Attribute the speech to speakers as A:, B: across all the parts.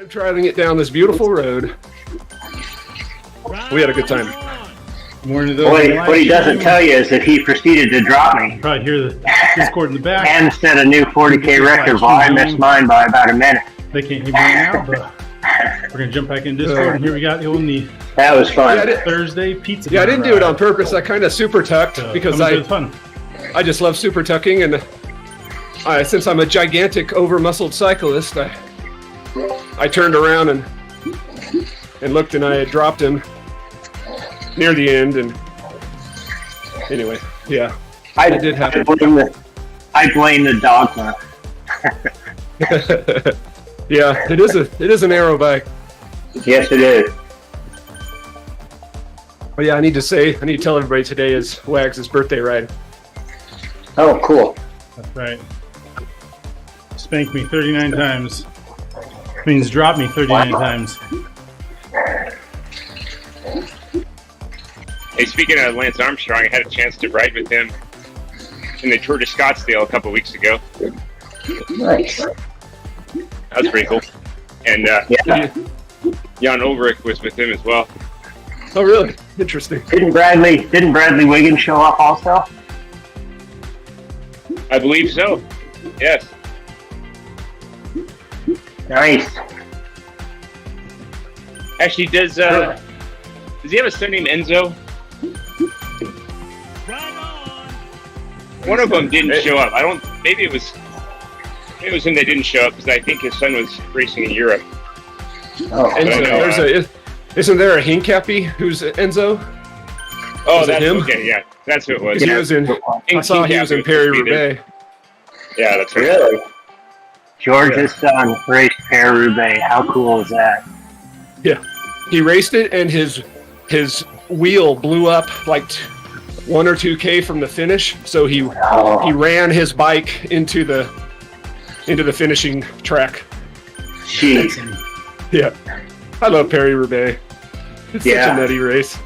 A: I'm driving it down this beautiful road. We had a good time.
B: Morning to those
C: what he doesn't tell you is that he proceeded to drop me.
B: Probably hear the Discord in the back.
C: And set a new 40K record while I missed mine by about a minute.
B: They can't hear me now, but we're going to jump back in Discord, and here we got the
C: That was fun.
B: Thursday pizza.
A: Yeah, I didn't do it on purpose. I kind of super tucked because I just love super tucking, and since I'm a gigantic over-muscled cyclist, I turned around and looked, and I had dropped him near the end, and anyway, yeah,
C: I
A: did happen.
C: I blame the dogma.
A: Yeah, it is an aero bike.
C: Yes, it is.
A: But yeah, I need to tell everybody today is Wags' birthday ride.
C: Oh, cool.
B: That's right. Spank me 39 times. Means drop me 39 times.
D: Hey, speaking of Lance Armstrong, I had a chance to ride with him in the Tour de Scottsdale a couple weeks ago.
C: Nice.
D: That was pretty cool. And Jan Ulrich was with him as well.
A: Oh, really? Interesting.
C: Didn't Bradley Wiggins show up also?
D: I believe so. Yes.
C: Nice.
D: Actually, does he have a son named Enzo? One of them didn't show up. Maybe it was him that didn't show up because I think his son was racing in Europe.
C: Oh,
A: Enzo, isn't there a Hincapie who's Enzo?
D: Oh, that's him. Okay, yeah, that's who it was.
A: He was in. I saw he was in Paris-Roubaix.
D: Yeah, that's right.
C: Really? George's son raced Paris-Roubaix. How cool is that?
A: Yeah, he raced it, and his wheel blew up like 1 or 2K from the finish. So he ran his bike into the finishing track.
C: Jeez.
A: Yeah, I love Paris-Roubaix. It's such a nutty race.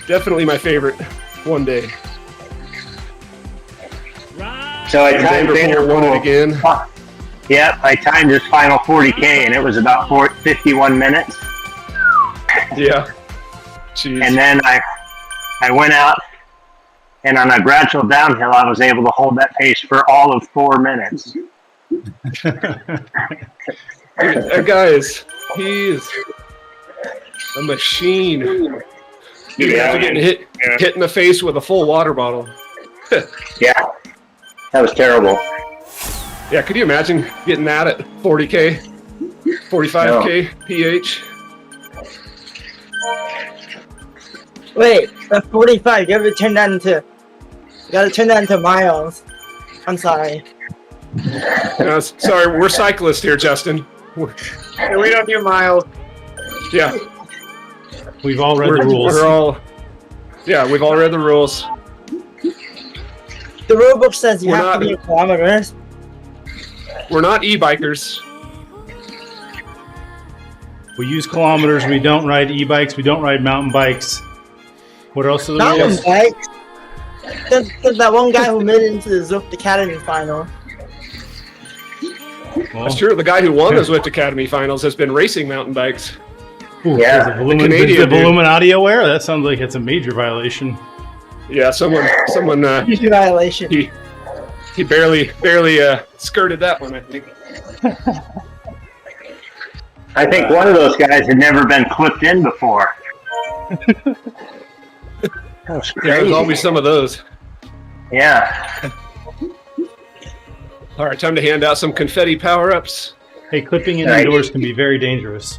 A: Definitely my favorite one day.
C: So I timed
A: Vanderpool won it again.
C: Yep, I timed his final 40K, and it was about 51 minutes.
A: Yeah. Jeez.
C: And then I went out, and on a gradual downhill, I was able to hold that pace for all of 4 minutes.
A: That guy he is a machine. Dude, after getting hit in the face with a full water bottle.
C: Yeah, that was terrible.
A: Yeah, could you imagine getting that at 40K, 45K PH?
E: Wait, that's 45. You gotta turn that into miles. I'm sorry.
A: Sorry, we're cyclists here, Justin.
E: We don't do miles.
A: Yeah.
B: We've all read the rules.
A: We've all read the rules.
E: The rule book says you have to be in kilometers.
A: We're not e-bikers.
B: We use kilometers. We don't ride e-bikes. We don't ride mountain bikes. What else are the
E: mountain
B: rules?
E: Bikes? There's that one guy who made it into the Zwift Academy final.
A: Well, that's true. The guy who won the Zwift Academy finals has been racing mountain bikes.
B: Ooh,
C: yeah,
B: the Volumen audio wear? That sounds like it's a major violation.
A: Yeah, someone.
E: Major violation.
A: He barely skirted that one, I think.
C: I think one of those guys had never been clipped in before.
A: Yeah, there's always some of those.
C: Yeah.
A: All right, time to hand out some confetti power-ups.
B: Hey, clipping in indoors can be very dangerous.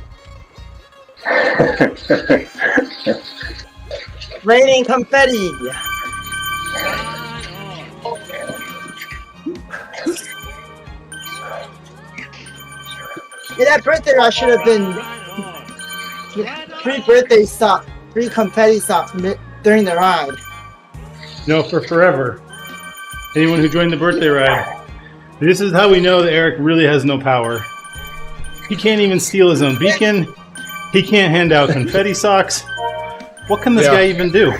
E: Raining confetti. Yeah, that birthday rush should have been 3 confetti socks during the ride.
B: No, for forever. Anyone who joined the birthday ride. This is how we know that Eric really has no power. He can't even steal his own beacon. He can't hand out confetti socks. What can this guy even do?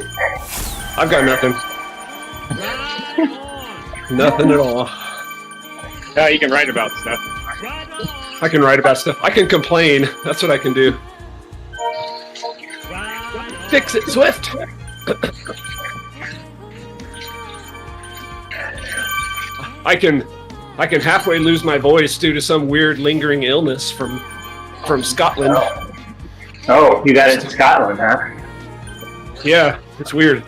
A: I've got nothing. Nothing at all.
D: You can write about stuff.
A: I can write about stuff. I can complain. That's what I can do. Fix it, Swift. I can halfway lose my voice due to some weird lingering illness from Scotland.
C: Oh, you got it in Scotland, huh?
A: Yeah, it's weird.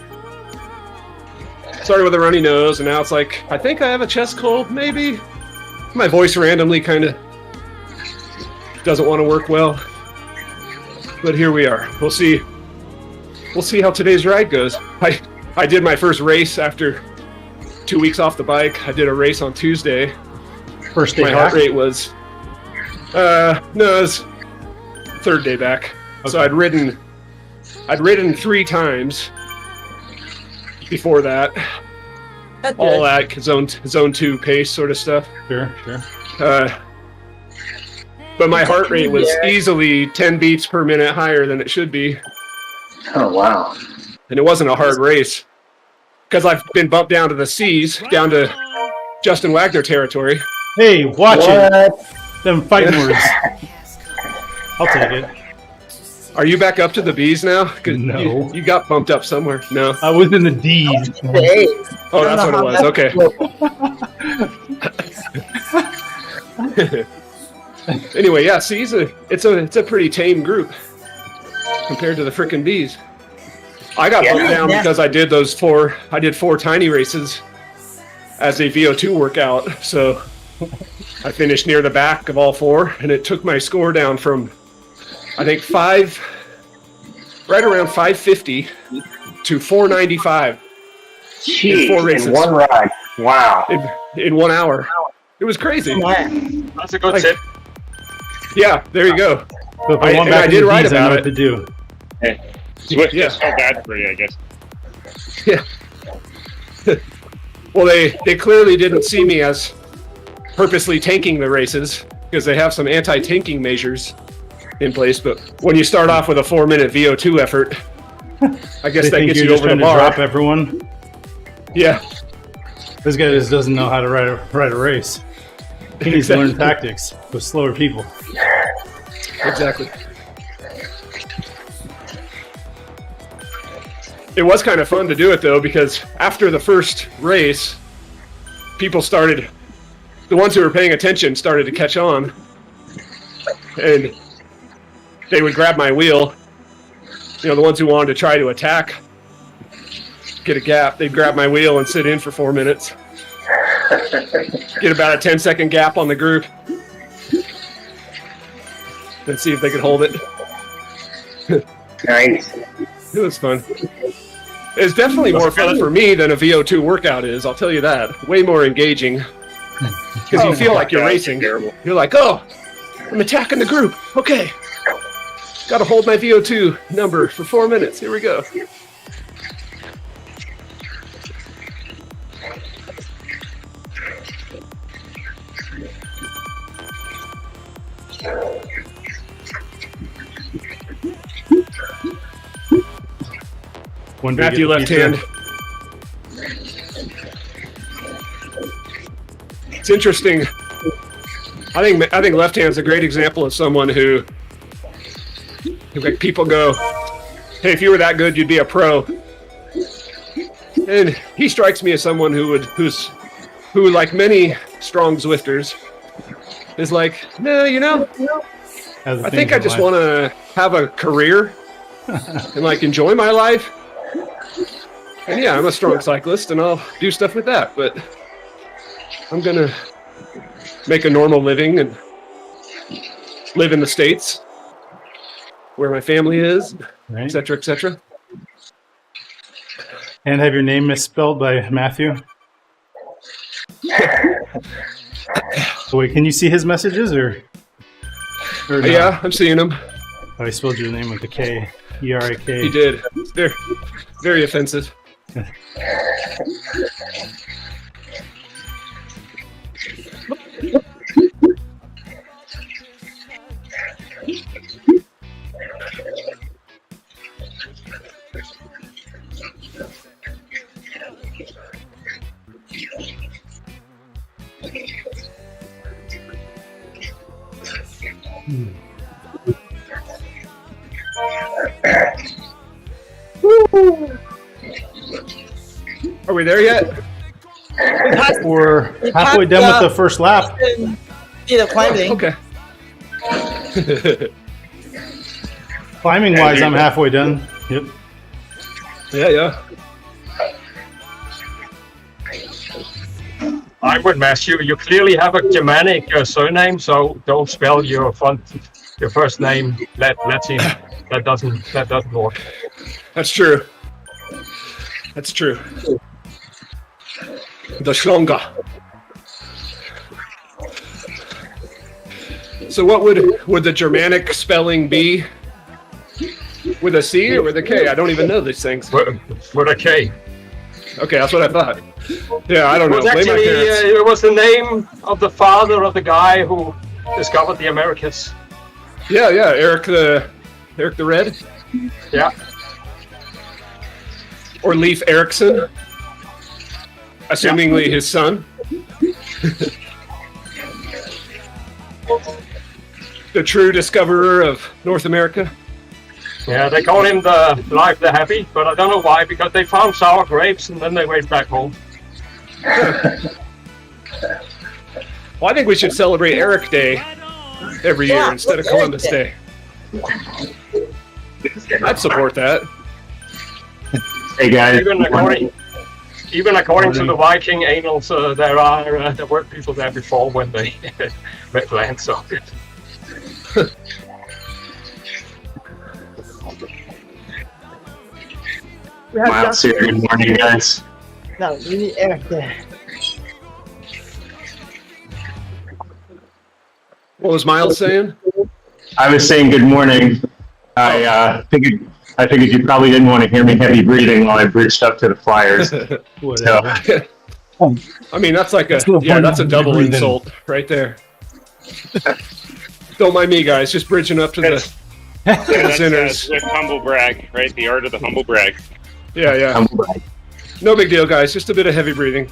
A: Started with a runny nose, and now it's like, I think I have a chest cold, maybe? My voice randomly kind of doesn't want to work well. But here we are. We'll see. We'll see how today's ride goes. I did my first race after 2 weeks off the bike. I did a race on Tuesday.
B: First day
A: My
B: back?
A: heart rate was... no, it was third day back.
B: Okay.
A: So I'd ridden 3 times before that.
E: That's
A: All
E: good.
A: at zone 2 pace sort of stuff.
B: Sure.
A: But my heart rate was
E: Yeah.
A: easily 10 beats per minute higher than it should be.
C: Oh, wow.
A: And it wasn't a hard race. Because I've been bumped down to the C's, down to Justin Wagner territory.
B: Hey, watch it.
E: What?
B: Them fighting words. I'll take it.
A: Are you back up to the B's now? 'Cause
B: No.
A: You got bumped up somewhere. No.
B: I was in the D's.
E: Hey.
A: Oh, that's what it was. Okay. Anyway, yeah, C's it's a pretty tame group compared to the frickin' B's. I got bumped down because I did 4 tiny races as a VO2 workout. So I finished near the back of all 4, and it took my score down from, I think, right around 550 to 495
C: Jeez,
A: 4 races.
C: in one ride. Wow.
A: in 1 hour. It was crazy.
D: That's a good
A: Like-
D: tip.
A: Yeah, there you go.
B: So if I want
A: and
B: back
A: I
B: in
A: did
B: the
A: write
B: D's, I know
A: about
B: what
A: it.
B: to do.
D: Hey, Swift
A: Yeah.
D: is so bad for you, I guess.
A: Yeah. Well, they clearly didn't see me as purposely tanking the races because they have some anti-tanking measures in place. But when you start off with a 4-minute VO2 effort, I guess
B: They
A: that
B: think
A: gets
B: you're
A: you
B: just
A: over the
B: trying to drop
A: bar.
B: everyone.
A: Yeah,
B: This guy just doesn't know how to ride a race. He needs to learn
A: Exactly.
B: tactics with slower people.
A: exactly. It was kind of fun to do it though, because after the first race, people started, the ones who were paying attention started to catch on, and they would grab my wheel. You know, the ones who wanted to try to attack, get a gap, they'd grab my wheel and sit in for 4 minutes. Get about a 10-second gap on the group. Then see if they could hold it.
C: Nice.
A: It was fun. It's definitely more fun for me than a VO2 workout is, I'll tell you that. Way more engaging. Because you feel like you're racing.
D: Terrible.
A: You're like, oh, I'm attacking the group. Okay. Gotta hold my VO2 number for 4 minutes. Here we go.
B: One day
A: Matthew
B: get the
A: left
B: pizza.
A: hand. It's interesting. I think left hand's a great example of someone who like people go, hey, if you were that good, you'd be a pro. And he strikes me as someone who like many strong Zwifters is like, no, you know,
B: Other
A: I
B: things
A: think I
B: in
A: just
B: life.
A: want to have a career and like enjoy my life. And yeah, I'm a strong cyclist and I'll do stuff with that, but I'm gonna make a normal living and live in the States where my family is,
B: Right?
A: etc., etc.
B: And have your name misspelled by Matthew. So wait, can you see his messages or no?
A: Yeah, I'm seeing him.
B: Oh, I spelled your name with a K. E-R-I-K.
A: He did. It's very, very offensive. Are we there yet?
B: We're halfway done with the first lap.
E: See the climbing.
A: Okay.
B: Climbing wise, I'm halfway done. Yep.
A: Yeah.
F: I'm with Matthew. You clearly have a Germanic surname, so don't spell your first name Latin. That doesn't work.
A: That's true. That's true. The Schlonga. So what would the Germanic spelling be? With a C or with a K? I don't even know these things.
F: With a K.
A: Okay, that's what I thought. Yeah, I don't know.
F: It was actually it was the name of the father of the guy who discovered the Americas.
A: Yeah, Eric the Red.
F: Yeah.
A: Or Leif Erikson, assumingly his son. The true discoverer of North America.
F: Yeah, they call him the Life the Happy, but I don't know why, because they found sour grapes and then they went back home.
A: Well, I think we should celebrate Eric Day every year instead of Columbus Day. I'd support that.
C: Hey guys.
F: Even according to the Viking annals, there were people there before when they met land. So.
C: Miles here. Good morning, guys.
E: No, we need Eric there.
A: What was Miles saying?
C: I was saying good morning. I figured you probably didn't want to hear me heavy breathing while I bridged up to the Flyers.
B: Whatever.
A: I mean, that's like that's a double insult right there. Don't mind me, guys. Just bridging up to the sinners.
D: That's humble brag, right? The art of the humble brag.
A: Yeah. No big deal, guys. Just a bit of heavy breathing.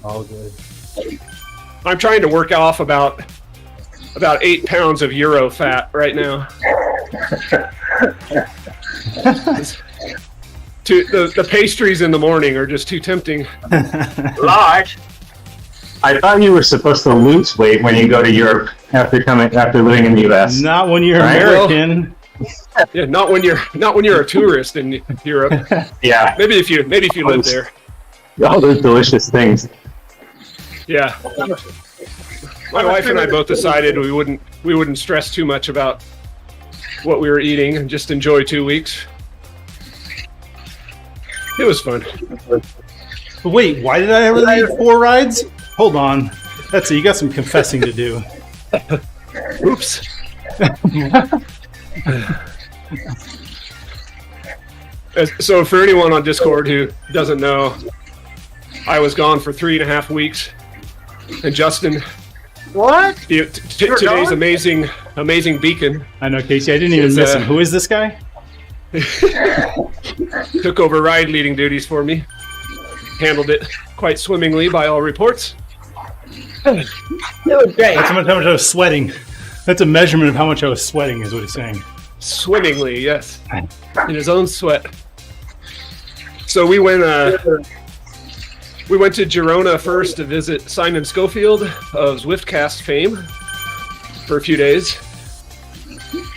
B: All good.
A: I'm trying to work off about 8 pounds of Euro fat right now. The pastries in the morning are just too tempting.
F: Like,
C: I thought you were supposed to lose weight when you go to Europe after living in the U.S.
B: Not when you're
C: Right?
B: American.
A: Yeah, not when you're a tourist in Europe.
C: Yeah.
A: Maybe if you live there.
C: All those delicious things.
A: Yeah. My wife and I both decided we wouldn't stress too much about what we were eating and just enjoy 2 weeks. It was fun.
B: But wait, why did I ever leave 4 rides? Hold on. That's it. You got some confessing to do.
A: Oops. So for anyone on Discord who doesn't know, I was gone for 3.5 weeks, and Justin,
E: What?
A: today's amazing beacon,
B: I know, Casey. I didn't even miss him. Who is this guy?
A: took over ride leading duties for me. Handled it quite swimmingly by all reports.
E: It was great.
B: That's how much I was sweating. That's a measurement of how much I was sweating, is what he's saying.
A: Swimmingly, yes, in his own sweat. So we went to Girona first to visit Simon Schofield of Zwiftcast fame for a few days,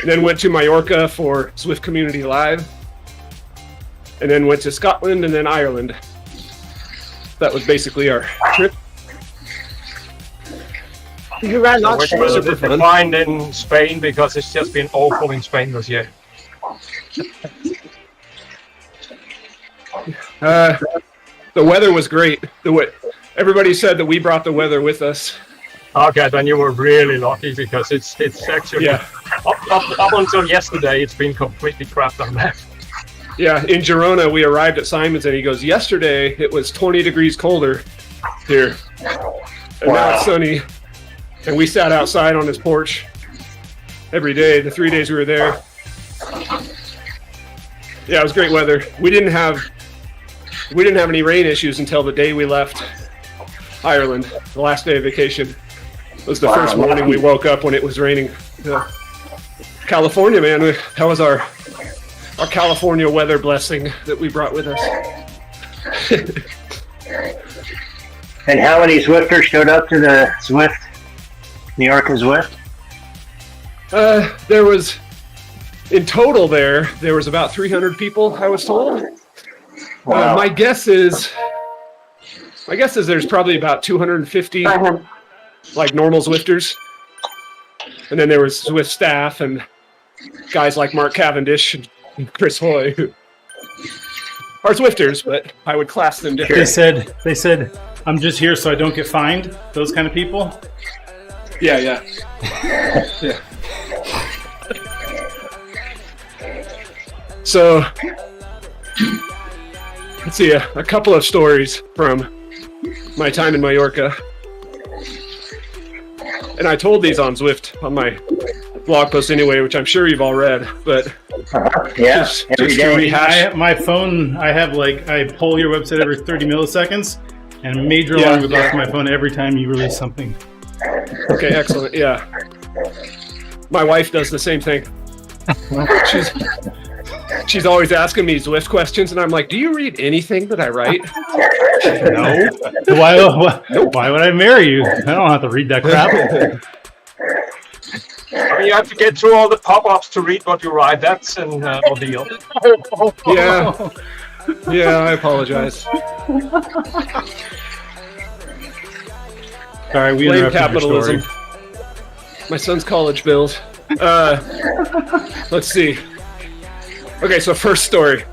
A: and then went to Mallorca for Zwift Community Live, and then went to Scotland and then Ireland. That was basically our trip.
E: You ran
F: so
E: not
F: which
E: straight.
F: was defined in Spain because it's just been awful in Spain this year.
A: The weather was great. Everybody said that we brought the weather with us.
F: Okay, then you were really lucky because it's actually up until yesterday it's been completely crap down there.
A: Yeah, in Girona we arrived at Simon's and he goes, yesterday it was 20 degrees colder here. And now it's sunny. And we sat outside on his porch every day, the 3 days we were there. Yeah, it was great weather. We didn't have any rain issues until the day we left. Ireland. The last day of vacation was the first morning we woke up when it was raining. California, man, that was our California weather blessing that we brought with us.
C: And how many Zwifters showed up to the Zwift, New York and Zwift?
A: There was, in total there was about 300 people, I was told.
C: Wow.
A: My guess is there's probably about 250 like normal Zwifters. And then there was Zwift staff and guys like Mark Cavendish and Chris Hoy who are Zwifters, but I would class them different.
B: They said, I'm just here so I don't get fined. Those kind of people.
A: Yeah. Yeah. So, let's see, a couple of stories from my time in Mallorca. And I told these on Zwift on my blog post anyway, which I'm sure you've all read, but just to rehash.
B: My phone, I pull your website every 30 milliseconds, and a major alarm goes off my phone every time you release something.
A: Okay, excellent. Yeah. My wife does the same thing. She's always asking me Zwift questions, and I'm like, do you read anything that I write?
B: No. Why would I marry you? I don't have to read that crap.
F: I mean, you have to get through all the pop-ups to read what you write. That's an ordeal.
A: Yeah, I apologize.
B: Sorry, we
A: Blame
B: interrupted
A: capitalism.
B: your story.
A: My son's college bills. Let's see. Okay, so first story.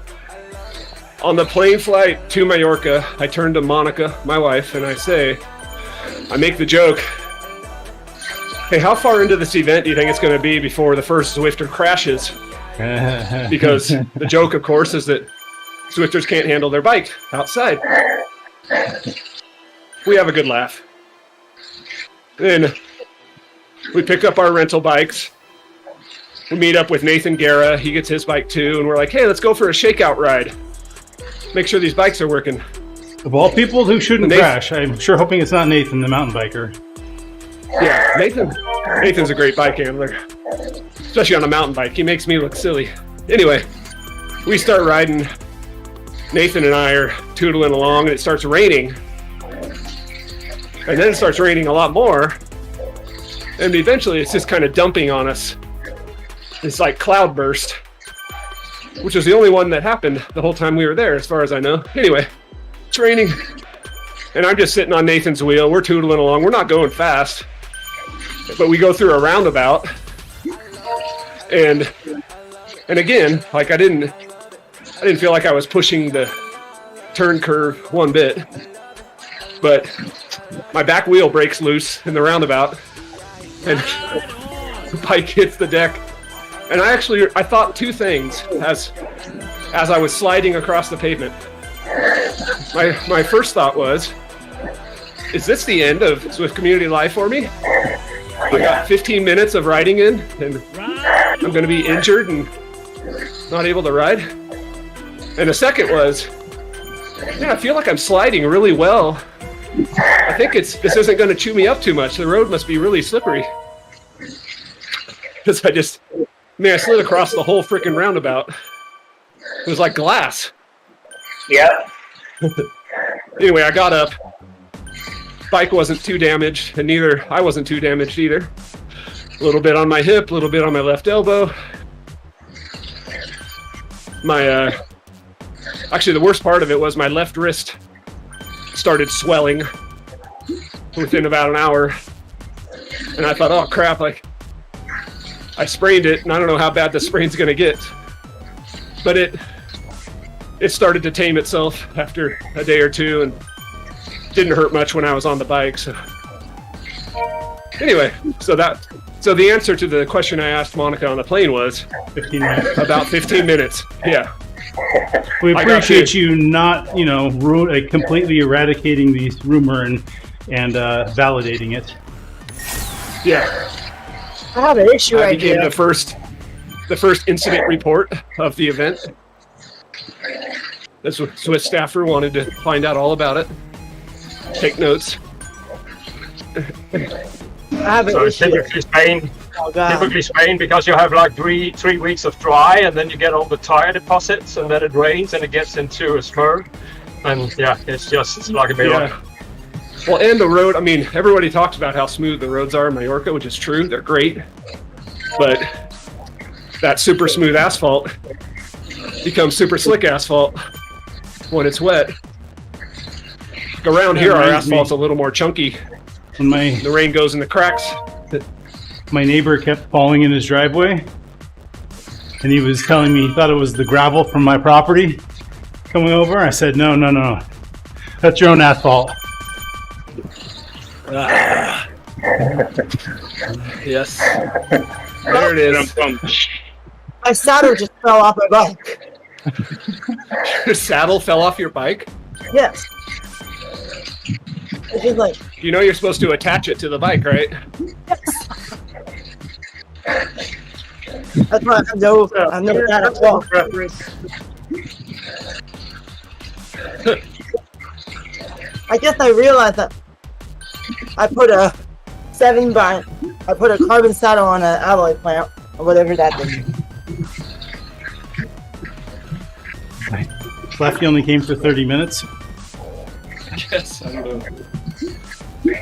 A: On the plane flight to Mallorca, I turn to Monica, my wife, and I make the joke, hey, how far into this event do you think it's going to be before the first Zwifter crashes? Because the joke, of course, is that Zwifters can't handle their bike outside. We have a good laugh. Then we pick up our rental bikes. We meet up with Nathan Guerra. He gets his bike too, and we're like, hey, let's go for a shakeout ride. Make sure these bikes are working.
B: Of all people who shouldn't crash, I'm sure hoping it's not Nathan, the mountain biker.
A: Yeah, Nathan's a great bike handler, especially on a mountain bike. He makes me look silly. Anyway, we start riding. Nathan and I are tootling along, and it starts raining. And then it starts raining a lot more. And eventually it's just kind of dumping on us. It's like cloudburst, which was the only one that happened the whole time we were there, as far as I know. Anyway, it's raining. And I'm just sitting on Nathan's wheel. We're tootling along. We're not going fast. But we go through a roundabout. And again, like I didn't feel like I was pushing the turn curve one bit. But my back wheel breaks loose in the roundabout. And the bike hits the deck. And I thought two things as I was sliding across the pavement. My first thought was, is this the end of Zwift community life for me? I got 15 minutes of riding in, and I'm going to be injured and not able to ride. And the second was, I feel like I'm sliding really well. I think this isn't going to chew me up too much. The road must be really slippery. Because I slid across the whole freaking roundabout. It was like glass.
C: Yep.
A: Anyway, I got up. Bike wasn't too damaged, and I wasn't too damaged either. A little bit on my hip, a little bit on my left elbow. Actually, the worst part of it was my left wrist started swelling within about an hour. And I thought, oh crap, I sprained it, and I don't know how bad the sprain's gonna get. But it started to tame itself after a day or two, and didn't hurt much when I was on the bike. So anyway, so the answer to the question I asked Monica on the plane was
B: 15 minutes.
A: About 15 minutes. Yeah.
B: We appreciate you not, completely eradicating the rumor and validating it.
A: Yeah.
E: I have an issue
A: I
E: right
A: became
E: here.
A: the first incident report of the event. The Swiss staffer wanted to find out all about it, take notes.
E: I have an
F: So
E: issue.
F: typically Spain,
E: Oh god.
F: because you have like three weeks of dry, and then you get all the tire deposits, and then it rains and it gets into a smurf, and yeah, it's like a mirror.
A: Yeah. Well, and the road, I mean, everybody talks about how smooth the roads are in Mallorca, which is true. They're great. But that super smooth asphalt becomes super slick asphalt when it's wet. Around here, our asphalt's a little more chunky.
B: When
A: The rain goes in the cracks.
B: my neighbor kept falling in his driveway, and he was telling me he thought it was the gravel from my property coming over. I said, no, that's your own asphalt.
A: Yes. There it is.
E: My saddle just fell off my bike.
A: Your saddle fell off your bike?
E: Yes. It's just like,
A: You know you're supposed to attach it to the bike, right?
E: yes. That's why I've never had a fall. I guess I realized that I put a carbon saddle on an alloy plant, or whatever that is.
B: Lefty only came for 30 minutes.
A: Yes, I know.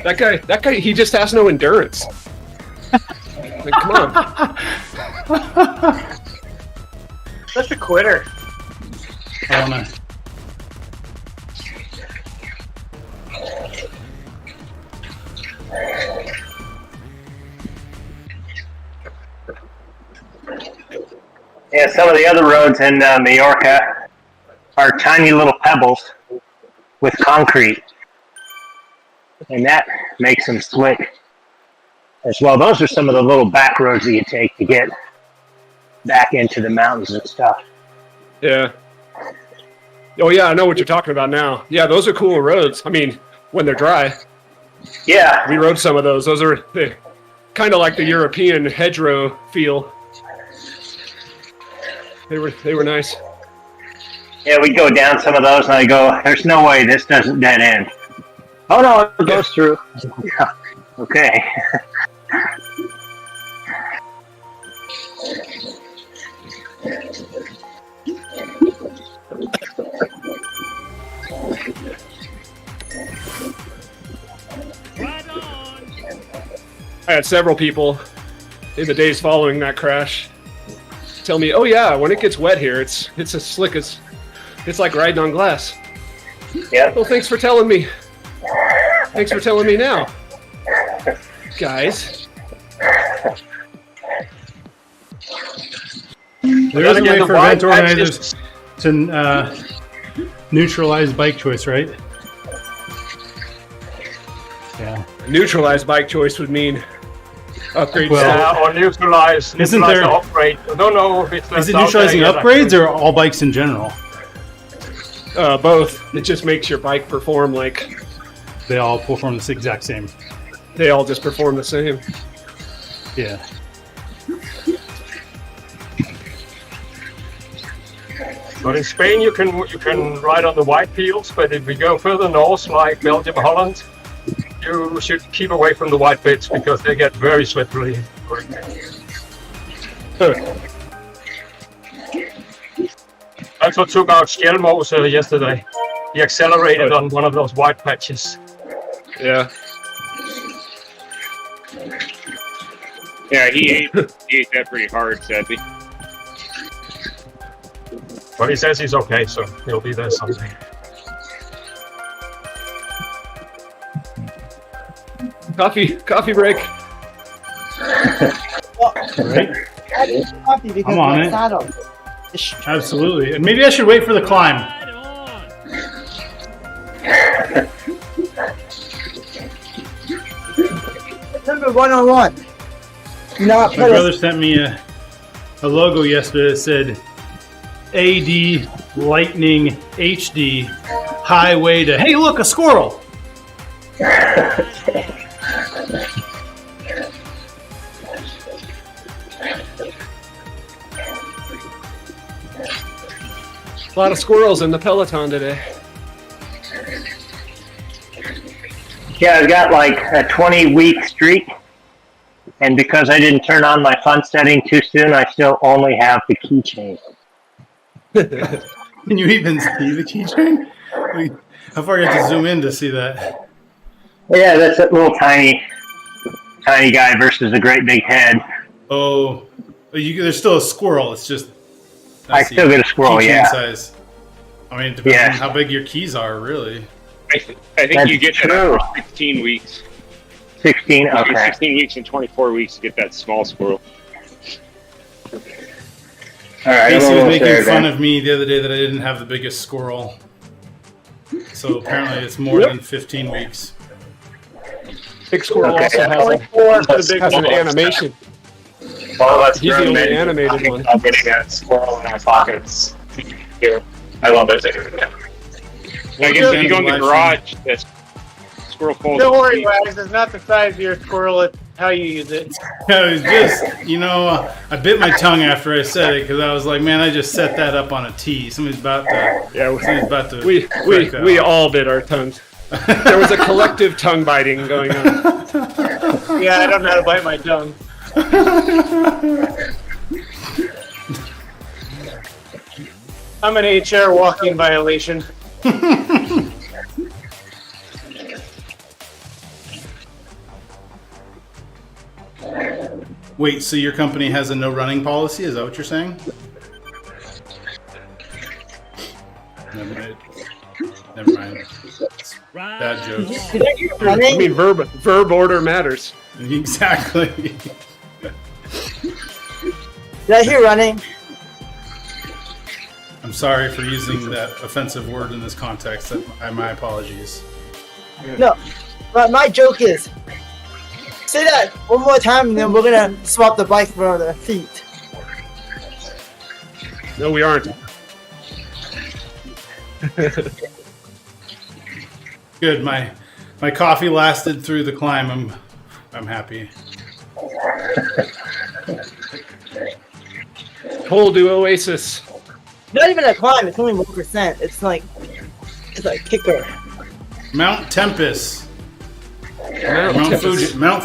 A: That guy, he just has no endurance. Like, come on.
C: Such a quitter.
B: Oh, no.
C: Yeah, some of the other roads in Mallorca are tiny little pebbles with concrete, and that makes them slick as well. Those are some of the little back roads that you take to get back into the mountains and stuff.
A: Yeah. Oh, yeah, I know what you're talking about now. Yeah, those are cool roads. I mean, when they're dry.
C: Yeah,
A: We rode some of those. Those are kind of like the European hedgerow feel. They were nice.
C: yeah, we go down some of those, and I go, "There's no way this doesn't dead end." Oh no, it goes through. Okay.
A: I had several people in the days following that crash tell me, "Oh yeah, when it gets wet here, it's as slick as it's like riding on glass."
C: Yeah.
A: Well, thanks for telling me. Thanks for telling me now, guys.
B: There is a way for event organizers to neutralize bike choice, right? Yeah.
A: Neutralized bike choice would mean upgrade.
B: Well,
F: Or neutralize
B: Isn't there-
F: the upgrade. No, it's
B: Is it neutralizing upgrades or all bikes in general?
A: Both. It just makes your bike perform like
B: They all perform the exact same.
A: they all just perform the same.
B: Yeah.
F: But in Spain, you can ride on the white fields, but if we go further north, like Belgium, Holland, you should keep away from the white bits because they get very slippery. That's what took out Skelmos yesterday. He accelerated on one of those white patches.
A: Yeah.
D: Yeah, he ate that pretty hard, sadly.
F: But he says he's okay, so he'll be there someday.
A: Coffee break.
B: Right?
E: I need coffee because
B: I'm on
E: my
B: it.
E: saddle.
B: Absolutely. And maybe I should wait for the climb.
E: Number 101. Not
B: My brother sent me a logo yesterday that said AD Lightning HD Highway to, hey, look, a squirrel.
A: A lot of squirrels in the Peloton today.
C: Yeah, I've got like a 20-week streak, and because I didn't turn on my fun setting too soon, I still only have the keychain.
B: Can you even see the keychain? How far you have to zoom in to see that?
C: Yeah, that's that little tiny guy versus a great big head.
B: Oh, there's still a squirrel. It's just
C: I still get a squirrel,
B: keychain
C: yeah.
B: Size. I mean, it depends on how big your keys are, really.
D: I think
C: That's
D: you get
C: true.
D: that after 16 weeks.
C: 16, okay.
D: 16 weeks and 24 weeks to get that small squirrel.
C: All right,
B: Casey was making fun of me the other day that I didn't have the biggest squirrel. So apparently it's more than 15 weeks.
A: Big Squirrel
C: Okay.
A: also has an animation.
G: Well, that's
A: He's the only animated one.
G: I'm getting a squirrel in my pockets here. I love it.
D: I guess if you go in the garage, that squirrel falls.
H: Don't worry, Wags. It's not the size of your squirrel. It's how you use it.
B: It was just, I bit my tongue after I said it because I was like, man, I just set that up on a tee. Somebody's about to.
A: We all bit our tongues. There was a collective tongue biting going on.
H: Yeah, I don't know how to bite my tongue. I'm an HR walking violation.
B: Wait, so your company has a no running policy? Is that what you're saying? Never mind. Bad jokes.
A: I mean, verb order matters.
B: Exactly.
E: Did I hear running?
B: I'm sorry for using that offensive word in this context. My apologies.
E: No, but my joke is, say that one more time, and then we're gonna swap the bike for the feet.
A: No, we aren't.
B: Good. My coffee lasted through the climb. I'm happy.
A: Cold to Oasis.
E: Not even a climb. It's only 1%. It's like kicker.
B: Mount Tempest.
A: Mount
B: Fuji. Mount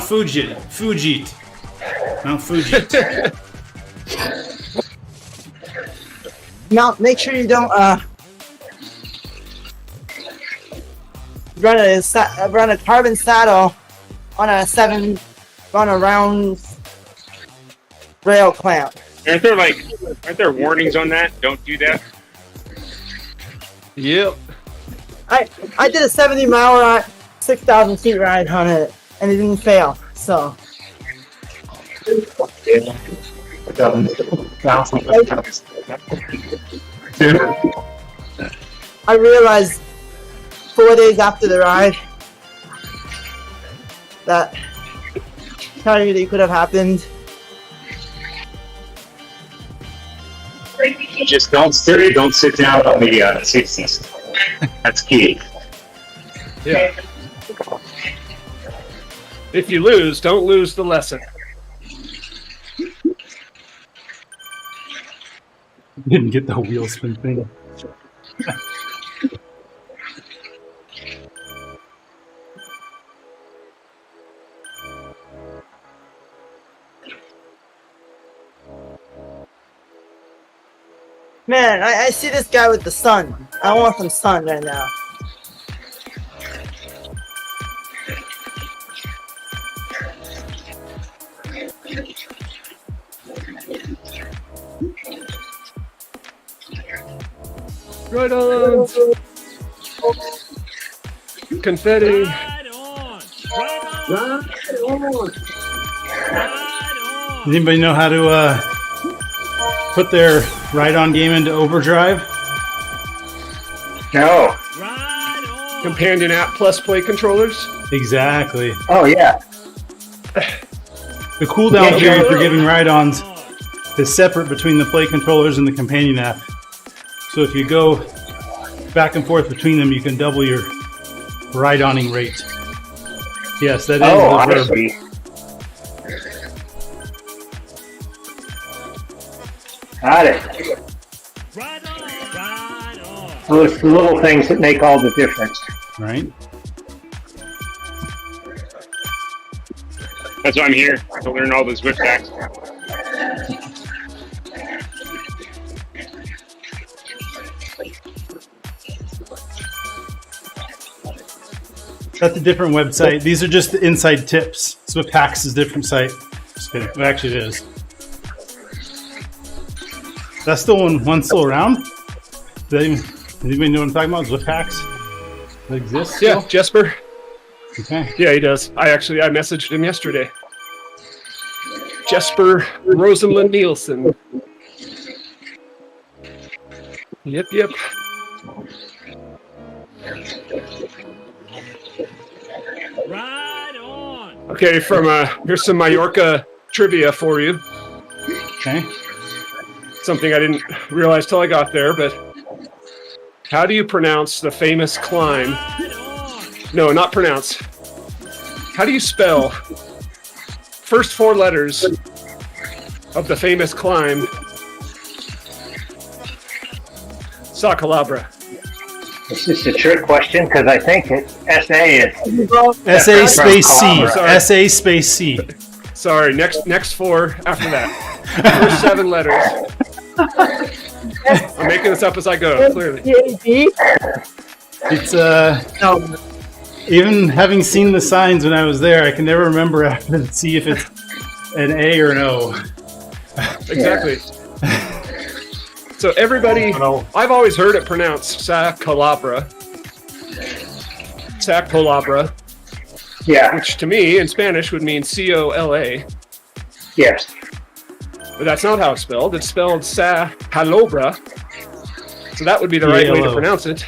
B: Fujit. Mount Fujit.
E: Now, make sure you don't run a carbon saddle on a 7-run around rail clamp.
D: Aren't there warnings on that? Don't do that.
A: Yep.
E: I did a 70-mile ride, 6,000 feet ride on it, and it didn't fail. So. I realized 4 days after the ride that tragedy could have happened.
G: Just don't sit down on the 60s. That's key.
A: Yeah. If you lose, don't lose the lesson.
B: Didn't get the wheel spin thing.
E: Man, I see this guy with the sun. I want some sun right now.
A: Right on. Confetti.
B: Does anybody know how to put their ride-on game into overdrive?
C: No.
A: Companion app plus play controllers.
B: Exactly.
C: Oh, yeah.
B: The cooldown period for giving ride-ons is separate between the play controllers and the companion app. So if you go back and forth between them, you can double your ride-oning rate. Yes, that is the verb.
C: See. Got it. Those little things that make all the difference.
B: Right?
D: That's why I'm here, to learn all those whip hacks.
B: That's a different website. These are just the inside tips. Swip Hacks is a different site. Just kidding. Well, actually, it is. That's still one still around? Does anybody know what I'm talking about? Swip Hacks? That exists still?
A: Yeah, Jesper.
B: Okay.
A: Yeah, he does. I messaged him yesterday. Jesper Rosamund Nielsen. Yep.
I: Right on.
A: Okay, here's some Mallorca trivia for you.
B: Okay.
A: Something I didn't realize till I got there, but how do you pronounce the famous climb? No, not pronounce. How do you spell first 4 letters of the famous climb Sa Calabra?
C: It's just a trick question because I think SA is
B: SA space C.
A: Sorry.
B: SA space C.
A: Sorry, next 4 after that. First 7 letters. I'm making this up as I go, clearly.
B: It's even having seen the signs when I was there, I can never remember after to see if it's an A or an O.
A: Exactly. So everybody, I've always heard it pronounced Sa Calabra. Sa Calabra.
C: Yeah.
A: Which to me in Spanish would mean C-O-L-A.
C: Yes.
A: But that's not how it's spelled. It's spelled Sa Calobra. So that would be the right way to pronounce it.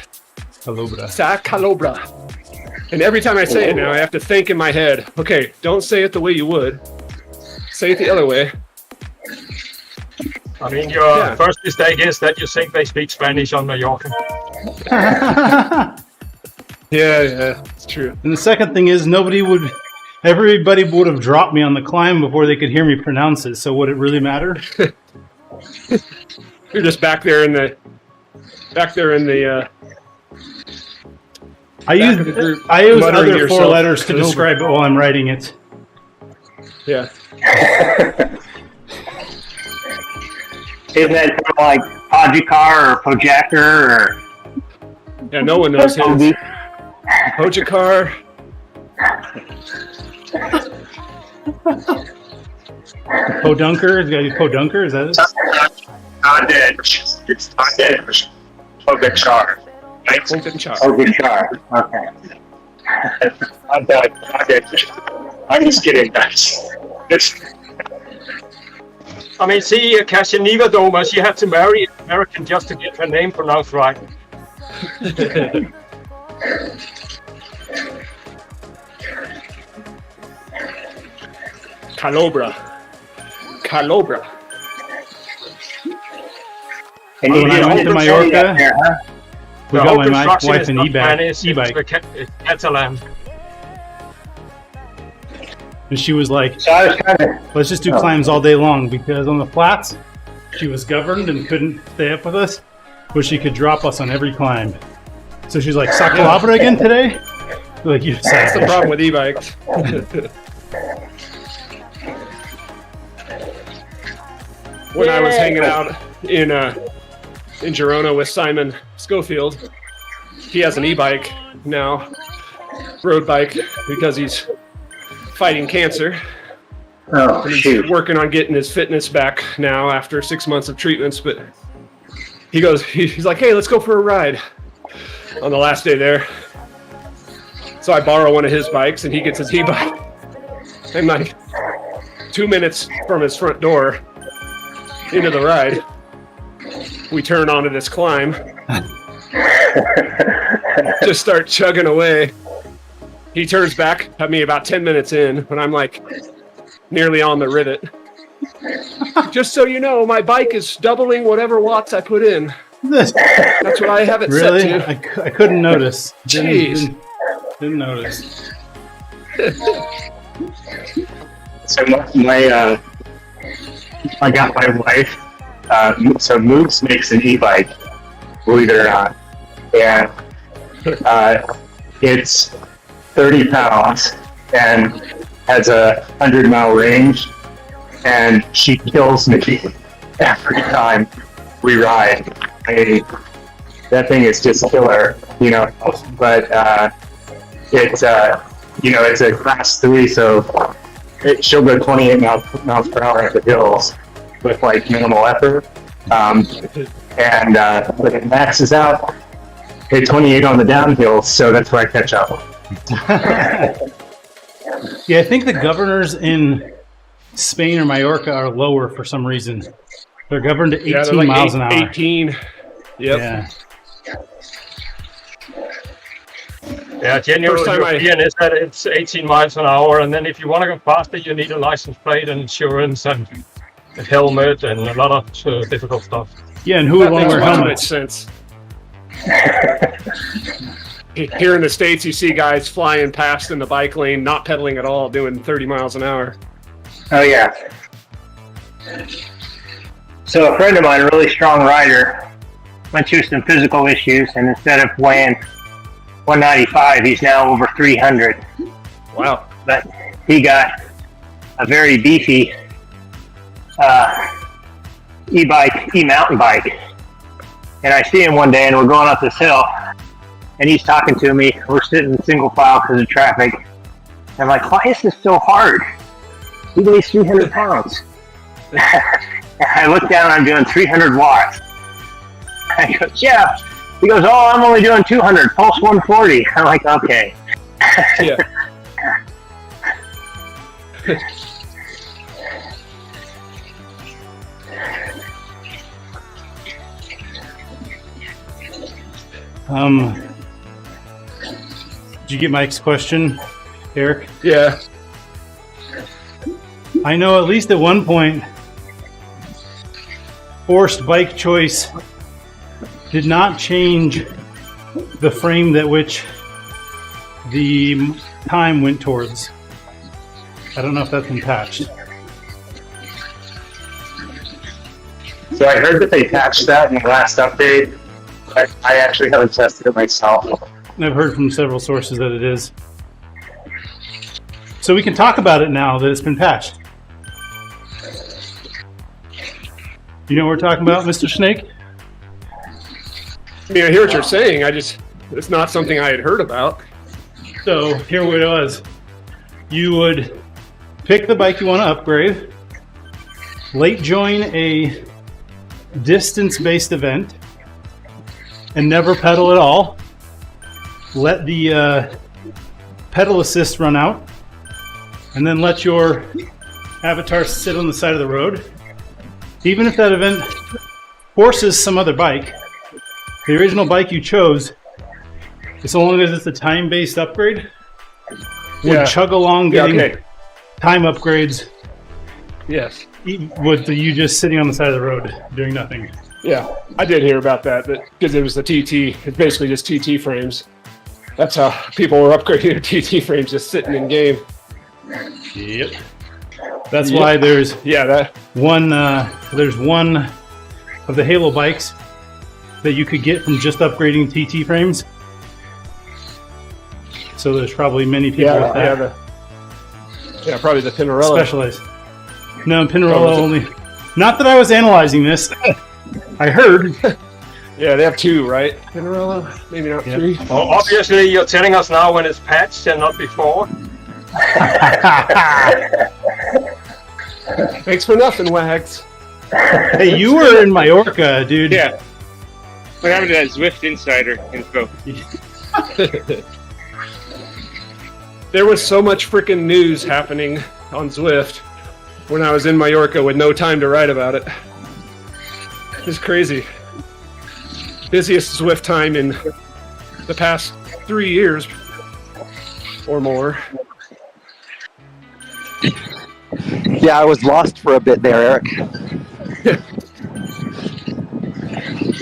B: Calobra.
A: Sa Calobra. And every time I say it now, I have to think in my head, okay, don't say it the way you would. Say it the other way.
F: I mean, your first mistake is that you think they speak Spanish on Mallorca.
A: Yeah, it's true.
B: And the second thing is everybody would have dropped me on the climb before they could hear me pronounce it. So would it really matter?
A: You're just back there in the.
B: I use other 4 letters to describe it while I'm writing it.
A: Yeah.
C: Isn't that like Pojakar or Pojacker or?
A: Yeah, no one knows him. Pojakar.
B: Podunker? Is it Podunker? Is that it?
G: Bondage. It's bondage. Pogacar.
C: Pogacar. Okay.
G: Bondage. I'm just kidding, guys.
F: I mean, see, Casanova Doma, she had to marry an American just to get her name pronounced right.
A: Calobra.
C: And
B: when I went to Mallorca, we got my wife an e-bike.
F: Catalan.
B: And she was like,
C: so I was
B: let's just do climbs all day long, because on the flats, she was governed and couldn't stay up with us, but she could drop us on every climb. So she's like, Sa Calabra again today? Like,
A: that's the problem with e-bikes. When I was hanging out in Girona with Simon Schofield, he has an e-bike now, road bike, because he's fighting cancer.
C: Oh,
A: and he's
C: shoot.
A: working on getting his fitness back now after 6 months of treatments. But he's like, hey, let's go for a ride on the last day there. So I borrow one of his bikes and he gets his e-bike. I'm like 2 minutes from his front door into the ride. We turn onto this climb. Just start chugging away. He turns back at me about 10 minutes in, when I'm like nearly on the rivet. Just so you know, my bike is doubling whatever watts I put in. That's what I have it
B: really?
A: set to.
B: I couldn't notice.
A: Jeez.
B: Didn't notice.
G: So I got my wife. So Moogs makes an e-bike, believe it or not, and it's 30 pounds, and has a 100-mile range, and she kills me every time we ride. That thing is just killer, you know. But it's it's a class 3, so she'll go 28 miles per hour at the hills with like minimal effort. But it maxes out at 28 on the downhill, so that's where I catch up.
B: Yeah, I think the governors in Spain or Mallorca are lower for some reason. They're governed to 18
A: like
B: miles an hour.
A: 18. Yep.
B: Yeah.
F: Yeah, general European is that it's 18 miles an hour, and then if you want to go faster, you need a license plate and insurance and a helmet and a lot of difficult stuff.
B: Yeah, and who would want to wear helmets?
A: Sense. Here in the States, you see guys flying past in the bike lane, not pedaling at all, doing 30 miles an hour.
C: Oh, yeah. So a friend of mine, a really strong rider, went through some physical issues, and instead of weighing 195, he's now over 300.
A: Wow.
C: But he got a very beefy e-mountain bike. And I see him one day, and we're going up this hill, and he's talking to me. We're sitting in single file because of traffic. And I'm like, why is this so hard? He weighs 300 pounds. And I look down, I'm doing 300 watts. I go, yeah. He goes, oh, I'm only doing 200, pulse 140. I'm like, okay.
A: Yeah.
B: Did you get Mike's question, Eric?
A: Yeah.
B: I know at least at one point, forced bike choice did not change the frame that which the time went towards. I don't know if that's been patched.
G: So I heard that they patched that in the last update. I actually haven't tested it myself.
B: I've heard from several sources that it is. So we can talk about it now that it's been patched. You know what we're talking about, Mr. Snake?
A: I mean, I hear what you're saying. It's not something I had heard about.
B: So here it was. You would pick the bike you want to upgrade, late join a distance-based event, and never pedal at all. Let the pedal assist run out, and then let your avatar sit on the side of the road. Even if that event forces some other bike, the original bike you chose, as long as it's a time-based upgrade, would chug along getting time upgrades.
A: Yes.
B: With you just sitting on the side of the road doing nothing.
A: Yeah, I did hear about that because it was the TT. It's basically just TT frames. That's how people were upgrading their TT frames, just sitting in game.
B: Yep. That's why there's one of the Halo bikes that you could get from just upgrading TT frames. So there's probably many people with that.
A: Yeah, probably the Pinarello.
B: Specialized. No, Pinarello only. Not that I was analyzing this. I heard.
A: Yeah, they have two, right? Pinarello? Maybe not three.
F: Well, obviously, you're telling us now when it's patched and not before.
A: Thanks for nothing, Wags.
B: Hey, you were in Mallorca, dude.
D: Yeah. What happened to that Zwift Insider info?
A: There was so much freaking news happening on Zwift when I was in Mallorca with no time to write about it. It's crazy. Busiest Zwift time in the past 3 years or more.
I: Yeah, I was lost for a bit there, Eric.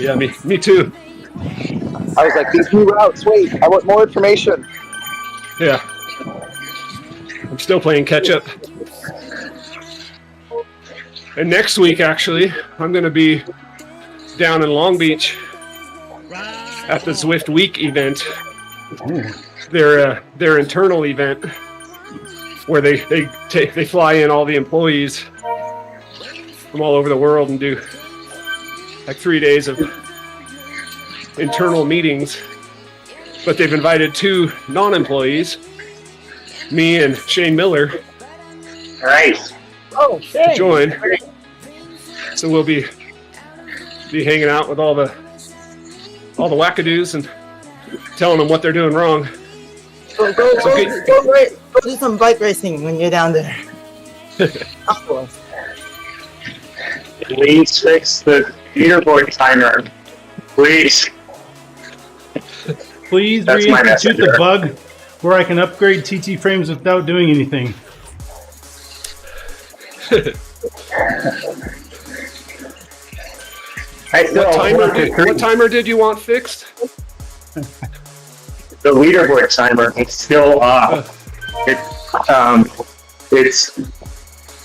A: Yeah, me too.
I: I was like, these new routes, wait, I want more information.
A: Yeah. I'm still playing catch up. And next week, actually, I'm going to be down in Long Beach at the Zwift Week event. Their internal event where they fly in all the employees from all over the world and do like 3 days of internal meetings. But they've invited 2 non-employees, me and Shane Miller,
C: Nice.
E: Oh,
A: to
E: shit.
A: join. So we'll be hanging out with all the wackadoos and telling them what they're doing wrong.
E: Go do some bike racing when you're down there. Of course.
G: Please fix the leaderboard timer. Please.
B: Please
G: That's my
B: reinstitute the
G: messenger.
B: bug where I can upgrade TT frames without doing anything.
A: What timer did you want fixed?
G: The leaderboard timer is still off. It's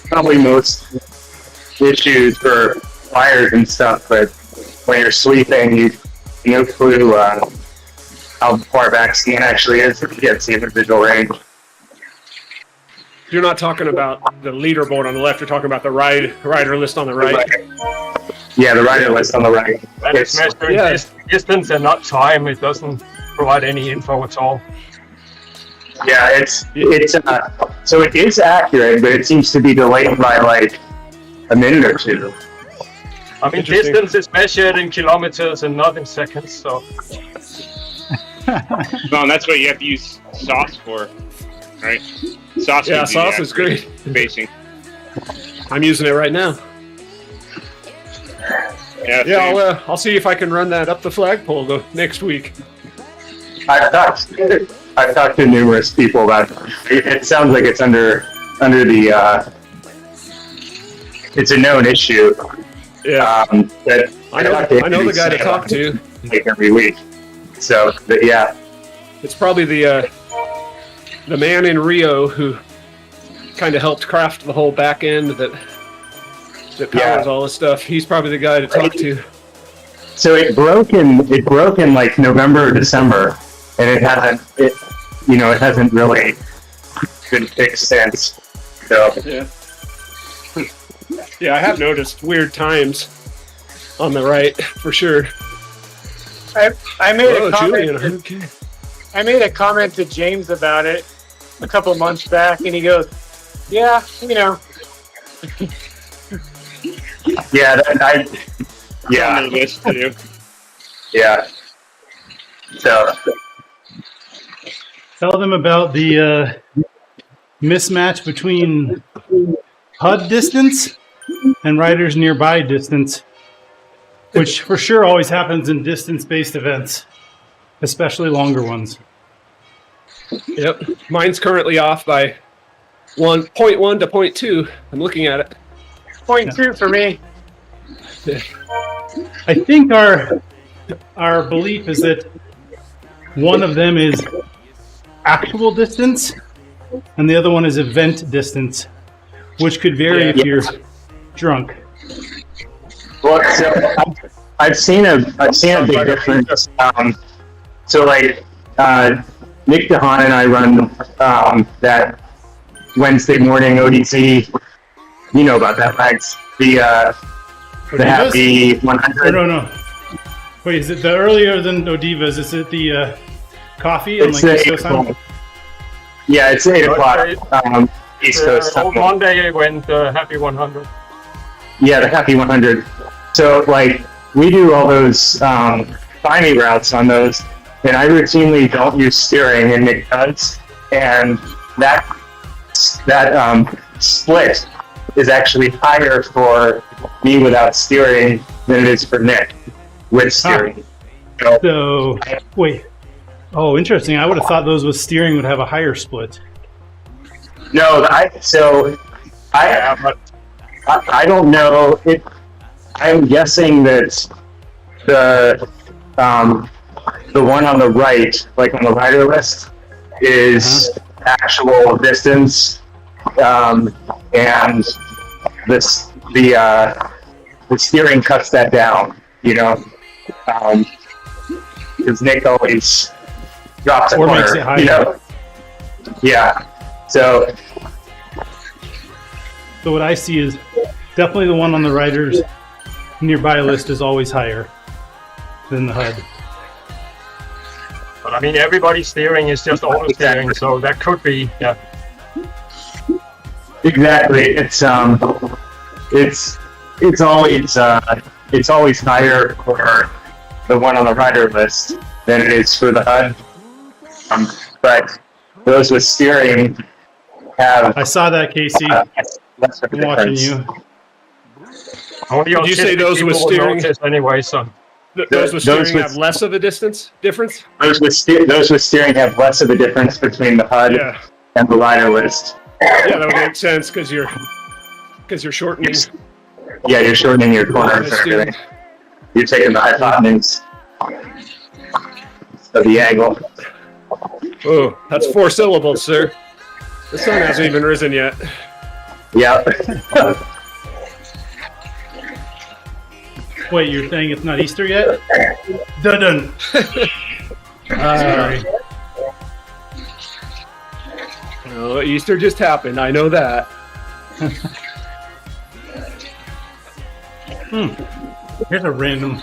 G: probably most issues for fires and stuff, but when you're sleeping, you no clue how far back scan actually is if you get the individual range.
A: You're not talking about the leaderboard on the left. You're talking about the rider list on the right.
G: Yeah, the rider list on the right.
F: And it's measuring distance and not time. It doesn't provide any info at all.
G: Yeah, it's so it is accurate, but it seems to be delayed by like a minute or two.
F: I mean, distance is measured in kilometers and not in seconds, so.
D: Well, and that's what you have to use sauce for, right? Sauce.
A: Yeah,
D: gives you the
A: sauce is
D: accurate
A: great.
D: Spacing.
A: I'm using it right now.
D: Yeah.
A: Yeah, I'll see if I can run that up the flagpole next week.
G: I've talked to numerous people about it. It sounds like it's under the it's a known issue.
A: Yeah.
G: But
A: I know the guy to talk to.
G: Like every week. So, but yeah.
A: It's probably the man in Rio who kind of helped craft the whole back end that powers all this stuff. He's probably the guy to talk to.
G: So it broke in like November or December, and it hasn't really been fixed since. So
A: yeah, I have noticed weird times on the right for sure.
H: I made a comment.
A: Julian, okay.
H: I made a comment to James about it a couple months back, and he goes, "Yeah, you know."
G: Yeah,
D: On the list too.
G: Yeah. So
B: Tell them about the mismatch between HUD distance and riders nearby distance, which for sure always happens in distance-based events, especially longer ones.
A: Yep, mine's currently off by 1.1 to 0.2. I'm looking at it.
H: 0.2 for me.
B: I think our belief is that one of them is actual distance and the other one is event distance, which could vary if you're drunk.
G: well, so I've seen a big difference. So like Nick DeHaan and I run that Wednesday morning ODZ. You know about that, Max. The Happy 100.
B: No. Wait, is it the earlier than Odivas? Is it the coffee and
G: It's
B: like
G: the
B: East Coast time?
G: Yeah, it's 8 o'clock East Coast
F: On
G: time.
F: Monday went the Happy 100.
G: Yeah, the Happy 100. So like we do all those timing routes on those, and I routinely don't use steering, and Nick does, and that split is actually higher for me without steering than it is for Nick with steering.
B: So, wait. Oh, interesting. I would have thought those with steering would have a higher split.
G: No, I don't know. I'm guessing that the one on the right, like on the rider list, is actual distance, and the steering cuts that down. You know, because Nick always drops a
B: Or
G: corner.
B: makes it higher.
G: You know? Yeah. So
B: So what I see is definitely the one on the riders nearby list is always higher than the HUD.
F: But I mean, everybody's steering is just auto steering, so that could be, yeah.
G: Exactly. It's always higher for the one on the rider list than it is for the HUD. But those with steering have.
B: I saw that, Casey.
G: Less of a
B: I'm watching
G: difference.
B: you.
A: Did you say those with steering?
F: Anyway, so.
A: Those with steering have less of a difference?
G: Those with steering have less of a difference between the HUD and the rider list.
A: Yeah, that would make sense because you're shortening.
G: Yeah, you're shortening your corners and everything. You're taking the hypotenuse of the angle.
A: Oh, that's 4 syllables, sir. The sun hasn't even risen yet.
G: Yeah.
B: Wait, you're saying it's not Easter yet? Dun. Sorry.
A: Oh, Easter just happened. I know that.
B: Here's a random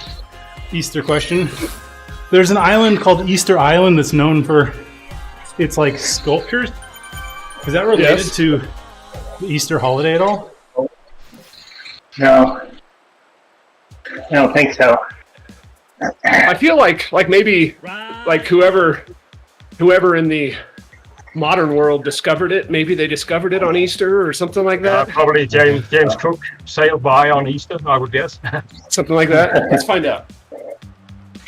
B: Easter question. There's an island called Easter Island that's known for its like sculptures. Is that related to the Easter holiday at all?
C: No. I don't think so.
A: I feel like maybe like whoever in the modern world discovered it, maybe they discovered it on Easter or something like that.
F: Probably James Cook sailed by on Easter, I would guess.
A: Something like that. Let's find out.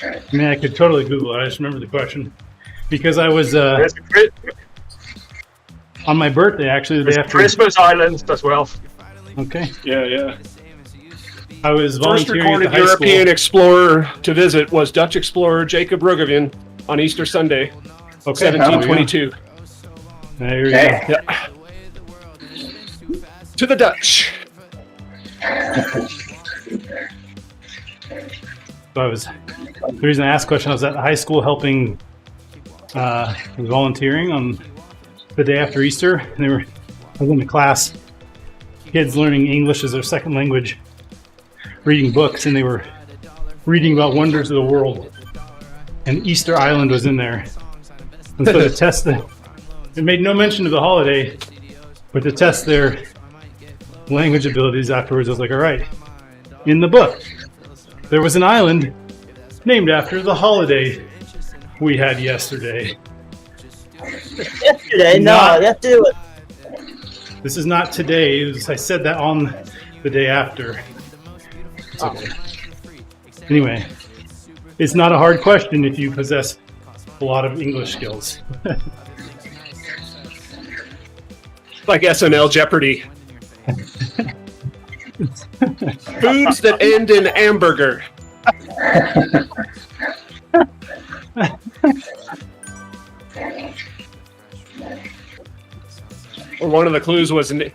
B: I mean, I could totally Google it. I just remember the question because I was on my birthday actually. The day after
F: Christmas Islands as well.
B: Okay.
A: Yeah.
B: I was
A: First
B: volunteering
A: recorded
B: at the high
A: European
B: school.
A: explorer to visit was Dutch explorer Jacob Roggeveen on Easter Sunday, 1722.
B: There you go.
A: Yeah. To the Dutch.
B: So the reason I asked the question, I was at high school helping, volunteering on the day after Easter. And I was in a class, kids learning English as their second language, reading books, and they were reading about wonders of the world. And Easter Island was in there. And so to test it made no mention of the holiday, but to test their language abilities afterwards, I was like, all right, in the book, there was an island named after the holiday we had yesterday.
E: Yesterday? No, you have to do it.
B: This is not today. I said that on the day after. It's okay. Anyway, it's not a hard question if you possess a lot of English skills.
A: Like SNL Jeopardy. Foods that end in hamburger. Or one of the clues was, the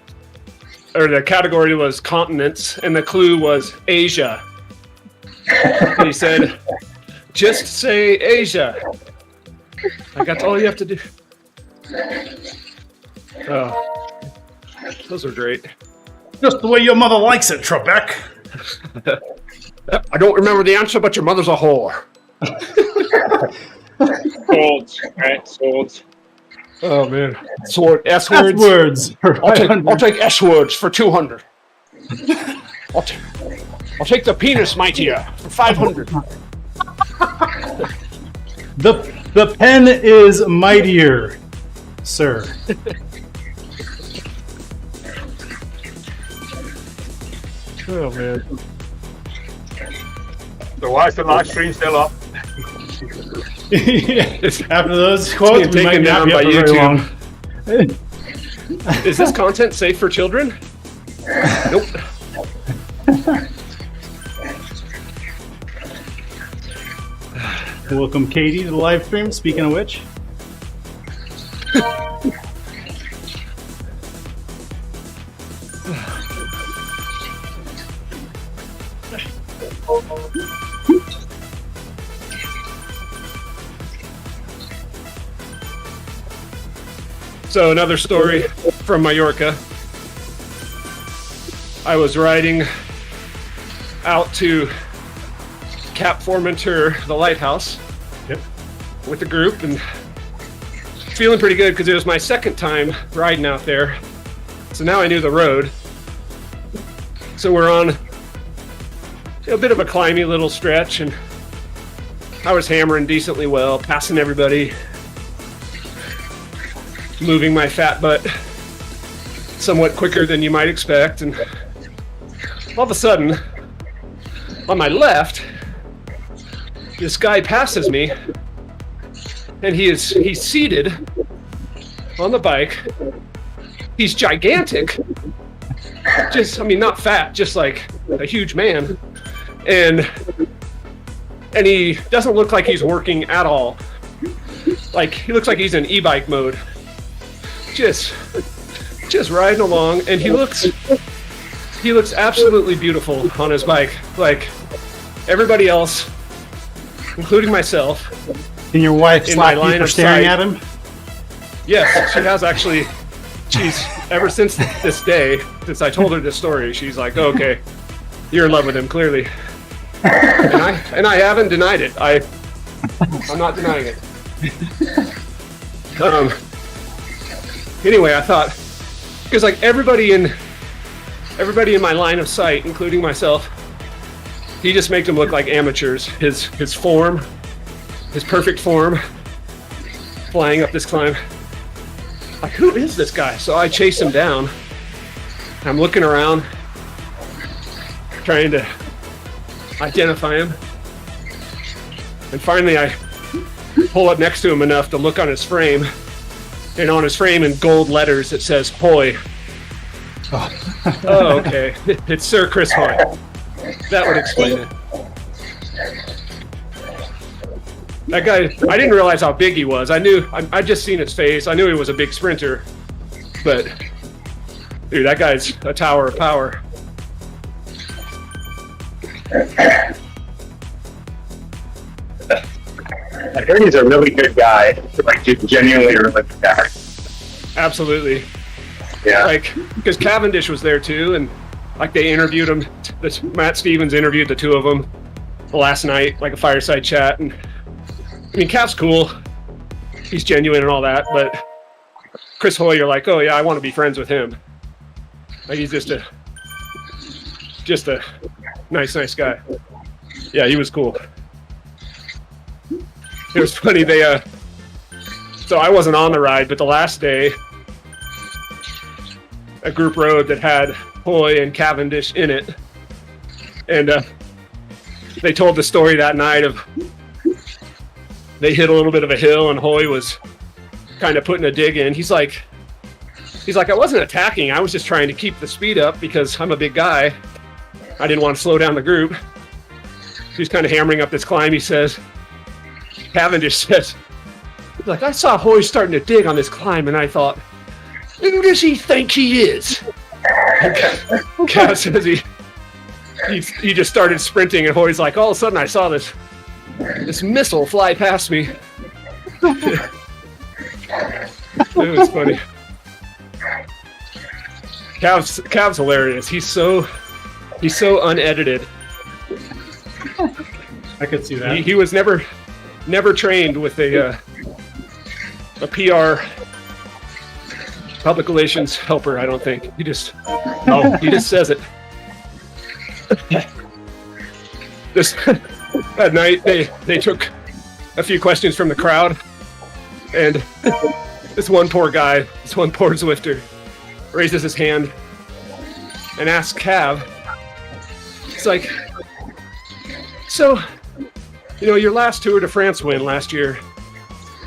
A: category was continents, and the clue was Asia. And he said, just say Asia. Like, that's all you have to do. Oh, those are great.
B: Just the way your mother likes it, Trebek.
A: I don't remember the answer, but your mother's a whore.
D: Sold, right? Sold.
A: Oh man, S words.
B: Words.
A: I'll take S words for 200. I'll take the penis mightier for 500.
B: The pen is mightier, sir.
A: Oh man.
F: So why is the live stream still up?
B: After those quotes, we might not be up for very long.
A: Is this content safe for children? Nope.
B: Welcome, Katie, to the live stream. Speaking of which.
A: So another story from Mallorca. I was riding out to Cap Formentor, the lighthouse, with the group, and feeling pretty good because it was my second time riding out there. So now I knew the road. So we're on a bit of a climby little stretch, and I was hammering decently well, passing everybody, moving my fat butt somewhat quicker than you might expect, and all of a sudden, on my left, this guy passes me, and he's seated on the bike. He's gigantic. Not fat, just like a huge man. And he doesn't look like he's working at all. Like, he looks like he's in e-bike mode. Just riding along, and he looks absolutely beautiful on his bike. Like everybody else, including myself.
B: And your wife slapped you for staring at him?
A: Yes, she has actually. She's ever since this day, since I told her this story, she's like, oh, "Okay, you're in love with him, clearly." And I haven't denied it. I'm not denying it. Anyway, I thought, because like everybody in my line of sight, including myself, he just makes them look like amateurs. His form, his perfect form, flying up this climb. Like, who is this guy? So I chase him down. I'm looking around, trying to identify him. And finally I pull up next to him enough to look on his frame. And on his frame in gold letters it says Hoy. Oh, okay. It's Sir Chris Hoy. That would explain it. That guy, I didn't realize how big he was. I'd just seen his face. I knew he was a big sprinter. But, dude, that guy's a tower of power.
G: I heard he's a really good guy. Like, just genuinely a really good guy.
A: Absolutely.
G: Yeah.
A: Like, because Cavendish was there too, and like they interviewed him. Matt Stevens interviewed the two of them last night, like a fireside chat. And I mean, Cav's cool. He's genuine and all that, but Chris Hoy, you're like, oh yeah, I want to be friends with him. Like, he's just a nice guy. Yeah, he was cool. It was funny, so I wasn't on the ride, but the last day, a group rode that had Hoy and Cavendish in it. And they told the story that night of they hit a little bit of a hill and Hoy was kind of putting a dig in. He's like, I wasn't attacking. I was just trying to keep the speed up because I'm a big guy. I didn't want to slow down the group. He's kind of hammering up this climb. He says, Cavendish says, like, I saw Hoy starting to dig on this climb and I thought, who does he think he is? Cav says he just started sprinting and Hoy's like, all of a sudden I saw this missile fly past me. It was funny. Cav's hilarious. He's so unedited.
B: I could see that.
A: He was never trained with a PR public relations helper, I don't think. He just says it. That night they took a few questions from the crowd, and this one poor Zwifter raises his hand and asks Cav, it's like, so, your last Tour de France win last year,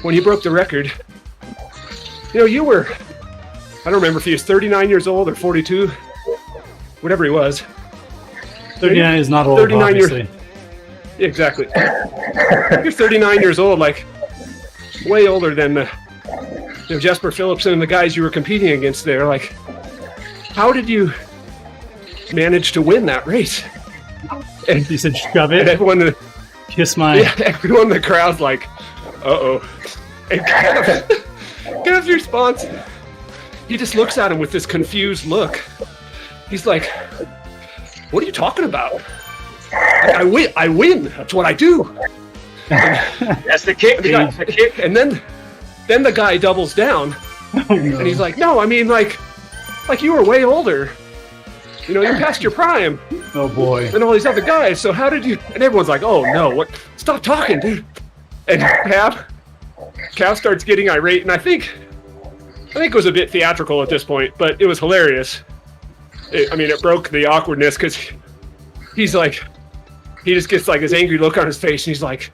A: when you broke the record, you were, I don't remember if he was 39 years old or 42, whatever he was.
B: 39 is not old, 39 obviously.
A: Exactly. You're 39 years old, like, way older than Jesper Philipsen and the guys you were competing against there. Like, how did you manage to win that race?
B: And he said, shove it.
A: And everyone,
B: kiss my...
A: Yeah, everyone in the crowd's like, uh-oh. And Kev's response, he just looks at him with this confused look. He's like, what are you talking about? I win. That's what I do.
F: That's the kick.
A: The kick. And then the guy doubles down, and he's like, no, I mean, like you were way older. You know, you're past your prime.
B: Oh boy.
A: And all these other guys. So how did you? And everyone's like, oh no, what? Stop talking, dude. And Cav starts getting irate, and I think it was a bit theatrical at this point, but it was hilarious. It broke the awkwardness because he's like, he just gets like this angry look on his face, and he's like,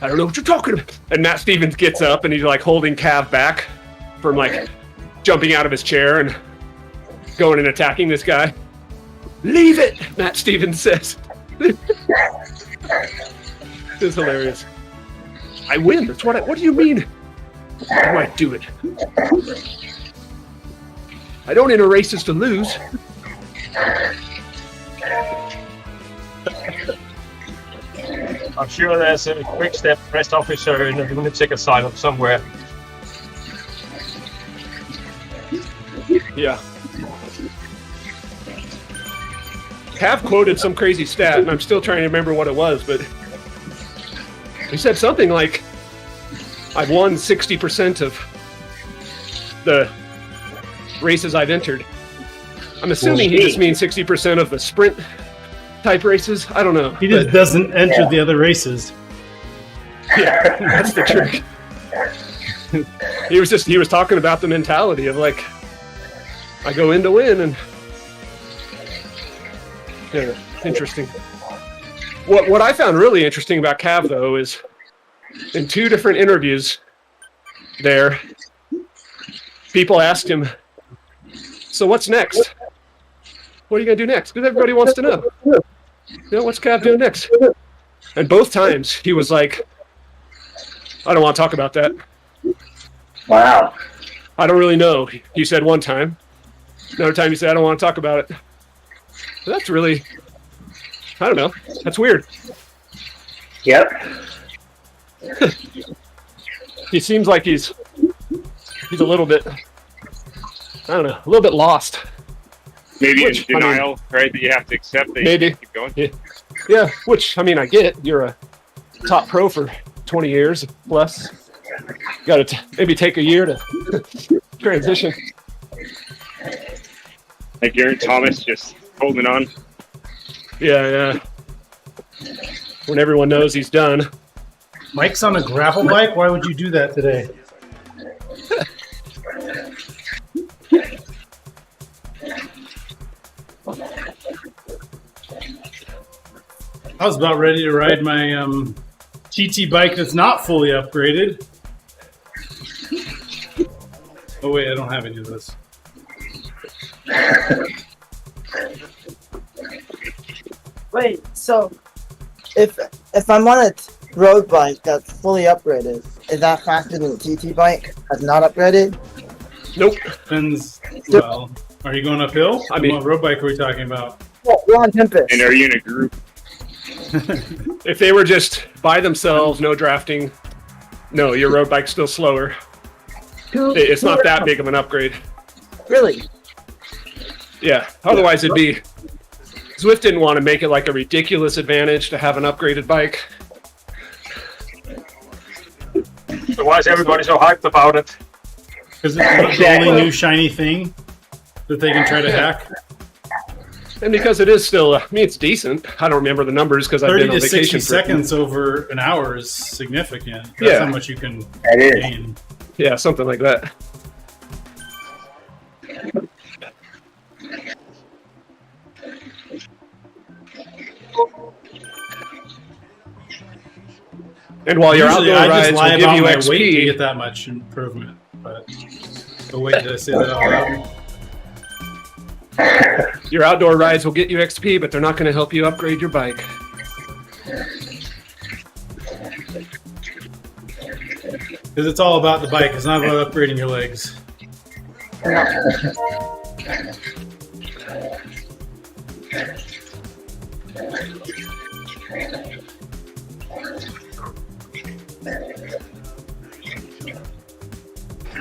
A: I don't know what you're talking about. And Matt Stevens gets up, and he's like holding Cav back from like jumping out of his chair and going and attacking this guy. Leave it, Matt Stevens says. It's hilarious. I win. That's what do you mean? I might do it. I don't enter races to lose.
F: I'm sure there's a quick step press officer in a lunatic asylum somewhere.
A: Yeah. Cav quoted some crazy stat, and I'm still trying to remember what it was, but he said something like, I've won 60% of the races I've entered. I'm assuming he just means 60% of the sprint type races. I don't know.
B: He just doesn't enter the other races.
A: Yeah, that's the trick. He was talking about the mentality of like, I go in to win, and yeah, interesting. What I found really interesting about Cav though is in 2 different interviews there, people asked him, so what's next? What are you gonna do next? Because everybody wants to know. You know, what's Cav doing next? And both times he was like, I don't want to talk about that.
C: Wow.
A: I don't really know. He said one time. Another time he said, I don't want to talk about it. So that's really, I don't know. That's weird.
C: Yep.
A: He seems like he's a little bit, I don't know, a little bit lost.
D: Maybe in denial, right? That you have to accept that
A: maybe.
D: you keep going.
A: Yeah, which, I mean, I get. You're a top pro for 20 years plus. Got to maybe take a year to transition.
D: Like Geraint Thomas just holding on.
A: Yeah. When everyone knows he's done.
B: Mike's on a gravel bike? Why would you do that today? I was about ready to ride my TT bike that's not fully upgraded. Oh wait, I don't have any of this.
E: Wait, so if I'm on a road bike that's fully upgraded, is that faster than a TT bike that's not upgraded?
A: Nope.
B: Depends. Well, are you going uphill?
A: I mean,
B: what road bike are we talking about?
E: Well, we're on Tempest.
D: And are you in a group?
A: If they were just by themselves, no drafting, no, your road bike's still slower. It's not that big of an upgrade.
E: Really?
A: Yeah. Otherwise, it'd be. Zwift didn't want to make it like a ridiculous advantage to have an upgraded bike.
F: So why is everybody so hyped about it?
B: Because it's the only new shiny thing that they can try to hack.
A: And because it is still, I mean, it's decent. I don't remember the numbers because I've been
B: 30
A: on
B: to 60
A: vacation.
B: seconds over an hour is significant. That's how much you can gain.
A: Yeah, something like that. And while you're
B: Usually
A: outdoor
B: I just
A: rides
B: lie
A: will give
B: about
A: you
B: my
A: XP.
B: weight to get that much improvement. But wait, did I say that out loud?
A: Your outdoor rides will get you XP, but they're not going to help you upgrade your bike.
B: Because it's all about the bike. It's not about upgrading your legs.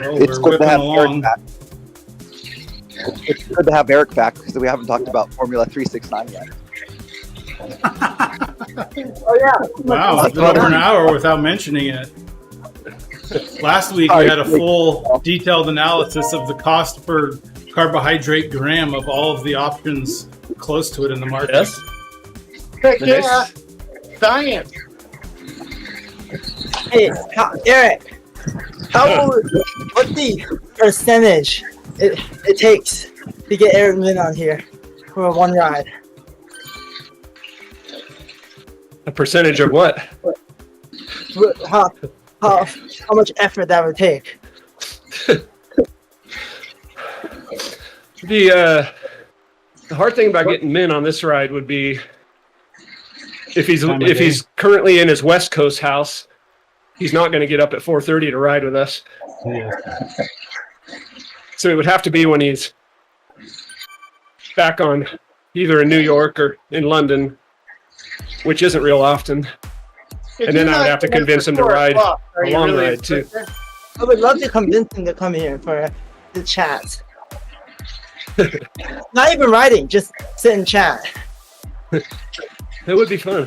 B: Oh,
I: It's
B: we're
I: good to
B: whipping
I: have
B: along.
I: back. It's good to have Eric back because we haven't talked about Formula 369 yet.
E: Oh yeah.
B: Wow, it's been over an hour without mentioning it. Last week we had a full detailed analysis of the cost per carbohydrate gram of all of the options close to it in the market.
A: Yes.
H: Yeah. Science.
E: Hey, Eric, what's the percentage it takes to get Eric Min on here for one ride?
A: A percentage of what?
E: How much effort that would take?
A: The hard thing about getting Min on this ride would be if he's currently in his West Coast house, he's not going to get up at 4:30 to ride with us.
B: Yeah.
A: So it would have to be when he's back on either in New York or in London, which isn't real often. And then I would have to convince him to ride a long ride too.
E: I would love to convince him to come here for the chat. Not even riding, just sit and chat.
A: It would be fun.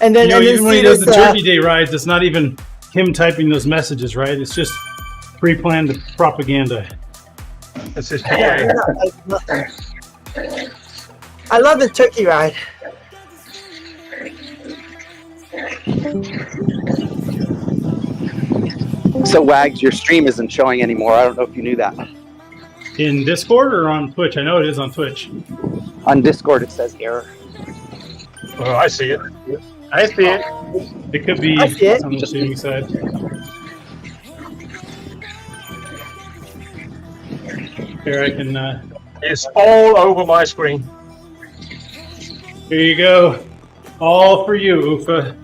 E: And then,
B: even when he does the Turkey Day rides, it's not even him typing those messages, right? It's just pre-planned propaganda.
F: This is
E: yeah, nothing. I love the turkey ride.
I: So Wags, your stream isn't showing anymore. I don't know if you knew that.
B: In Discord or on Twitch? I know it is on Twitch.
I: On Discord it says error.
F: Oh, I see it.
H: I see it.
B: It could be
E: I see it.
B: on the streaming side. Here I can.
F: It's all over my screen.
B: Here you go. All for you, Ufa.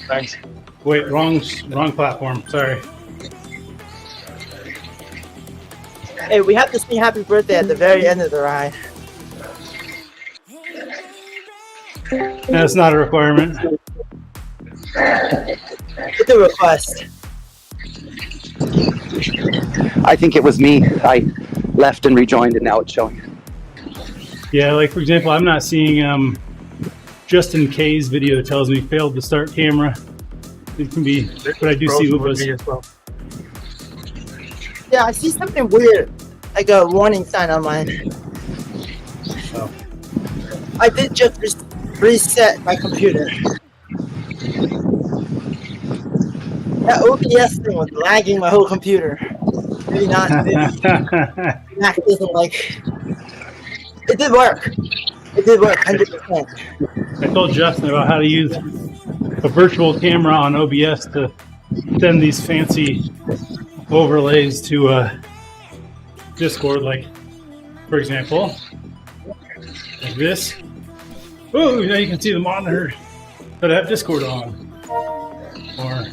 F: Thanks.
B: Wait, wrong platform. Sorry.
E: Hey, we have to sing happy birthday at the very end of the ride.
B: That's not a requirement.
E: It's a request.
I: I think it was me. I left and rejoined and now it's showing.
B: Yeah, like for example, I'm not seeing Justin K's video that tells me failed to start camera. It can be, but I do see Ufa's.
F: As well.
E: Yeah, I see something weird, like a warning sign on mine.
B: Oh.
E: I did just reset my computer. That OBS thing was lagging my whole computer. Maybe not. Mac doesn't like. It did work. It did work, 100%.
B: I told Justin about how to use a virtual camera on OBS to send these fancy overlays to Discord, like, for example, like this. Oh, now you can see the monitor that I have Discord on. Or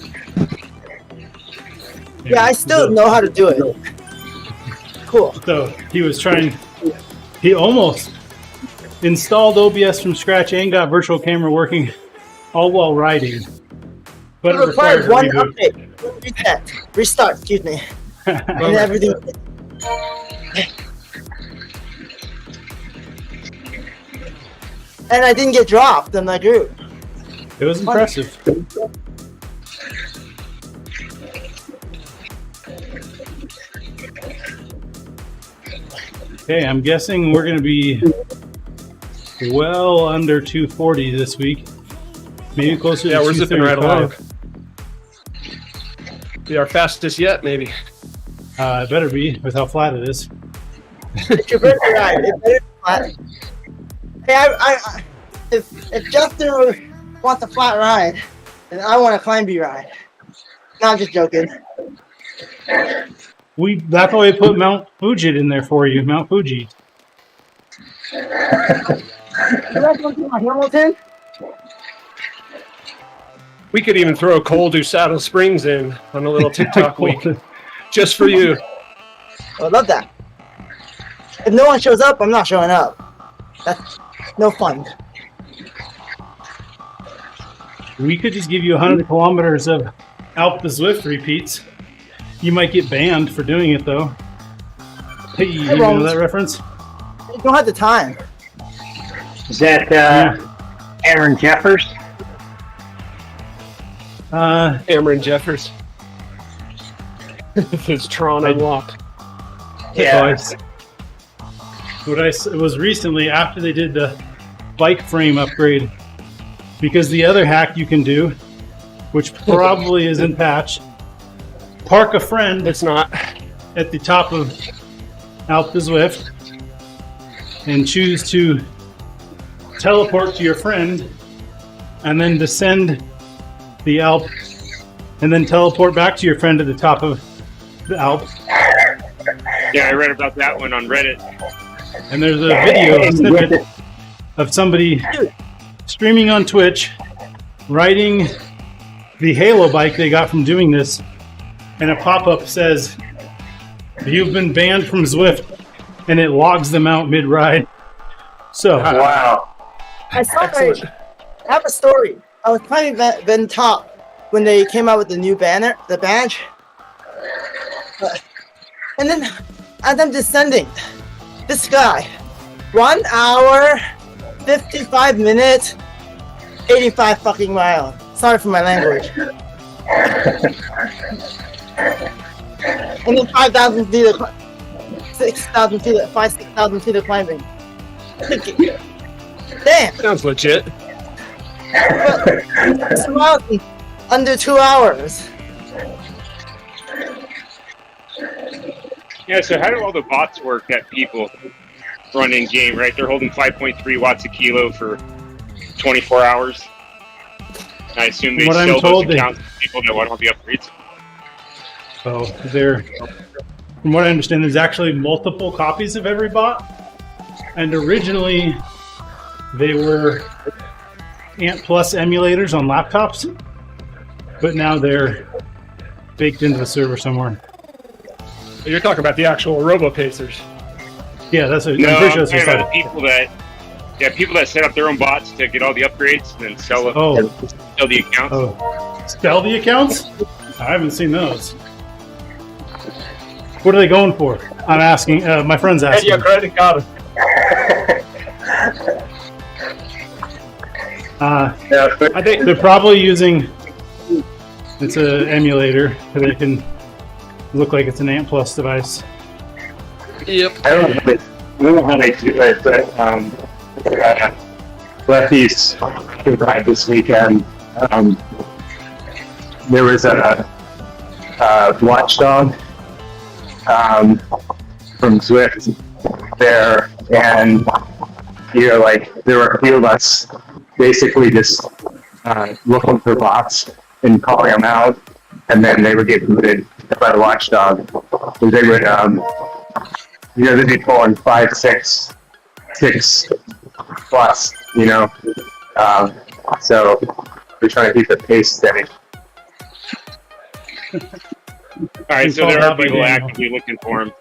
E: Yeah, I still know how to do it. Cool.
B: So he was trying. He almost installed OBS from scratch and got virtual camera working, all while riding. But it required
E: one
B: reboot.
E: update, restart. Excuse me, and everything. And I didn't get dropped in my group.
B: It was impressive. Okay, I'm guessing we're going to be well under 240 this week. Maybe closer to 235.
A: Yeah, we're zipping right along. Be our fastest yet, maybe.
B: It better be, with how flat it is.
E: It's your birthday ride. It better be flat. Hey, if Justin wants a flat ride, then I want a climbing ride. No, I'm just joking.
B: That's why we put Mount Fuji in there for you, Mount Fuji.
E: You guys want to do my Hamilton?
A: We could even throw Cole do Saddle Springs in on a little TikTok week, just for you.
E: I love that. If no one shows up, I'm not showing up. That's no fun.
B: We could just give you 100 kilometers of Alpe Zwift repeats. You might get banned for doing it though. Hey, you
E: Hey,
B: know that reference?
E: You don't have the time.
C: Is that Aaron Jeffers?
A: Cameron Jeffers. It's Tron Unlocked.
C: Yeah.
B: It was recently after they did the bike frame upgrade, because the other hack you can do, which probably is in patch, park a friend.
A: It's not
B: at the top of Alpe du Zwift and choose to teleport to your friend and then descend the Alpe and then teleport back to your friend at the top of the Alpe.
D: Yeah, I read about that one on Reddit.
B: And there's a video snippet of somebody streaming on Twitch riding the Halo bike they got from doing this, and a pop-up says, "You've been banned from Zwift," and it logs them out mid-ride. So,
C: Wow.
E: I have a story. I was playing Ben Top when they came out with the new the badge. And then, as I'm descending, this guy, 1 hour, 55 minutes, 85 fucking miles. Sorry for my language. And then 5,000 feet of 6,000 feet, 6,000 feet of climbing. Damn.
A: Sounds legit.
E: But miles in under 2 hours.
D: Yeah, so how do all the bots work that people run in game, right? They're holding 5.3 watts a kilo for 24 hours. I assume they sell those accounts to people that want the upgrades.
B: So from what I understand, there's actually multiple copies of every bot. And originally, they were Ant Plus emulators on laptops, but now they're baked into the server somewhere.
A: You're talking about the actual RoboPacers.
B: Yeah, that's what
D: No,
B: I'm pretty sure that's
D: I'm
B: what
D: talking about the people that set up their own bots to get all the upgrades and then sell the accounts.
B: Oh, sell the accounts? I haven't seen those. What are they going for? I'm asking. My friend's asking.
F: Get your credit card.
B: I think they're probably using. It's an emulator that they can look like it's an Ant Plus device.
A: Yep.
G: I don't know how they do it, but Lefty's ride this weekend. There was a watchdog from Zwift there, and there were a few of us basically just looking for bots and calling them out, and then they would get booted by the watchdog. So they would, they'd be pulling 5, 6 plus, so we're trying to keep the pace steady.
D: All right, so there are people actively looking for him.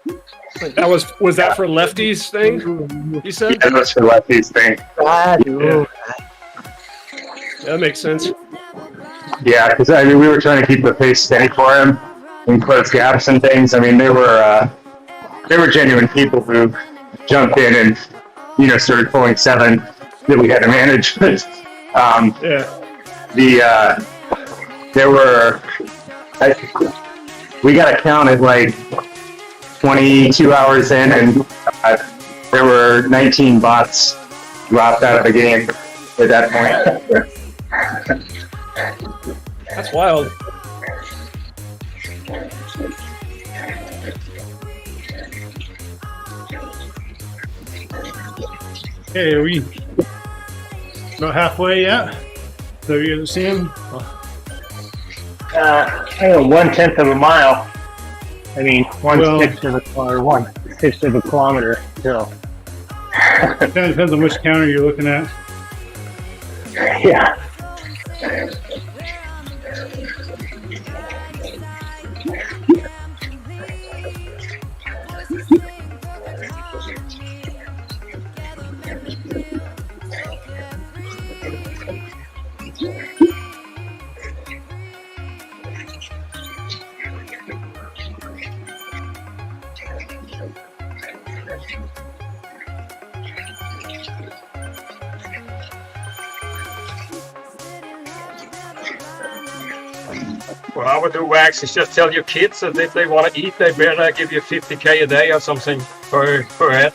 A: Was that for Lefty's thing? You said?
G: Yeah, that was for Lefty's thing.
A: Yeah. That makes sense.
G: Yeah, because we were trying to keep the pace steady for him and close gaps and things. I mean, there were genuine people who jumped in and started pulling 7 that we had to manage. There were we got a count at 22 hours in, and there were 19 bots dropped out of the game at that point.
A: That's wild.
B: Hey, are we about halfway yet? So you guys see him?
C: I don't know, 1/10 of a mile. I mean, 1/6 of a kilometer, 1/6 of a kilometer. So.
B: It kind of depends on which counter you're looking at.
C: Yeah.
F: What I would do, Wax, is just tell your kids that if they want to eat, they better give you 50K a day or something per head.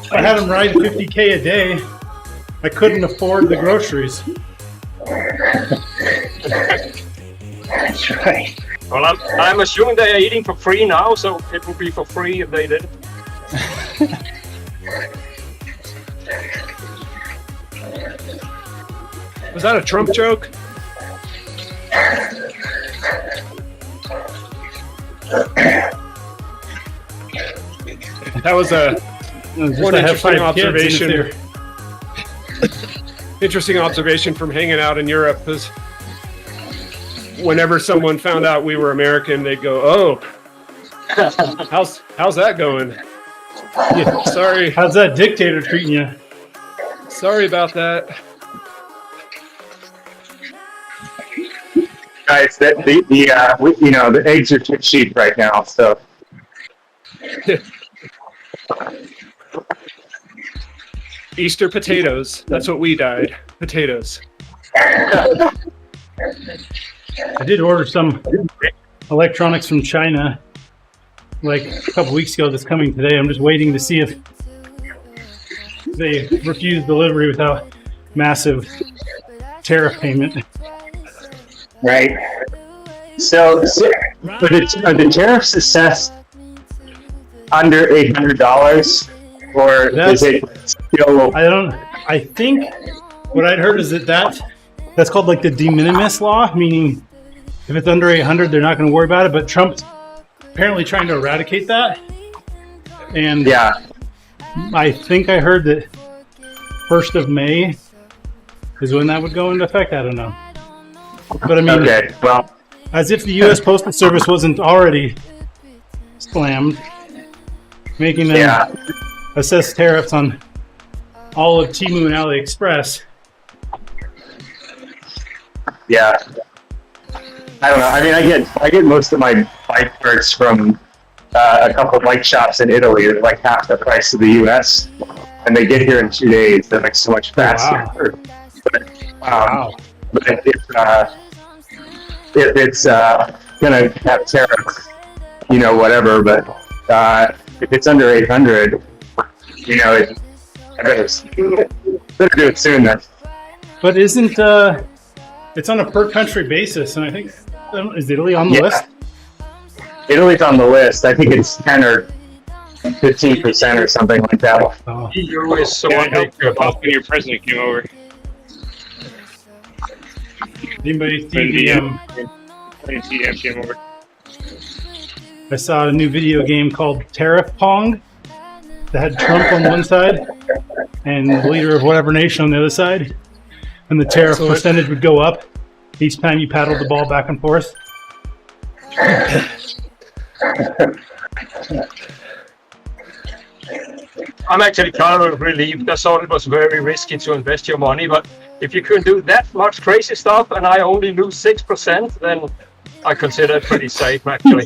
B: If I had him ride 50K a day, I couldn't afford the groceries.
C: That's right.
F: Well, I'm assuming they are eating for free now, so it would be for free if they did.
A: Was that a Trump joke? That was one interesting observation. Interesting observation from hanging out in Europe is whenever someone found out we were American, they'd go, "Oh, how's that going? Yeah, sorry.
B: How's that dictator treating you?
A: Sorry about that."
G: Guys, the eggs are too cheap right now, so.
A: Easter potatoes. That's what we dyed. Potatoes.
B: I did order some electronics from China like a couple weeks ago that's coming today. I'm just waiting to see if they refuse delivery without massive tariff payment.
G: Right. So but are the tariffs assessed under $800, or is it still?
B: I think what I'd heard is that's called like the de minimis law, meaning if it's under 800, they're not going to worry about it. But Trump's apparently trying to eradicate that. And
G: yeah,
B: I think I heard that 1st of May is when that would go into effect. I don't know. But I mean,
G: okay, well,
B: as if the U.S. Postal Service wasn't already slammed, making them assess tariffs on all of Temu and AliExpress.
G: Yeah, I don't know. I mean, I get most of my bike parts from a couple of bike shops in Italy. They're like half the price of the U.S. and they get here in 2 days. They're like so much faster.
B: Wow.
G: But if it's gonna have tariffs, whatever. But if it's under 800, I better do it soon then.
B: But isn't it's on a per country basis? And I think is Italy on the list?
G: Italy's on the list. I think it's 10 or 15% or something like that.
B: Oh.
F: EU is so
D: when your president came over.
B: Anybody see
D: TDM came over.
B: I saw a new video game called Tariff Pong that had Trump on one side and the leader of whatever nation on the other side, and the tariff percentage would go up each time you paddled the ball back and forth.
F: I'm actually kind of relieved. I thought it was very risky to invest your money, but if you can do that much crazy stuff and I only lose 6%, then I consider it pretty safe, actually.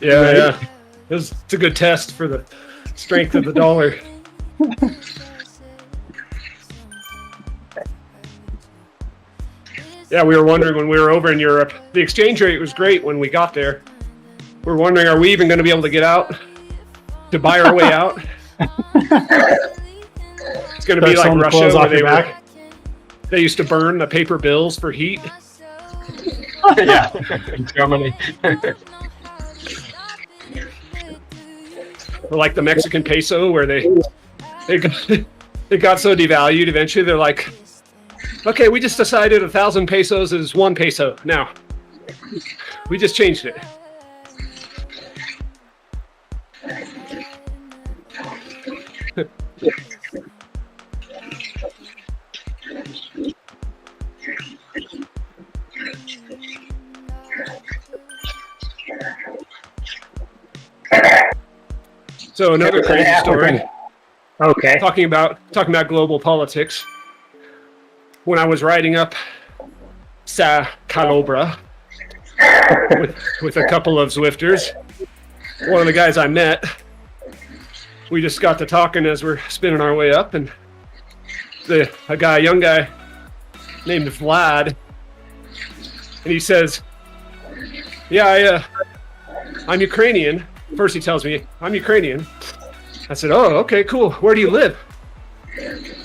A: Yeah. It's a good test for the strength of the dollar. Yeah, we were wondering when we were over in Europe. The exchange rate was great when we got there. We're wondering, are we even going to be able to get out? To buy our way out? It's going to be like Russia where they used to burn the paper bills for heat.
F: Yeah, in Germany.
A: Or like the Mexican peso where they got so devalued eventually they're like, okay, we just decided 1,000 pesos is 1 peso now. We just changed it. So another crazy story.
C: Okay.
A: talking about global politics. When I was riding up Sa Calobra with a couple of Zwifters, one of the guys I met, we just got to talking as we're spinning our way up, and a young guy named Vlad, and he says, "Yeah, I'm Ukrainian." First he tells me, "I'm Ukrainian." I said, "Oh, okay, cool. Where do you live?"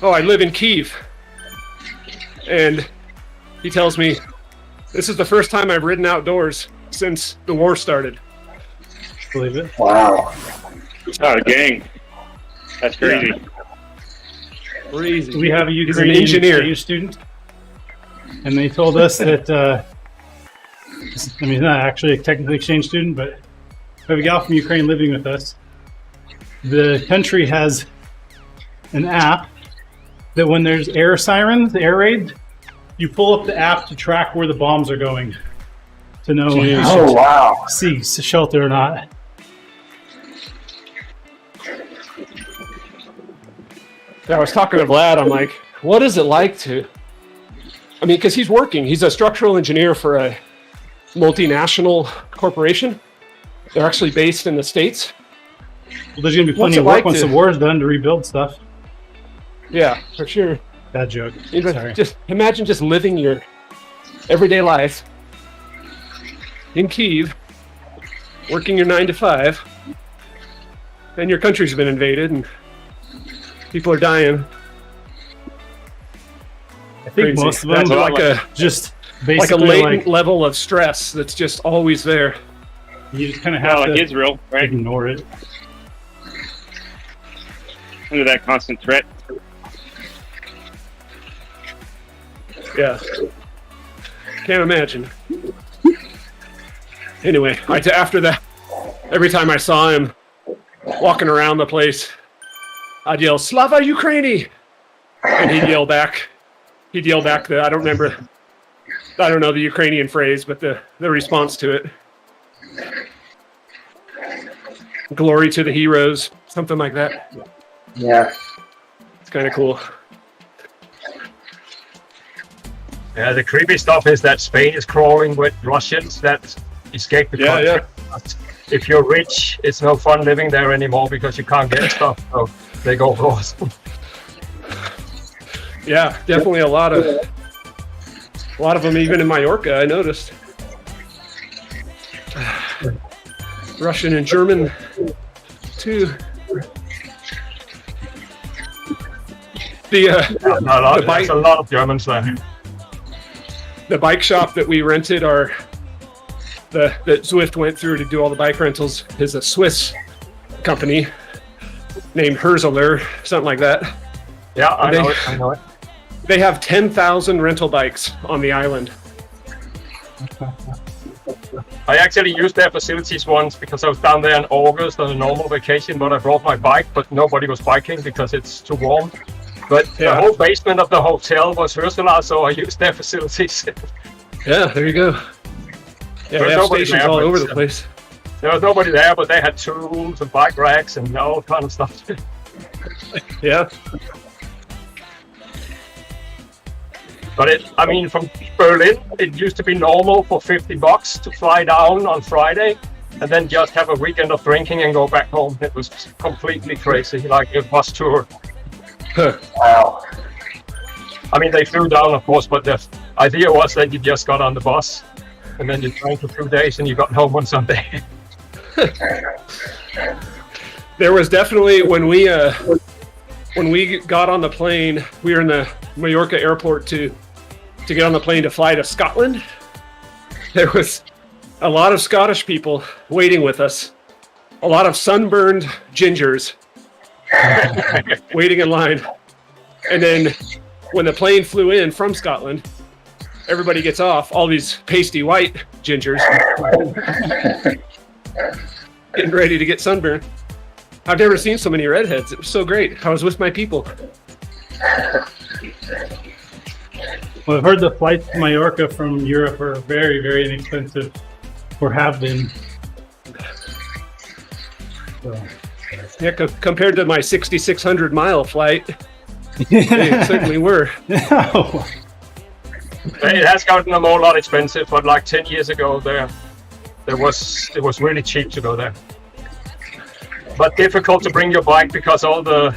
A: "Oh, I live in Kyiv." And he tells me, "This is the first time I've ridden outdoors since the war started."
B: Believe it?
C: Wow.
D: Oh, gang. That's crazy.
A: Yeah. Crazy.
B: We have a
A: He's an
B: Ukrainian
A: engineer.
B: exchange student, and they told us that, I mean, not actually a technically exchange student, but we have a gal from Ukraine living with us. The country has an app that when there's air sirens, air raids, you pull up the app to track where the bombs are going to know if you
C: Oh,
B: should
C: wow.
B: seek shelter or not.
A: I was talking to Vlad. I'm like, what is it like to? I mean, because he's working. He's a structural engineer for a multinational corporation. They're actually based in the States.
B: Well, there's going to be
A: What's
B: plenty
A: it
B: of work
A: like
B: once
A: to-
B: the war's done to rebuild stuff.
A: Yeah, for sure.
B: Bad joke. Sorry.
A: Just imagine just living your everyday life in Kyiv, working your 9 to 5, and your country's been invaded and people are dying.
B: I think
A: Crazy.
B: most of them
A: That's like a
B: just
A: like a
B: basically
A: latent level of stress that's just always there.
B: you just kind of have
D: Like
B: to
D: Israel, right?
B: ignore it.
D: Under that constant threat.
A: Yeah. Can't imagine. Anyway, after that, every time I saw him walking around the place, I'd yell, "Slava Ukraini!" And he'd yell back. I don't know the Ukrainian phrase, but the response to it. Glory to the heroes, something like that.
C: Yeah.
A: It's kind of cool.
F: Yeah, the creepy stuff is that Spain is crawling with Russians that escaped the country.
A: Yeah.
F: But if you're rich, it's no fun living there anymore because you can't get stuff. So they go lost.
A: Yeah, definitely a lot of them, even in Mallorca, I noticed. Russian and German, too.
F: There's a lot of Germans there.
A: The bike shop that we rented, that Zwift went through to do all the bike rentals, is a Swiss company named Herzeler, something like that.
F: Yeah, I know it.
A: They have 10,000 rental bikes on the island.
F: I actually used their facilities once because I was down there in August on a normal vacation, but I brought my bike, but nobody was biking because it's too warm. But the whole basement of the hotel was Ursula, so I used their facilities.
A: Yeah, there you go. Yeah, they have stations all over the place.
F: There was nobody there, but they had tools and bike racks and all kind of stuff.
A: Yeah.
F: But from Berlin, it used to be normal for $50 to fly down on Friday and then just have a weekend of drinking and go back home. It was completely crazy, like a bus tour.
C: Wow.
F: I mean, they flew down, of course, but the idea was that you just got on the bus and then you drank for 2 days and you got home on Sunday.
A: There was definitely, when we got on the plane, we were in the Mallorca airport to get on the plane to fly to Scotland. There was a lot of Scottish people waiting with us. A lot of sunburned gingers waiting in line. And then when the plane flew in from Scotland, everybody gets off, all these pasty white gingers getting ready to get sunburned. I've never seen so many redheads. It was so great. I was with my people.
B: Well, I've heard the flights to Mallorca from Europe are very, very inexpensive, or have been. So,
A: Yeah, compared to my 6,600-mile flight, they certainly were.
B: Oh.
F: It has gotten a whole lot expensive, but like 10 years ago, it was really cheap to go there. But difficult to bring your bike because all the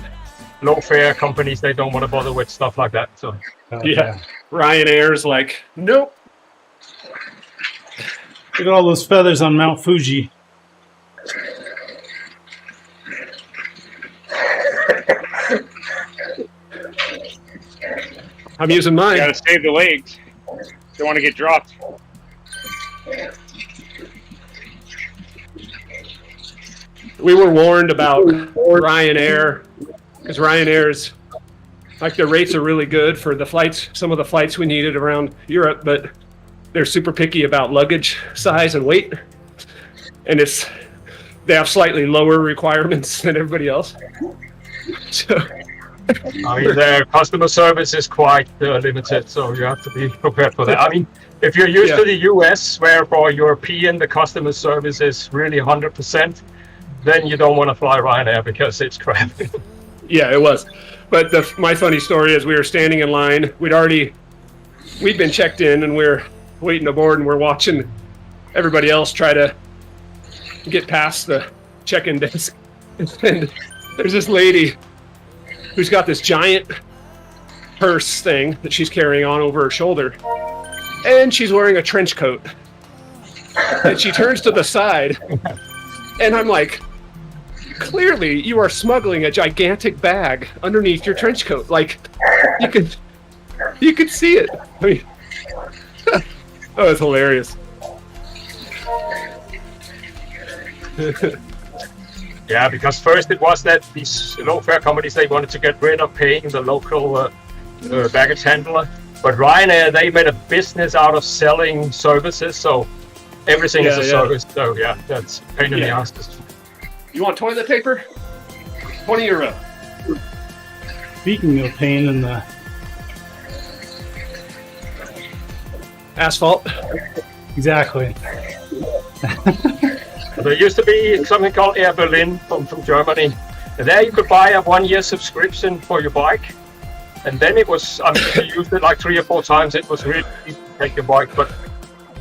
F: low-fare companies, they don't want to bother with stuff like that. So
A: yeah, Ryanair's like, nope.
B: Look at all those feathers on Mount Fuji.
A: I'm using mine.
D: You gotta save the legs. Don't want to get dropped.
A: We were warned about Ryanair because Ryanair's like their rates are really good for the flights, some of the flights we needed around Europe, but they're super picky about luggage size and weight, and they have slightly lower requirements than everybody else. So,
F: I mean, their customer service is quite limited, so you have to be prepared for that. I mean, if you're used to the US, where for European the customer service is really 100%, then you don't want to fly Ryanair because it's crap.
A: Yeah, it was. But my funny story is we were standing in line. We'd been checked in, and we're waiting to board, and we're watching everybody else try to get past the check-in desk. And there's this lady who's got this giant purse thing that she's carrying on over her shoulder, and she's wearing a trench coat. And she turns to the side, and I'm like, clearly you are smuggling a gigantic bag underneath your trench coat. Like, you could see it. I mean, oh, it's hilarious.
F: Yeah, because first it was that these low-fare companies, they wanted to get rid of paying the local baggage handler. But Ryanair, they made a business out of selling services, so everything is a service. So yeah, that's a pain in the ass.
A: You want toilet paper? €20.
B: Speaking of pain in the
A: asphalt.
B: Exactly.
F: There used to be something called Air Berlin from Germany. And there you could buy a 1-year subscription for your bike. And then it was, I mean, if you used it like 3 or 4 times, it was really easy to take your bike, but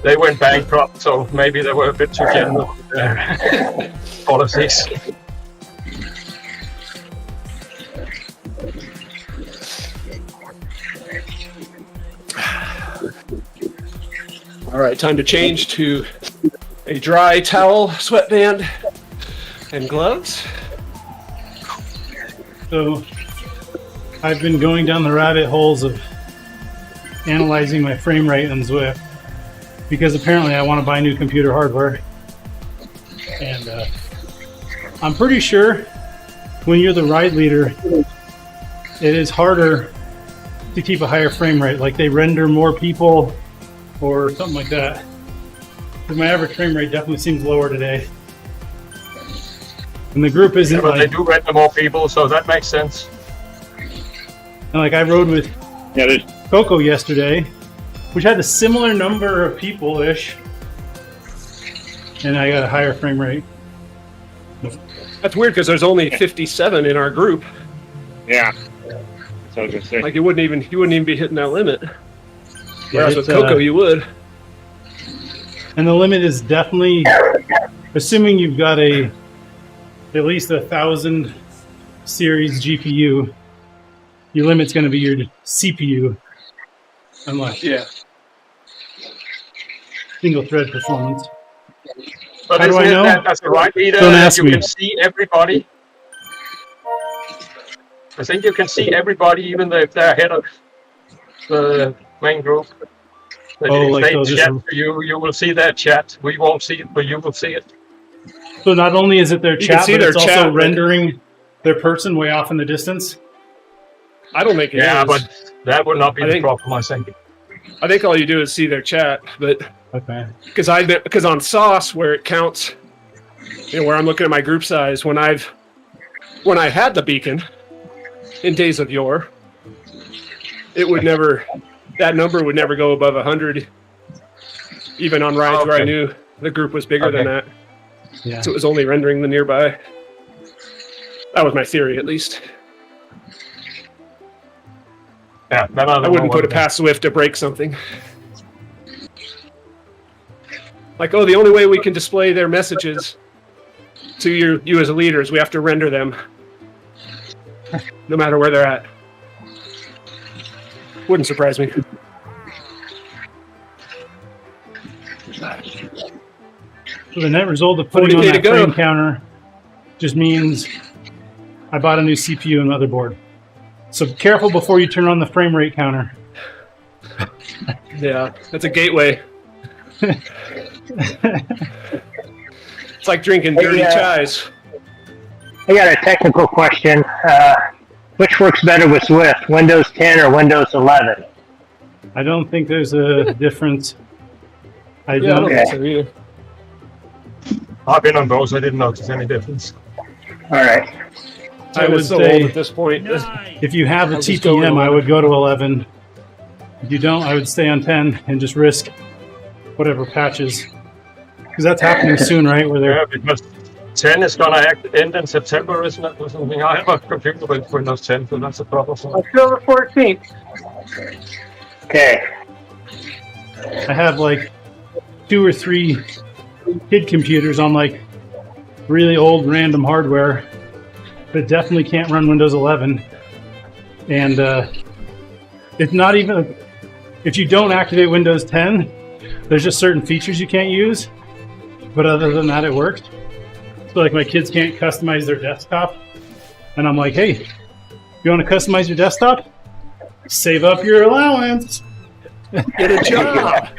F: they went bankrupt, so maybe they were a bit too generous with their policies.
A: All right, time to change to a dry towel, sweatband, and gloves.
B: So I've been going down the rabbit holes of analyzing my frame rate on Zwift because apparently I want to buy new computer hardware. And I'm pretty sure when you're the ride leader, it is harder to keep a higher frame rate. Like they render more people or something like that. But my average frame rate definitely seems lower today. And the group isn't
F: but they do render more people, so that makes sense.
B: And like I rode with Coco yesterday, which had a similar number of people-ish, and I got a higher frame rate.
A: That's weird because there's only 57 in our group.
D: Yeah. That's what I was gonna say.
A: Like you wouldn't even be hitting that limit. Whereas with Coco, you would.
B: And the limit is definitely, assuming you've got at least 1,000 series GPU, your limit's going to be your CPU. Unless single thread performance.
F: But
B: how do I know?
F: That's the right leader.
B: Don't ask me.
F: You can see everybody. I think you can see everybody, even if they're ahead of the main group. If they chat to you, you will see their chat. We won't see it, but you will see it.
B: So not only is it their chat, but it's also rendering their person way off in the distance?
A: I don't think it is.
F: Yeah, but that would not be the problem, I think.
A: I think all you do is see their chat, but
B: okay.
A: Because on Sauce, where it counts, where I'm looking at my group size, when I had the beacon in days of yore, it would never. That number would never go above 100, even on rides where I knew the group was bigger than that.
B: Yeah.
A: So it was only rendering the nearby. That was my theory, at least.
F: Yeah,
A: I wouldn't put it past Swift to break something. Like, oh, the only way we can display their messages to you as a leader is we have to render them, no matter where they're at. Wouldn't surprise me.
B: So the net result of putting on that frame counter just means I bought a new CPU and motherboard. So be careful before you turn on the frame rate counter.
A: Yeah, that's a gateway. It's like drinking dirty chais.
C: I got a technical question. Which works better with Swift, Windows 10 or Windows 11?
B: I don't think there's a difference. I
A: don't
B: don't.
A: think so either.
F: I've been on both. I didn't notice any difference.
C: All right.
B: I would
A: so
B: say
A: old at this point.
B: if you have a
A: I'll just go with
B: TPM, I
A: 11.
B: would go to 11. If you don't, I would stay on 10 and just risk whatever patches. Because that's happening soon, right? Where they're
F: Yeah, because 10 is going to end in September, isn't it? Or something. I have a computer with Windows 10, so that's a problem.
H: October 14th.
C: Okay.
B: I have like 2 or 3 kid computers on like really old random hardware that definitely can't run Windows 11. And it's not even, if you don't activate Windows 10, there's just certain features you can't use. But other than that, it works. So like my kids can't customize their desktop. And I'm like, hey, you want to customize your desktop? Save up your allowance.
A: Get a job.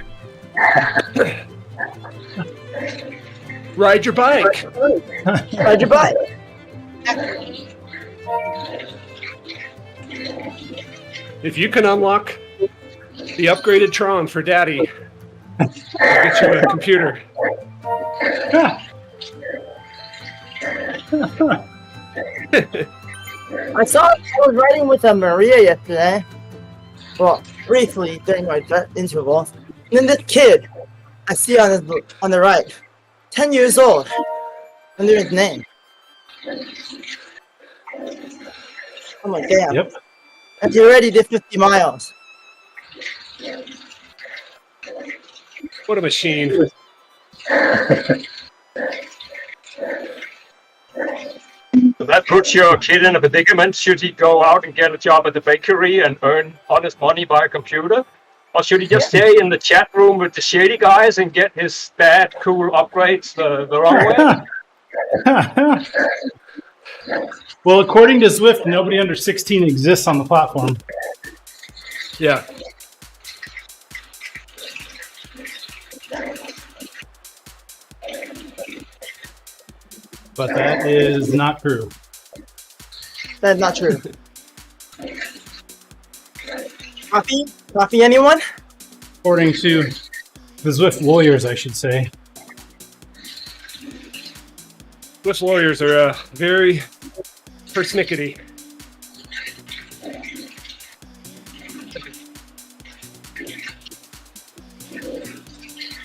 A: Ride your bike.
E: Ride your bike.
A: If you can unlock the upgraded Tron for Daddy, I'll get you a computer.
E: I was riding with Maria yesterday. Well, briefly during my interval. And then this kid I see on the right, 10 years old, under his name. Oh my damn.
B: Yep.
E: And he already did 50 miles.
A: What a machine.
F: So that puts your kid in a predicament. Should he go out and get a job at the bakery and earn honest money by a computer? Or should he just stay in the chat room with the shady guys and get his bad, cool upgrades the wrong way?
B: Well, according to Zwift, nobody under 16 exists on the platform.
A: Yeah.
B: But that is not true.
E: That's not true. Coffee? Coffee, anyone?
B: According to the Zwift lawyers, I should say.
A: Swiss lawyers are very persnickety.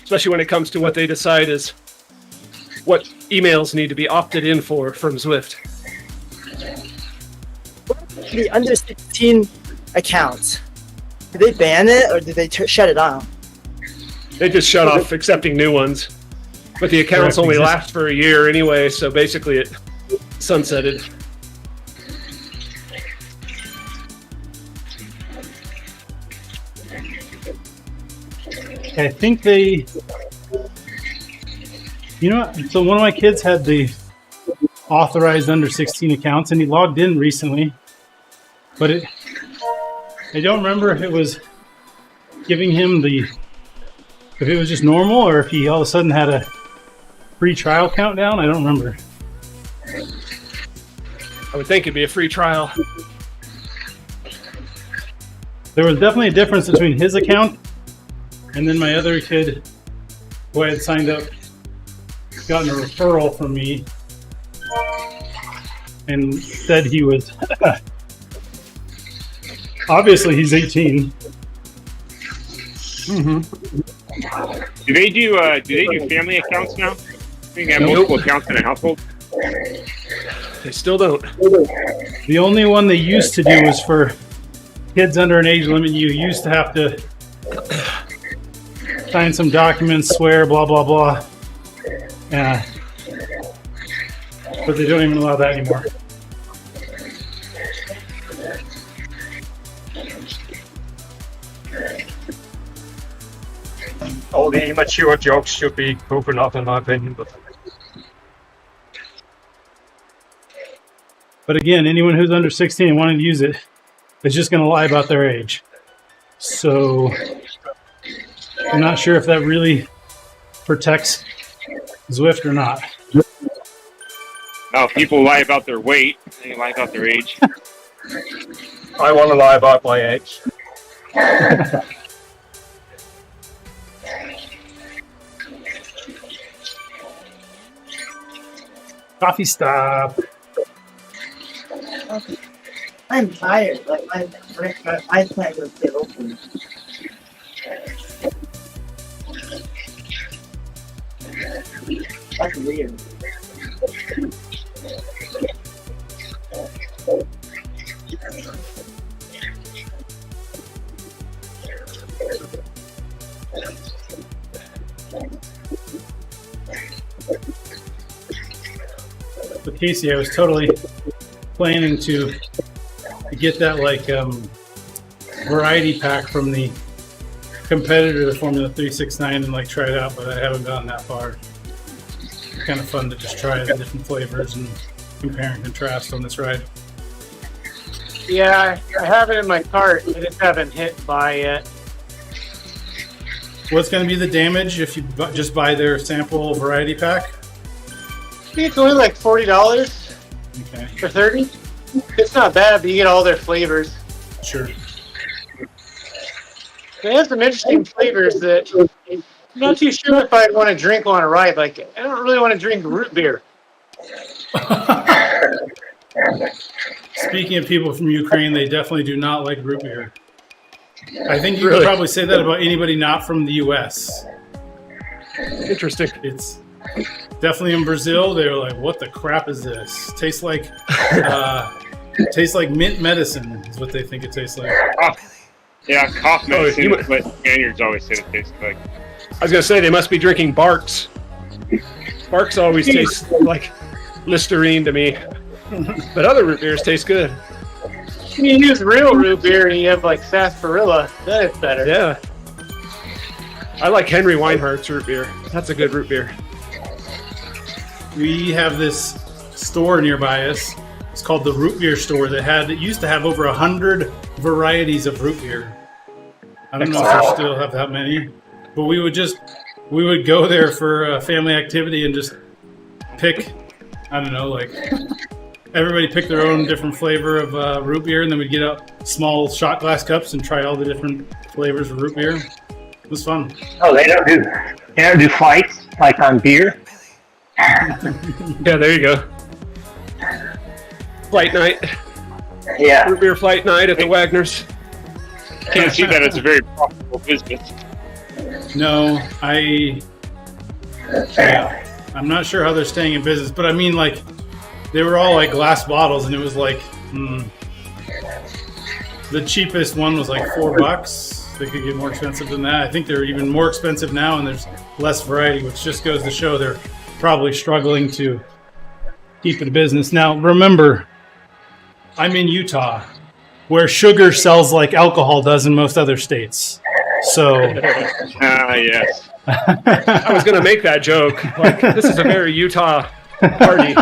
A: Especially when it comes to what they decide is what emails need to be opted in for from Zwift.
E: The under 16 accounts. Did they ban it or did they shut it down?
A: They just shut off accepting new ones. But the accounts only last for a year anyway, so basically it sunsetted.
B: I think they... You know what? So one of my kids had the authorized under 16 accounts, and he logged in recently. But I don't remember if it was giving him if it was just normal or if he all of a sudden had a free trial countdown. I don't remember.
A: I would think it'd be a free trial.
B: There was definitely a difference between his account and then my other kid who I had signed up, gotten a referral from me, and said he was obviously he's 18.
D: Mm-hmm. Do they do family accounts now? I think they have multiple accounts in a household.
A: They still don't.
B: The only one they used to do was for kids under an age limit. You used to have to sign some documents, swear, blah, blah, blah. But they don't even allow that anymore.
F: All the immature jokes should be proven up, in my opinion.
B: But again, anyone who's under 16 and wanting to use it is just going to lie about their age. So I'm not sure if that really protects Zwift or not.
D: No, people lie about their weight. They lie about their age.
F: I want to lie about my age.
B: Coffee stop.
E: I'm tired. Like my plant was still open. That's weird.
B: But Casey, I was totally planning to get that variety pack from the competitor, the Formula 369, and try it out, but I haven't gotten that far. It's kind of fun to just try the different flavors and compare and contrast on this ride.
H: Yeah, I have it in my cart. I just haven't hit buy yet.
B: What's going to be the damage if you just buy their sample variety pack?
H: I think it's only like $40
B: Okay,
H: or $30. It's not bad, but you get all their flavors.
B: sure.
H: They have some interesting flavors that I'm not too sure if I'd want to drink on a ride. Like, I don't really want to drink root beer.
B: Speaking of people from Ukraine, they definitely do not like root beer. I think you
A: Really?
B: could probably say that about anybody not from the U.S.
A: Interesting.
B: It's definitely in Brazil. They're like, "What the crap is this? Tastes like mint medicine." Is what they think it tastes like.
D: Yeah, cough medicine.
A: you-
D: But Spaniards always say it tastes like.
A: I was gonna say they must be drinking Barks. Barks always tastes like Listerine to me, but other root beers taste good.
H: When you use real root beer and you have like sarsaparilla, then it's better.
A: Yeah, I like Henry Weinhardt's root beer. That's a good root beer.
B: We have this store nearby us. It's called the Root Beer Store. It used to have over 100 varieties of root beer. I don't know if they still have that many, but we would go there for a family activity and just pick. I don't know, everybody picked their own different flavor of root beer, and then we'd get out small shot glass cups and try all the different flavors of root beer. It was fun.
C: Oh, they don't do fights like on beer.
A: Yeah, there you go. Flight night.
C: Yeah.
A: Root beer flight night at the Wagner's.
D: Can't see that as a very profitable business.
B: No, I'm not sure how they're staying in business, but I mean, they were all glass bottles, and it was the cheapest one was $4. They could get more expensive than that. I think they're even more expensive now, and there's less variety, which just goes to show they're probably struggling to keep it a business. Now, remember, I'm in Utah, where sugar sells like alcohol does in most other states. So,
D: Yes.
A: I was gonna make that joke. This is a very Utah party.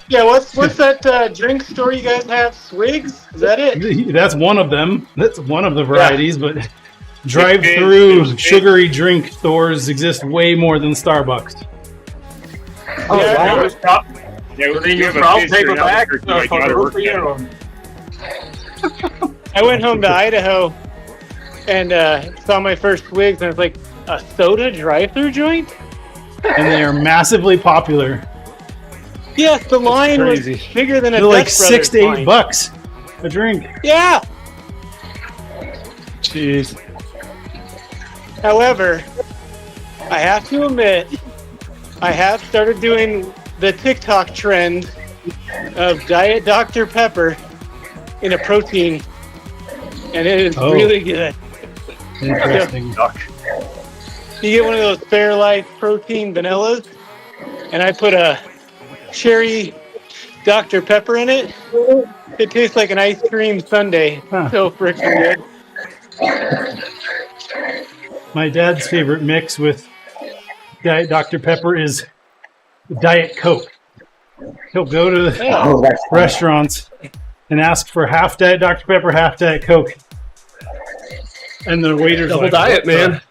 H: Yeah, what's that drink store you guys have? Swigs? Is that it?
B: that's one of them. That's one of the varieties, but drive-through sugary drink stores exist way more than Starbucks.
C: Oh,
H: Yeah,
C: wow.
F: Then you brown paper bag for the root beer.
H: I went home to Idaho and saw my first Swigs, and it's like a soda drive-through joint.
B: And they are massively popular.
H: Yes, the line was
A: crazy.
H: bigger than a
B: They're
H: Dutch
B: $6 to
H: Brothers line.
B: $8 a drink.
H: Yeah.
A: Jeez.
H: However, I have to admit, I have started doing the TikTok trend of Diet Dr. Pepper in a protein, and it is really good.
B: Interesting.
H: You get one of those Fairlife protein vanillas, and I put a cherry Dr. Pepper in it. It tastes like an ice cream sundae. So freaking good.
B: My dad's favorite mix with Diet Dr. Pepper is Diet Coke. He'll go to the restaurants and ask for half Diet Dr. Pepper, half Diet Coke. And the waiter's
A: double
B: like,
A: diet, man.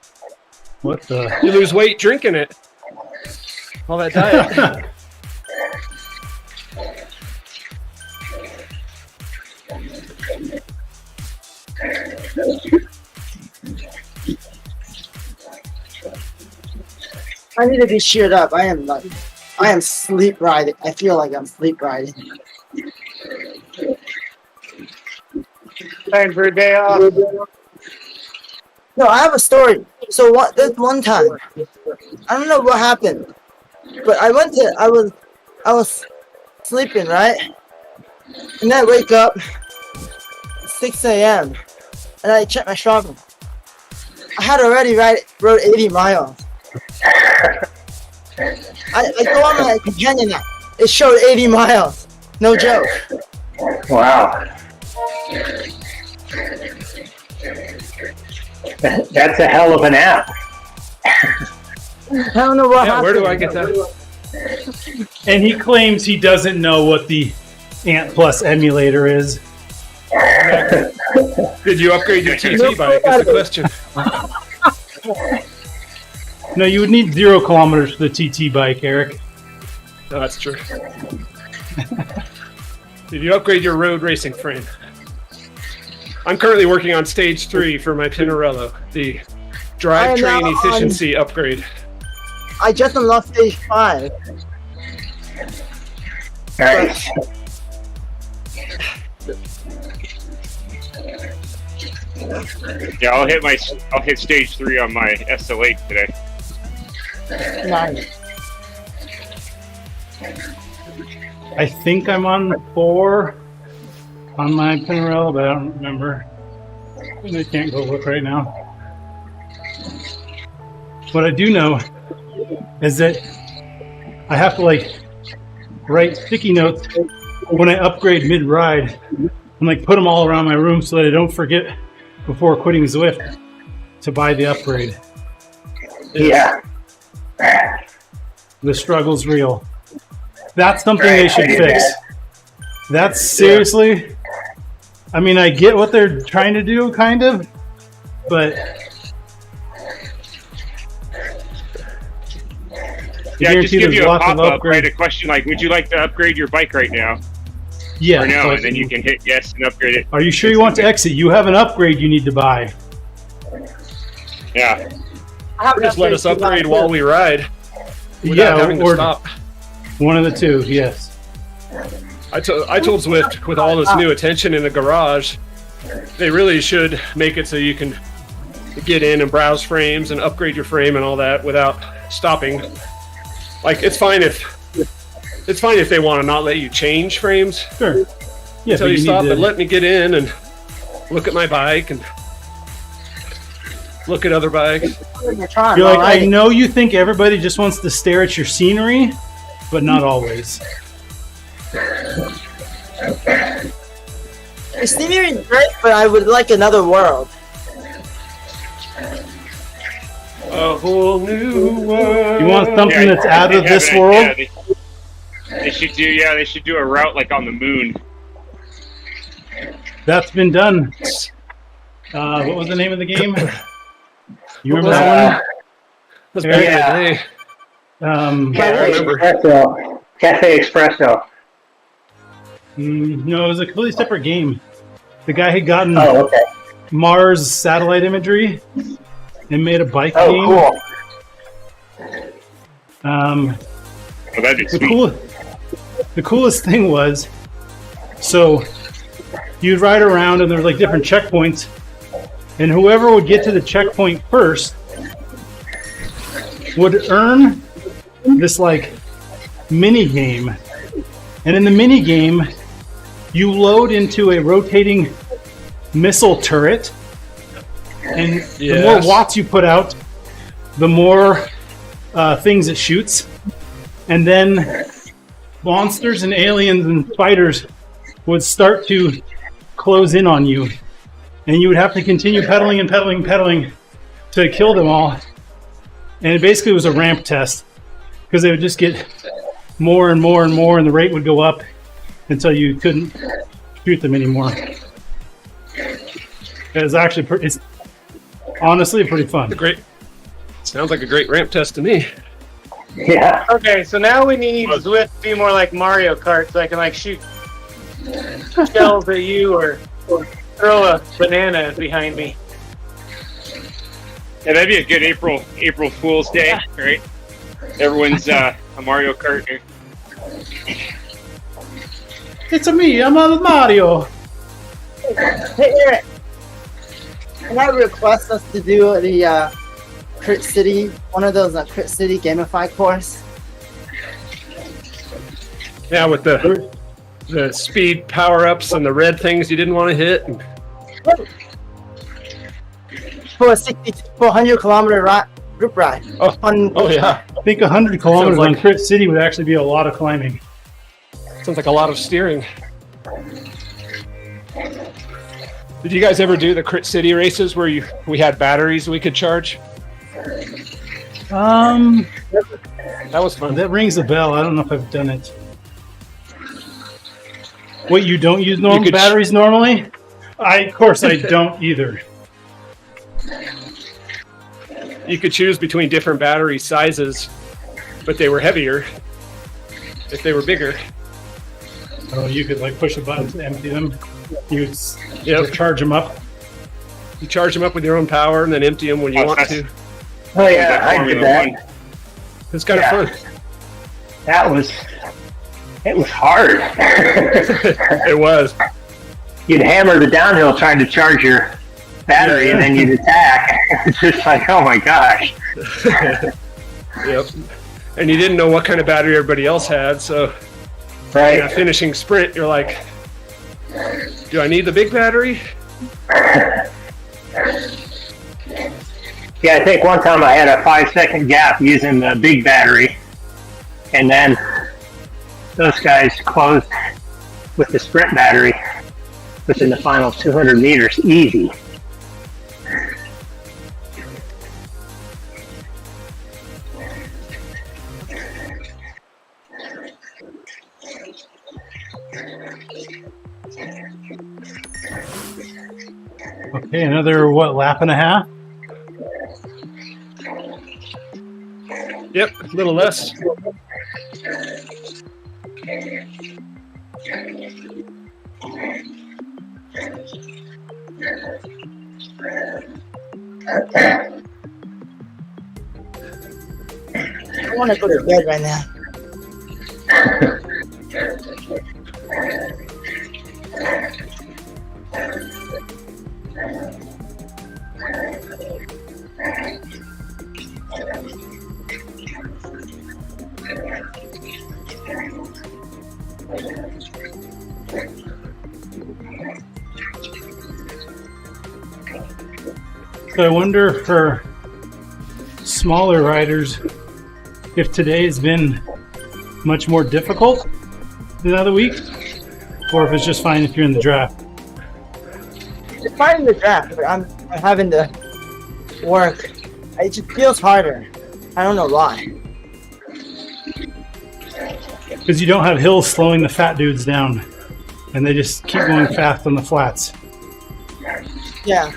B: What the?
A: You lose weight drinking it. All that diet.
E: I need to be cheered up. I am sleep riding. I feel like I'm sleep riding.
H: Time for a day off.
E: No, I have a story. So this one time, I don't know what happened, but I was sleeping, right? And then I wake up 6 a.m. and I check my Strava. I had already rode 80 miles. I go on my companion app. It showed 80 miles. No joke.
C: Wow. That's a hell of an app.
E: I don't know what happened.
A: Where do I get that?
B: And he claims he doesn't know what the Ant Plus emulator is.
A: Did you upgrade your TT bike? Is the question.
B: No, you would need 0 kilometers for the TT bike, Eric.
A: No, that's true. Did you upgrade your road racing frame? I'm currently working on stage 3 for my Pinarello, the drivetrain efficiency upgrade.
E: I just unlocked stage 5.
C: Nice.
D: Yeah, I'll hit stage 3 on my SL8 today.
E: Nice.
B: I think I'm on 4 on my Pinarello, but I don't remember. I can't go look right now. What I do know is that I have to write sticky notes when I upgrade mid-ride and put them all around my room so that I don't forget before quitting Zwift to buy the upgrade.
C: Yeah.
B: The struggle's real. That's something they should fix. That's seriously, I mean, I get what they're trying to do, kind of, but
D: yeah, just give you a pop-up, right? A question like, would you like to upgrade your bike right now?
B: Yeah.
D: Or no, and then you can hit yes and upgrade it.
B: Are you sure you want to exit? You have an upgrade you need to buy.
D: Yeah.
A: Just let us upgrade while we ride.
B: Yeah,
A: having to stop.
B: One of the two, yes.
A: I told Zwift, with all this new attention in the garage, they really should make it so you can get in and browse frames and upgrade your frame and all that without stopping. It's fine if they want to not let you change frames.
B: Sure. Yeah,
A: until you stop, but let me get in and look at my bike and look at other bikes.
B: You're like, I know you think everybody just wants to stare at your scenery, but not always.
E: The scenery is great, but I would like another world.
A: A whole new world.
B: You want something that's out of this world?
D: Yeah, they should do a route on the moon.
B: That's been done. What was the name of the game? You remember that one?
C: Yeah. Cafe Espresso.
B: No, it was a completely separate game. The guy had gotten Mars satellite imagery and made a bike game.
C: Cool.
D: That'd be sweet.
B: The coolest thing was, so you'd ride around and there were different checkpoints, and whoever would get to the checkpoint first would earn this mini game. And in the mini game, you load into a rotating missile turret. And the more watts you put out, the more things it shoots. And then monsters and aliens and spiders would start to close in on you. And you would have to continue pedaling and pedaling and pedaling to kill them all. And it basically was a ramp test, because they would just get more and more and more, and the rate would go up until you couldn't shoot them anymore. It's actually it's honestly pretty fun.
A: Sounds like a great ramp test to me.
C: Yeah.
H: Okay, so now we need Zwift to be more like Mario Kart, so I can like shoot shells at you or throw a banana behind me.
D: Yeah, that'd be a good April Fool's Day, right? Everyone's a Mario Kart.
B: It's me, I'm a Mario.
E: Hey Eric, can I request us to do the Crit City, one of those Crit City gamified course?
A: Yeah, with the speed power-ups and the red things you didn't want to hit.
E: For a 400-kilometer group ride.
A: Oh yeah.
B: I think 100 kilometers on Crit City would actually be a lot of climbing.
A: Sounds like a lot of steering. Did you guys ever do the Crit City races where we had batteries we could charge? That was fun.
B: That rings a bell. I don't know if I've done it. Wait, you don't use normal batteries normally? Of course I don't either.
A: You could choose between different battery sizes, but they were heavier if they were bigger.
B: Oh, you could like push a button to empty them. You charge them up.
A: You charge them up with your own power and then empty them when you want to.
C: Oh yeah, I did that.
A: It's kind of fun.
C: It was hard.
A: It was.
C: You'd hammer the downhill trying to charge your battery, and then you'd attack. It's just like, oh my gosh.
A: Yep. And you didn't know what kind of battery everybody else had, so
C: right.
A: In a finishing sprint, you're like, do I need the big battery?
C: Yeah, I think one time I had a 5-second gap using the big battery, and then those guys closed with the sprint battery within the final 200 meters, easy.
B: Okay, another, lap and a half?
A: Yep, a little less.
E: I want to go to bed right now.
B: So I wonder for smaller riders if today has been much more difficult than the other week, or if it's just fine if you're in the draft.
E: It's fine in the draft, but I'm having to work. It just feels harder. I don't know why.
B: Because you don't have hills slowing the fat dudes down, and they just keep going fast on the flats.
E: Yeah.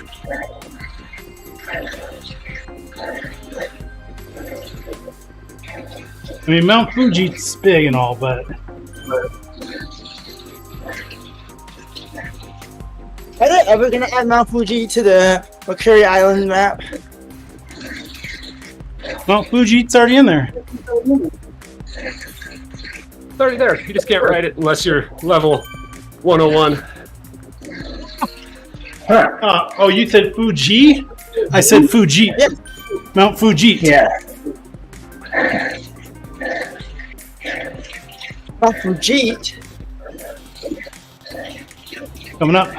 B: I mean, Mount Fuji's big and all, but
E: Are they ever gonna add Mount Fuji to the Mercury Island map?
B: Mount Fuji's already in there.
A: It's already there. You just can't ride it unless you're level 101.
B: Oh, you said Fuji? I said Fuji.
E: Yep.
B: Mount Fuji.
C: Yeah.
E: Back from Jeet.
B: Coming up.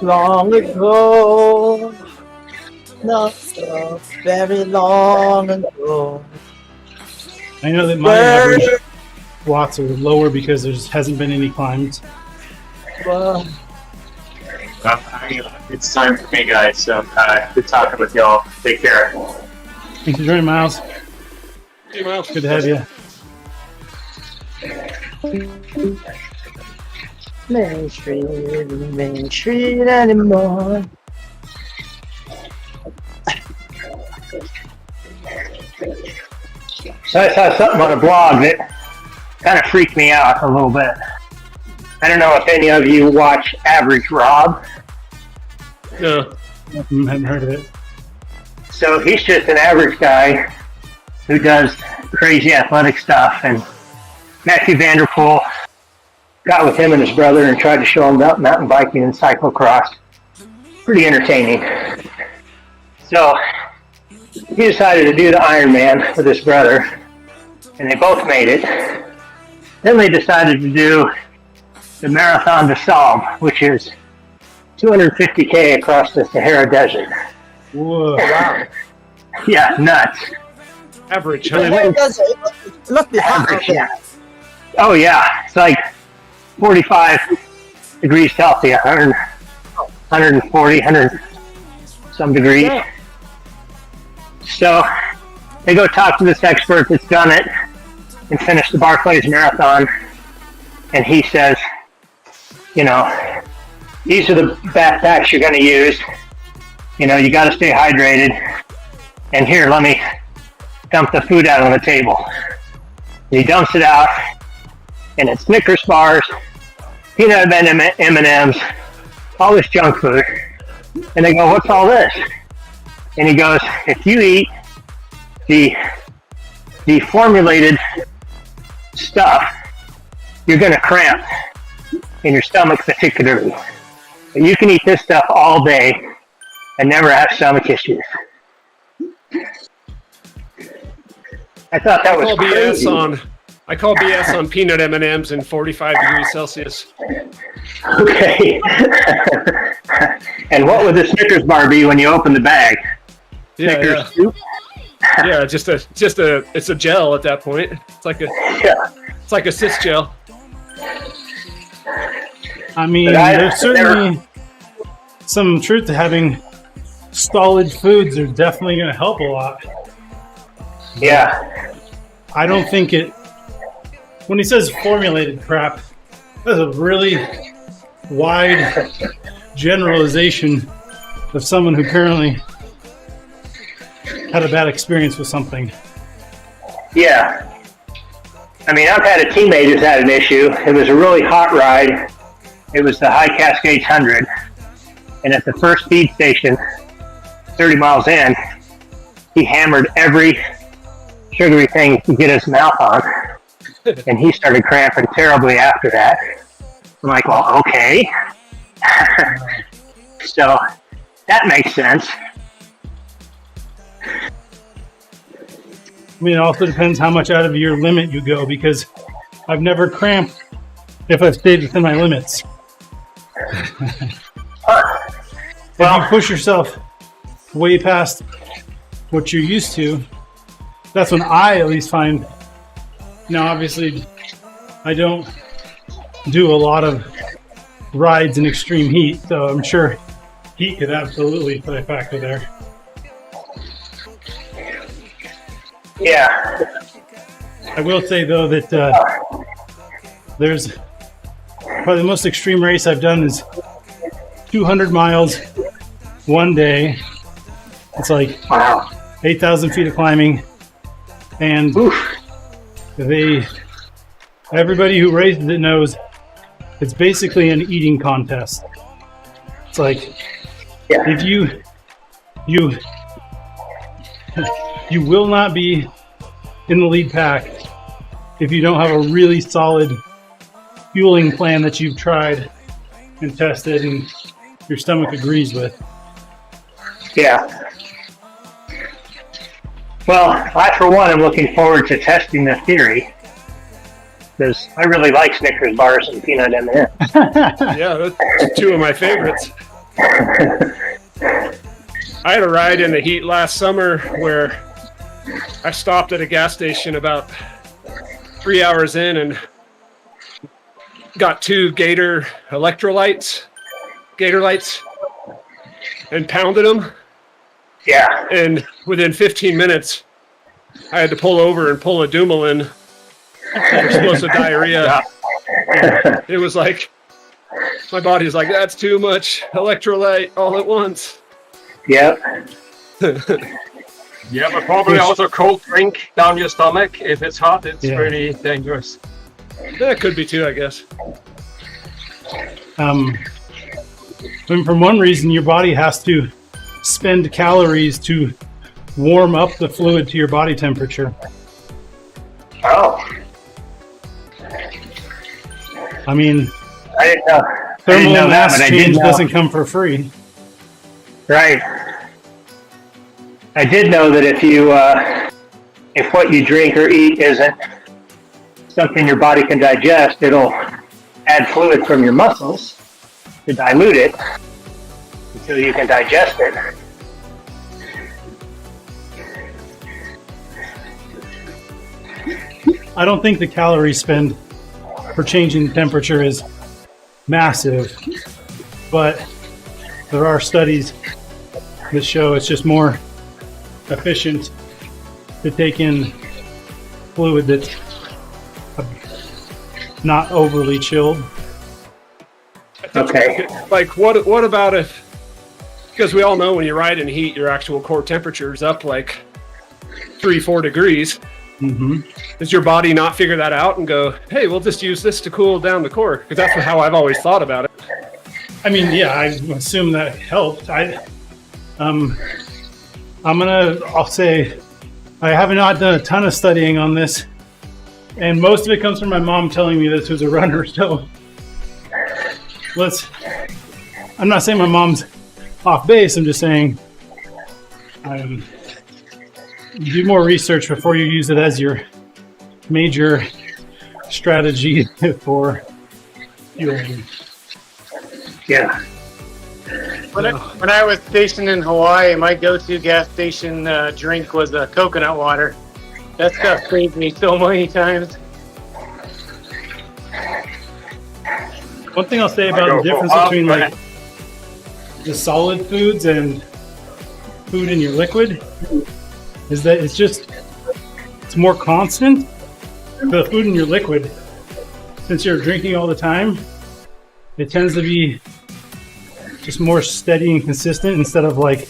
E: Long ago, not so very long ago.
B: I know that my average watts are lower because there just hasn't been any climbs.
E: Well,
G: It's time for me, guys. So good talking with y'all. Take care.
B: Thanks for joining, Miles.
A: Hey, Miles.
B: Good to have you.
E: Main Street anymore.
C: So I saw something on a blog that kind of freaked me out a little bit. I don't know if any of you watch Average Rob.
A: No.
B: Haven't heard of it.
C: So he's just an average guy who does crazy athletic stuff. And Matthew Vanderpool got with him and his brother and tried to show him about mountain biking and cyclocross. Pretty entertaining. So he decided to do the Ironman with his brother, and they both made it. Then they decided to do the Marathon des Sables, which is 250K across the Sahara Desert.
B: Whoa.
E: Wow.
C: Yeah, nuts.
A: Average,
C: So they
A: huh?
C: went-
E: It does it. It must be hot out
C: Average,
E: there.
C: yeah. Oh yeah, it's like 45 degrees Celsius, 140, 100 some degrees.
E: Yeah.
C: So they go talk to this expert that's done it and finished the Barclays Marathon, and he says, you know, these are the backpacks you're going to use. You know, you got to stay hydrated. And here, let me dump the food out on the table. And he dumps it out, and it's Snickers bars, peanut M&Ms, all this junk food. And they go, what's all this? And he goes, if you eat the formulated stuff, you're going to cramp in your stomach particularly. But you can eat this stuff all day and never have stomach issues. I thought that was crazy.
A: I call BS on peanut M&Ms in 45 degrees Celsius.
C: Okay. And what would the Snickers bar be when you open the bag? Snickers soup?
A: Yeah, it's a gel at that point. It's like a cis gel.
B: I mean, there's certainly some truth to having solid foods are definitely going to help a lot.
C: Yeah.
B: I don't think it... When he says formulated crap, that's a really wide generalization of someone who currently had a bad experience with something.
C: Yeah. I mean, I've had a teammate who's had an issue. It was a really hot ride. It was the High Cascades 100. And at the first speed station, 30 miles in, he hammered every sugary thing he could get his mouth on. And he started cramping terribly after that. I'm like, well, okay. So that makes sense.
B: I mean, it also depends how much out of your limit you go, because I've never cramped if I've stayed within my limits. If you push yourself way past what you're used to, that's when I at least find. Now, obviously, I don't do a lot of rides in extreme heat, so I'm sure heat could absolutely play a factor there.
C: Yeah.
B: I will say though that there's probably the most extreme race I've done is 200 miles one day. It's like 8,000 feet of climbing, and everybody who races it knows it's basically an eating contest. It's like if you will not be in the lead pack if you don't have a really solid fueling plan that you've tried and tested and your stomach agrees with.
C: Yeah. Well, I, for one, am looking forward to testing the theory, because I really like Snickers bars and peanut M&Ms.
A: Yeah, that's two of my favorites. I had a ride in the heat last summer where I stopped at a gas station about 3 hours in and got 2 Gator lights, and pounded them.
C: Yeah.
A: And within 15 minutes, I had to pull over and pull a Dumoulin for explosive diarrhea. Yeah. It was like, my body's like, that's too much electrolyte all at once.
C: Yep.
F: Yeah, but probably also cold drink down your stomach. If it's hot, it's pretty dangerous.
A: That could be too, I guess.
B: And from one reason, your body has to spend calories to warm up the fluid to your body temperature.
C: Oh.
B: I mean,
C: I didn't know.
B: Thermal mass change doesn't come for free.
C: Right. I did know that if what you drink or eat isn't something your body can digest, it'll add fluid from your muscles to dilute it until you can digest it.
B: I don't think the calorie spend for changing the temperature is massive, but there are studies that show it's just more efficient to take in fluid that's not overly chilled.
C: Okay.
A: Like, what about if, because we all know when you ride in heat, your actual core temperature is up like 3-4 degrees.
B: Mm-hmm.
A: Does your body not figure that out and go, hey, we'll just use this to cool down the core? Because that's how I've always thought about it.
B: I mean, yeah, I assume that helped. I'll say I have not done a ton of studying on this, and most of it comes from my mom telling me this, who's a runner. So I'm not saying my mom's off base. I'm just saying do more research before you use it as your major strategy for fueling.
C: Yeah.
H: When I was stationed in Hawaii, my go-to gas station drink was coconut water. That stuff saved me so many times.
B: One thing I'll say about the difference between like the solid foods and food in your liquid is that it's more constant. The food in your liquid, since you're drinking all the time, it tends to be just more steady and consistent instead of like,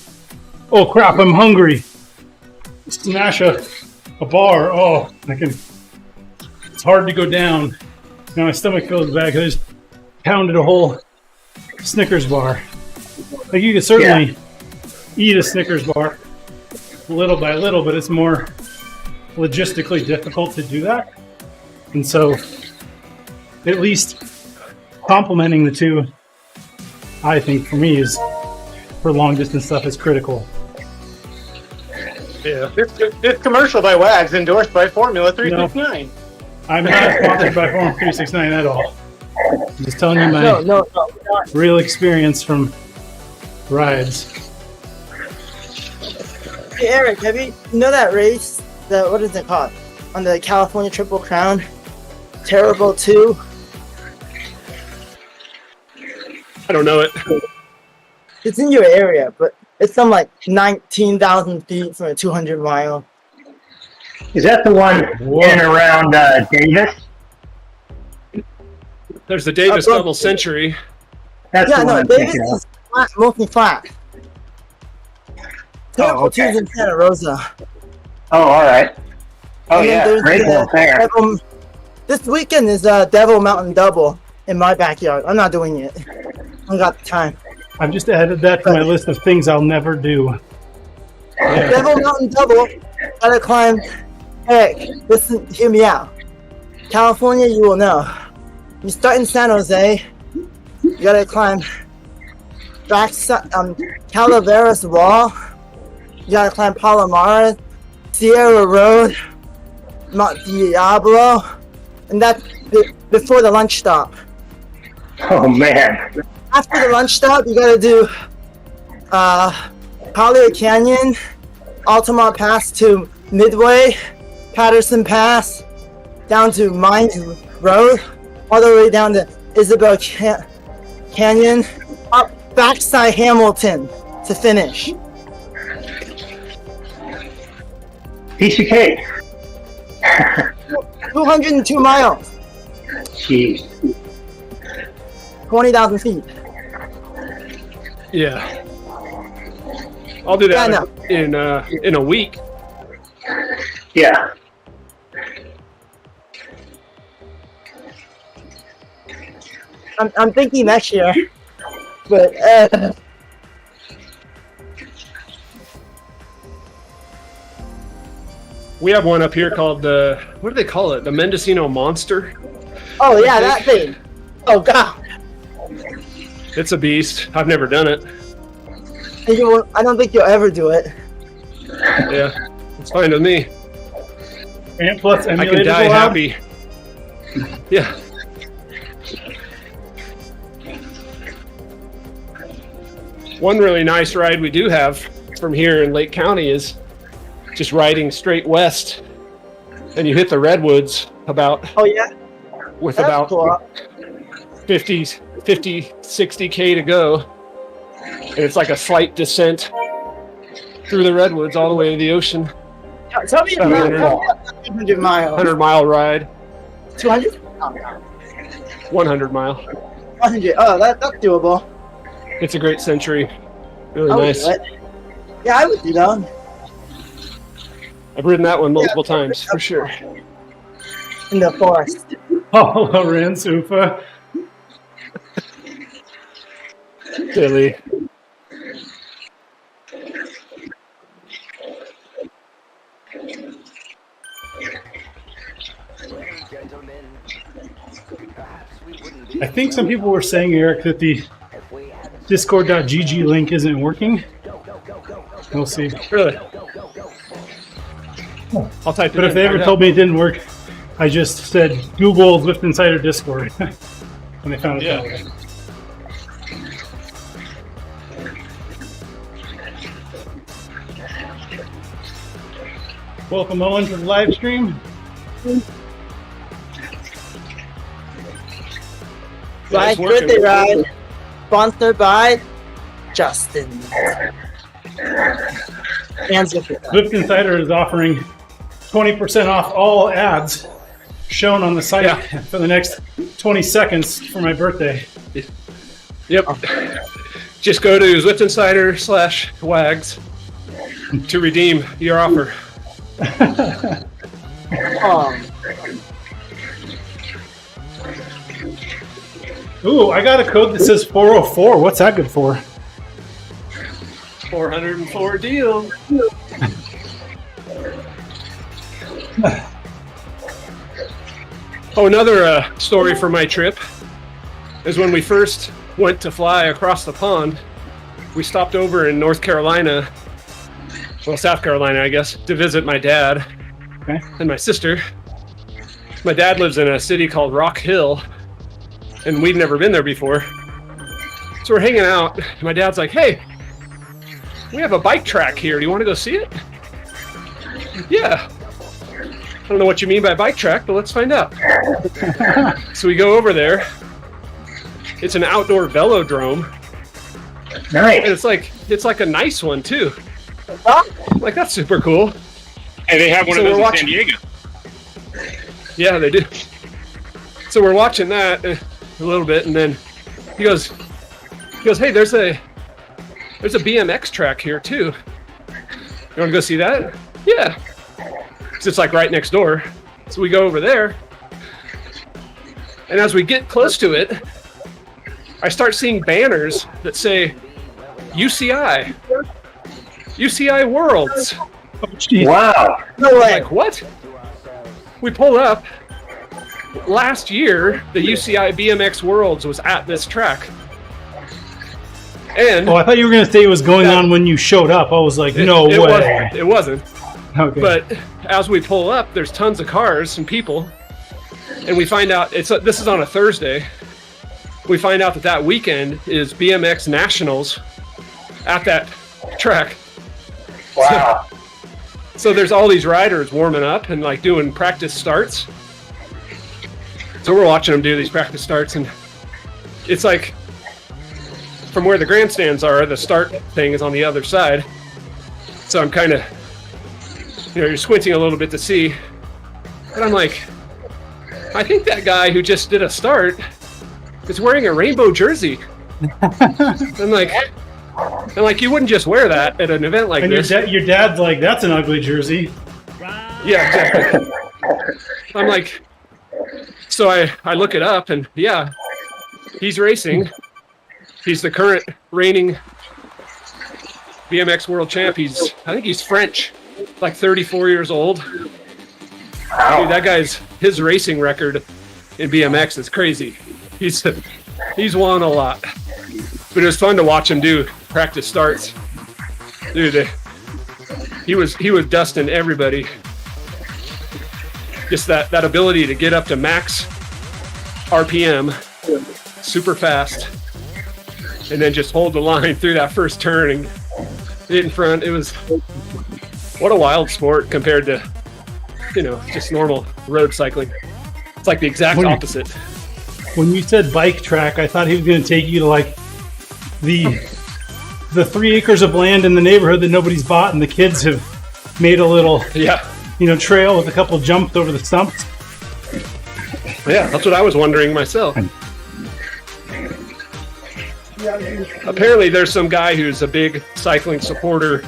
B: oh crap, I'm hungry. Smash a bar. Oh, it's hard to go down. Now my stomach feels bad because I just pounded a whole Snickers bar. Like you could certainly eat a Snickers bar little by little, but it's more logistically difficult to do that. And so at least complementing the two, I think for me, is for long distance stuff is critical.
H: Yeah. This commercial by WAG's endorsed by Formula 369.
B: I'm not sponsored by Formula 369 at all. I'm just telling you my real experience from rides.
E: Hey Eric, have you know that race? What is it called? On the California Triple Crown? Terrible 2?
A: I don't know it.
E: It's in your area, but it's some like 19,000 feet from a 200 mile.
C: Is that the one in and around Davis?
A: There's the Davis Double Century.
C: That's the one I'm
E: Davis
C: thinking of.
E: is flat, mostly flat. Terrible
C: okay.
E: teams in Santa Rosa.
C: Oh, all right. Oh,
E: And then
C: yeah.
E: there's
C: Great
E: the
C: Hill Fair.
E: Devil- this weekend is Devil Mountain Double in my backyard. I'm not doing it. I don't got the time.
B: I've just added that to my list of things I'll never do.
E: Devil Mountain Double, gotta climb. Eric, listen, hear me out. California, you will know. You start in San Jose, you gotta climb Calaveras Wall, you gotta climb Palomares, Sierra Road, Mount Diablo, and that's before the lunch stop.
C: Oh, man.
E: After the lunch stop, you gotta do Collier Canyon, Altamont Pass to Midway, Patterson Pass, down to Mines Road, all the way down to Isabel Canyon, up backside Hamilton to finish.
C: Piece of cake.
E: 202 miles,
C: Jeez.
E: 20,000 feet.
A: Yeah. I'll do that in a week.
C: Yeah.
E: I'm thinking next year, but
A: we have one up here called the, what do they call it? The Mendocino Monster.
E: oh yeah, that thing. Oh god,
A: It's a beast. I've never done it.
E: I don't think you'll ever do it.
A: Yeah, it's fine with me.
B: And plus,
A: I can die happy. Yeah. One really nice ride we do have from here in Lake County is just riding straight west, and you hit the redwoods
E: Oh yeah,
A: with
E: that's
A: about
E: cool.
A: 50, 60K to go. And it's like a slight descent through the redwoods all the way to the ocean.
E: Tell me about 200 miles.
A: 100-mile ride.
E: 200?
A: 100 mile.
E: 100. Oh, that's doable.
A: It's a great century. Really
E: I would
A: nice.
E: do it. Yeah, I would do that.
A: I've ridden that one multiple times for sure.
E: In the forest.
B: Oh, Lorenz, Ufa.
A: Silly.
B: I think some people were saying, Eric, that the Discord.gg link isn't working. We'll see.
A: Really? I'll type it
B: But
A: in.
B: if they ever told me it didn't work, I just said Google Zwift Insider Discord. And they found it that way. Welcome, Owen, to the live stream.
E: Live birthday ride. Sponsored by Justin. And
B: Zwift Insider is offering 20% off all ads shown on the site for the next 20 seconds for my birthday.
A: Yep. Just go to Zwift Insider /wags to redeem your offer.
B: Ooh, I got a code that says 404. What's that good for?
A: 404 deal. Oh, another story from my trip is when we first went to fly across the pond. We stopped over in North Carolina, well, South Carolina, I guess, to visit my dad and my sister. My dad lives in a city called Rock Hill, and we'd never been there before. So we're hanging out. And my dad's like, "Hey, we have a bike track here. Do you want to go see it?" Yeah. I don't know what you mean by bike track, but let's find out. So we go over there. It's an outdoor velodrome.
C: Nice.
A: And it's like a nice one too. Like, that's super cool.
D: And they have one of those in San Diego.
A: Yeah, they do. So we're watching that a little bit, and then he goes, hey, there's a BMX track here too. You want to go see that? Yeah. So it's like right next door. So we go over there, and as we get close to it, I start seeing banners that say UCI Worlds.
C: Wow.
E: No way.
A: Like, what? We pull up. Last year, the UCI BMX Worlds was at this track. And
B: I thought you were going to say it was going on when you showed up. I was like, no way.
A: It wasn't.
B: Okay.
A: But as we pull up, there's tons of cars and people. And we find out, this is on a Thursday. We find out that weekend is BMX Nationals at that track.
C: Wow.
A: So there's all these riders warming up and like doing practice starts. So we're watching them do these practice starts, and it's like from where the grandstands are, the start thing is on the other side. So I'm kind of, you're squinting a little bit to see. But I'm like, I think that guy who just did a start is wearing a rainbow jersey. I'm like, you wouldn't just wear that at an event like this.
B: Your dad's like, that's an ugly jersey.
A: Yeah, exactly. I'm like, so I look it up, and yeah, he's racing. He's the current reigning BMX world champ. I think he's French, like 34 years old.
C: Wow.
A: Dude, that guy's, his racing record in BMX is crazy. He's won a lot. But it was fun to watch him do practice starts. Dude, he was dusting everybody. Just that ability to get up to max RPM super fast and then just hold the line through that first turn and get in front. It was, what a wild sport compared to, just normal road cycling. It's like the exact opposite.
B: When you said bike track, I thought he was going to take you to like the 3 acres of land in the neighborhood that nobody's bought, and the kids have made a little trail with a couple jumps over the stumps.
A: Yeah, that's what I was wondering myself. Apparently there's some guy who's a big cycling supporter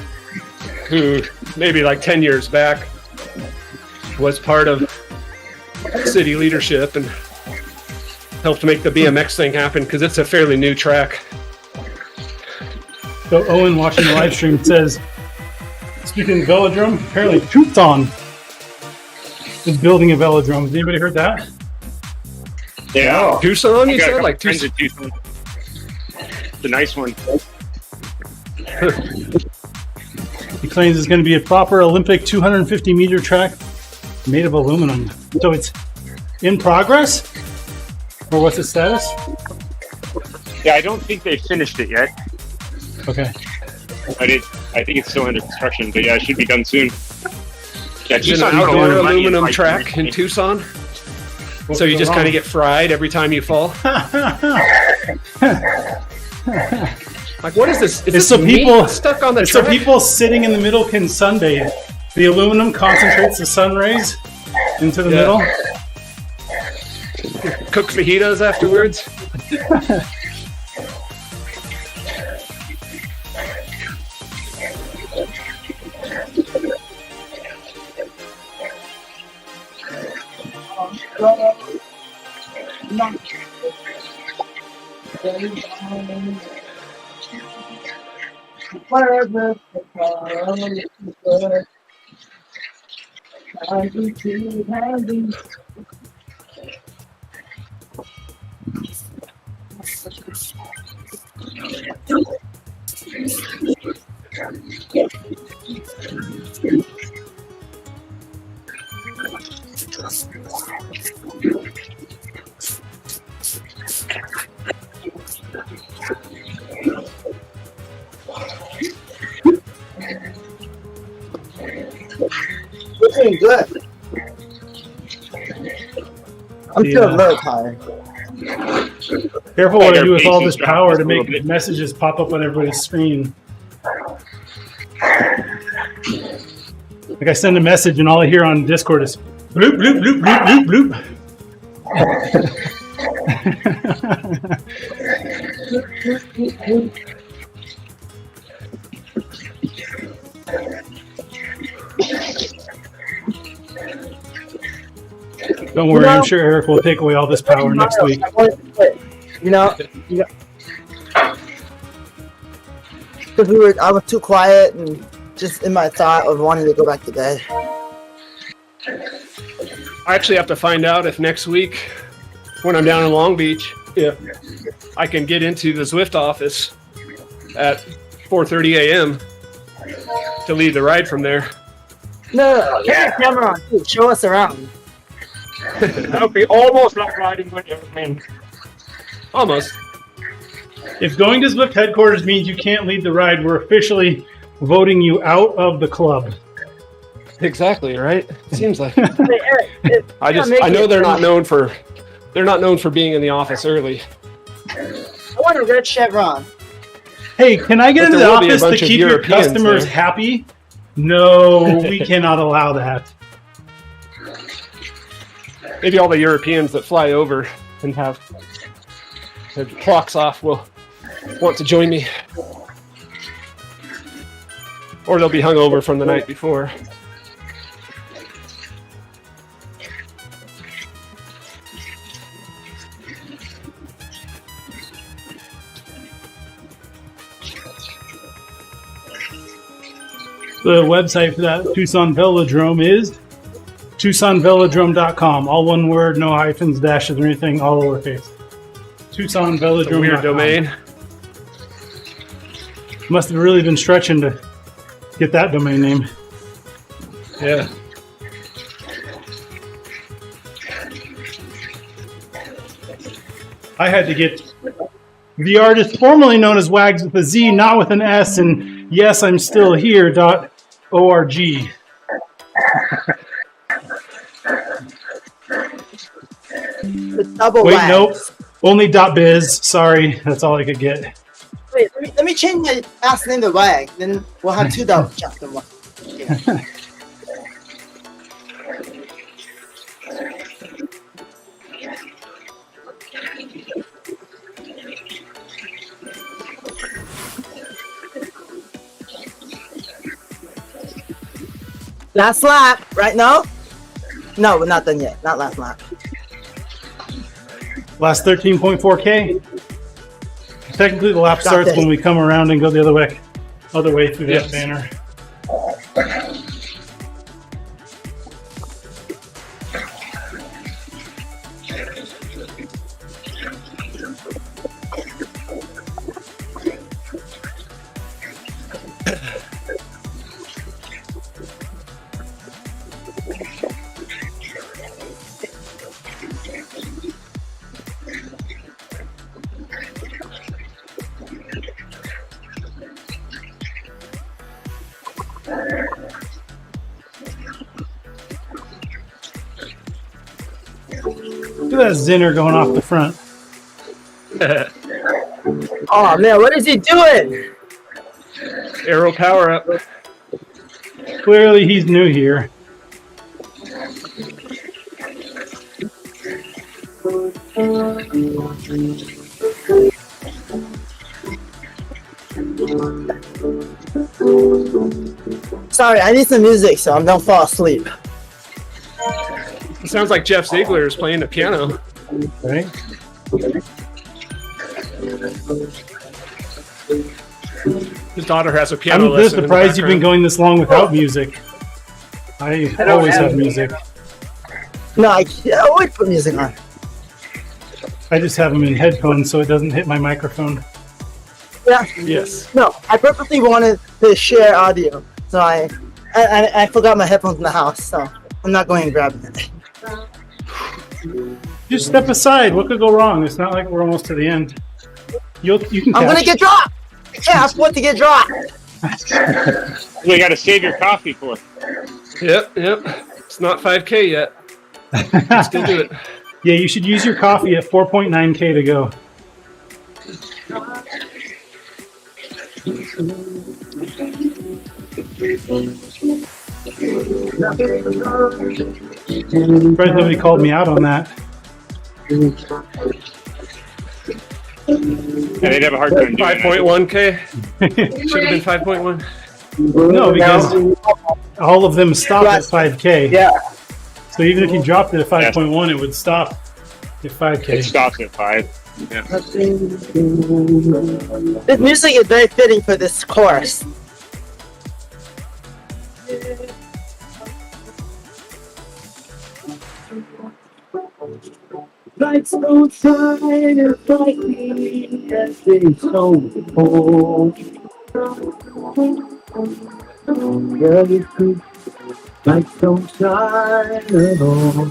A: who maybe like 10 years back was part of city leadership and helped make the BMX thing happen, because it's a fairly new track.
B: So Owen, watching the live stream, says, speaking of velodrome, apparently Tucson is building a velodrome. Has anybody heard that?
D: Yeah.
A: Tucson, you said? Like
D: Tucson. It's a nice one.
B: He claims it's going to be a proper Olympic 250-meter track made of aluminum. So it's in progress? Or what's its status?
D: Yeah, I don't think they finished it yet.
B: Okay.
D: I think it's still under construction, but yeah, it should be done soon. Yeah,
A: There's an outdoor aluminum track in Tucson. So you just kind of get fried every time you fall. Like, what is this? Is this
B: so people
A: stuck on the track?
B: So people sitting in the middle can sunbathe. The aluminum concentrates the sun rays into the middle.
A: Cook fajitas afterwards.
E: Looking good. I'm feeling a little tired.
B: Careful what I do with all this power to make messages pop up on everybody's screen. Like I send a message and all I hear on Discord is bloop, bloop, bloop, bloop, bloop, bloop. Don't worry, I'm sure Eric will take away all this power next week.
E: Because I was too quiet and just in my thought of wanting to go back to bed.
A: I actually have to find out if next week, when I'm down in Long Beach, if I can get into the Zwift office at 4:30 a.m. to lead the ride from there.
E: No, get your camera on too. Show us around.
F: That would be almost like riding with you. I mean,
A: almost.
B: If going to Zwift headquarters means you can't lead the ride, we're officially voting you out of the club.
A: Exactly, right? Seems like. I know they're not known for being in the office early.
E: I want a red chevron.
B: Hey, can I get into the office to keep your customers happy? No, we cannot allow that.
A: Maybe all the Europeans that fly over and have their clocks off will want to join me. Or they'll be hungover from the night before.
B: The website for that Tucson Velodrome is TucsonVelodrome.com. All one word, no hyphens, dashes, or anything, all lowercase. TucsonVelodrome.com.
A: Weird domain.
B: Must have really been stretching to get that domain name.
A: Yeah.
B: I had to get the artist formerly known as Wags with a Z, not with an S, and yes, I'm still here. .org.
E: Double
B: Wait,
E: wags.
B: nope. Only .biz. Sorry, that's all I could get.
E: Wait, let me change my last name to Wag. Then we'll have two double just in one. Yeah. Last lap, right now? No, we're not done yet. Not last lap.
B: Last 13.4K. Technically, the lap starts when we come around and go the other way through that banner. Look at that Zinner going off the front.
E: Oh man, what is he doing?
A: Arrow power up.
B: Clearly he's new here.
E: Sorry, I need some music so I don't fall asleep.
A: It sounds like Jeff Ziegler is playing the piano.
B: Right?
A: His daughter has a piano
B: I'm just
A: lesson.
B: surprised you've been going this long without music. I always have music.
E: No, I always put music on.
B: I just have them in headphones so it doesn't hit my microphone.
E: Yeah.
A: Yes.
E: No, I purposely wanted to share audio, so I forgot my headphones in the house, so I'm not going and grabbing it.
B: Just step aside. What could go wrong? It's not like we're almost to the end. You can.
E: I'm gonna get dropped. I can't afford to get dropped.
D: We got to save your coffee for.
A: Yep. It's not 5K yet. Still do it.
B: Yeah, you should use your coffee at 4.9K to go. Surprised nobody called me out on that.
D: Yeah, they'd have a hard time doing
A: 5.1K? Should have been 5.1.
B: No, because all of them stop at 5K.
E: Yeah.
B: So even if you dropped it at 5.1, it would stop at 5K.
D: It stops at 5. Yeah.
E: This music is very fitting for this course.
J: Like so tired of fighting as they so cold. Yeah, you could like so tired of all.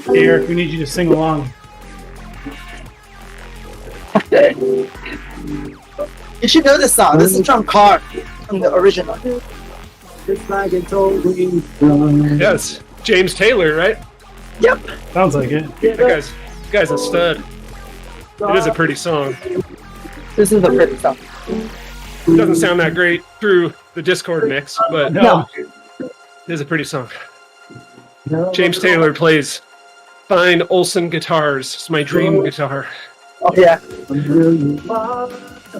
B: Hey, Eric, we need you to sing along.
E: You should know this song. This is from Car, from the original.
J: Just like it's always done.
A: Yes, James Taylor, right?
E: Yep.
B: Sounds like it.
A: That guy's a stud. It is a pretty song.
E: This is a pretty song.
A: It doesn't sound that great through the Discord mix, but
B: No.
A: it is a pretty song. James Taylor plays fine Olsen guitars. It's my dream guitar.
E: Oh yeah.
B: I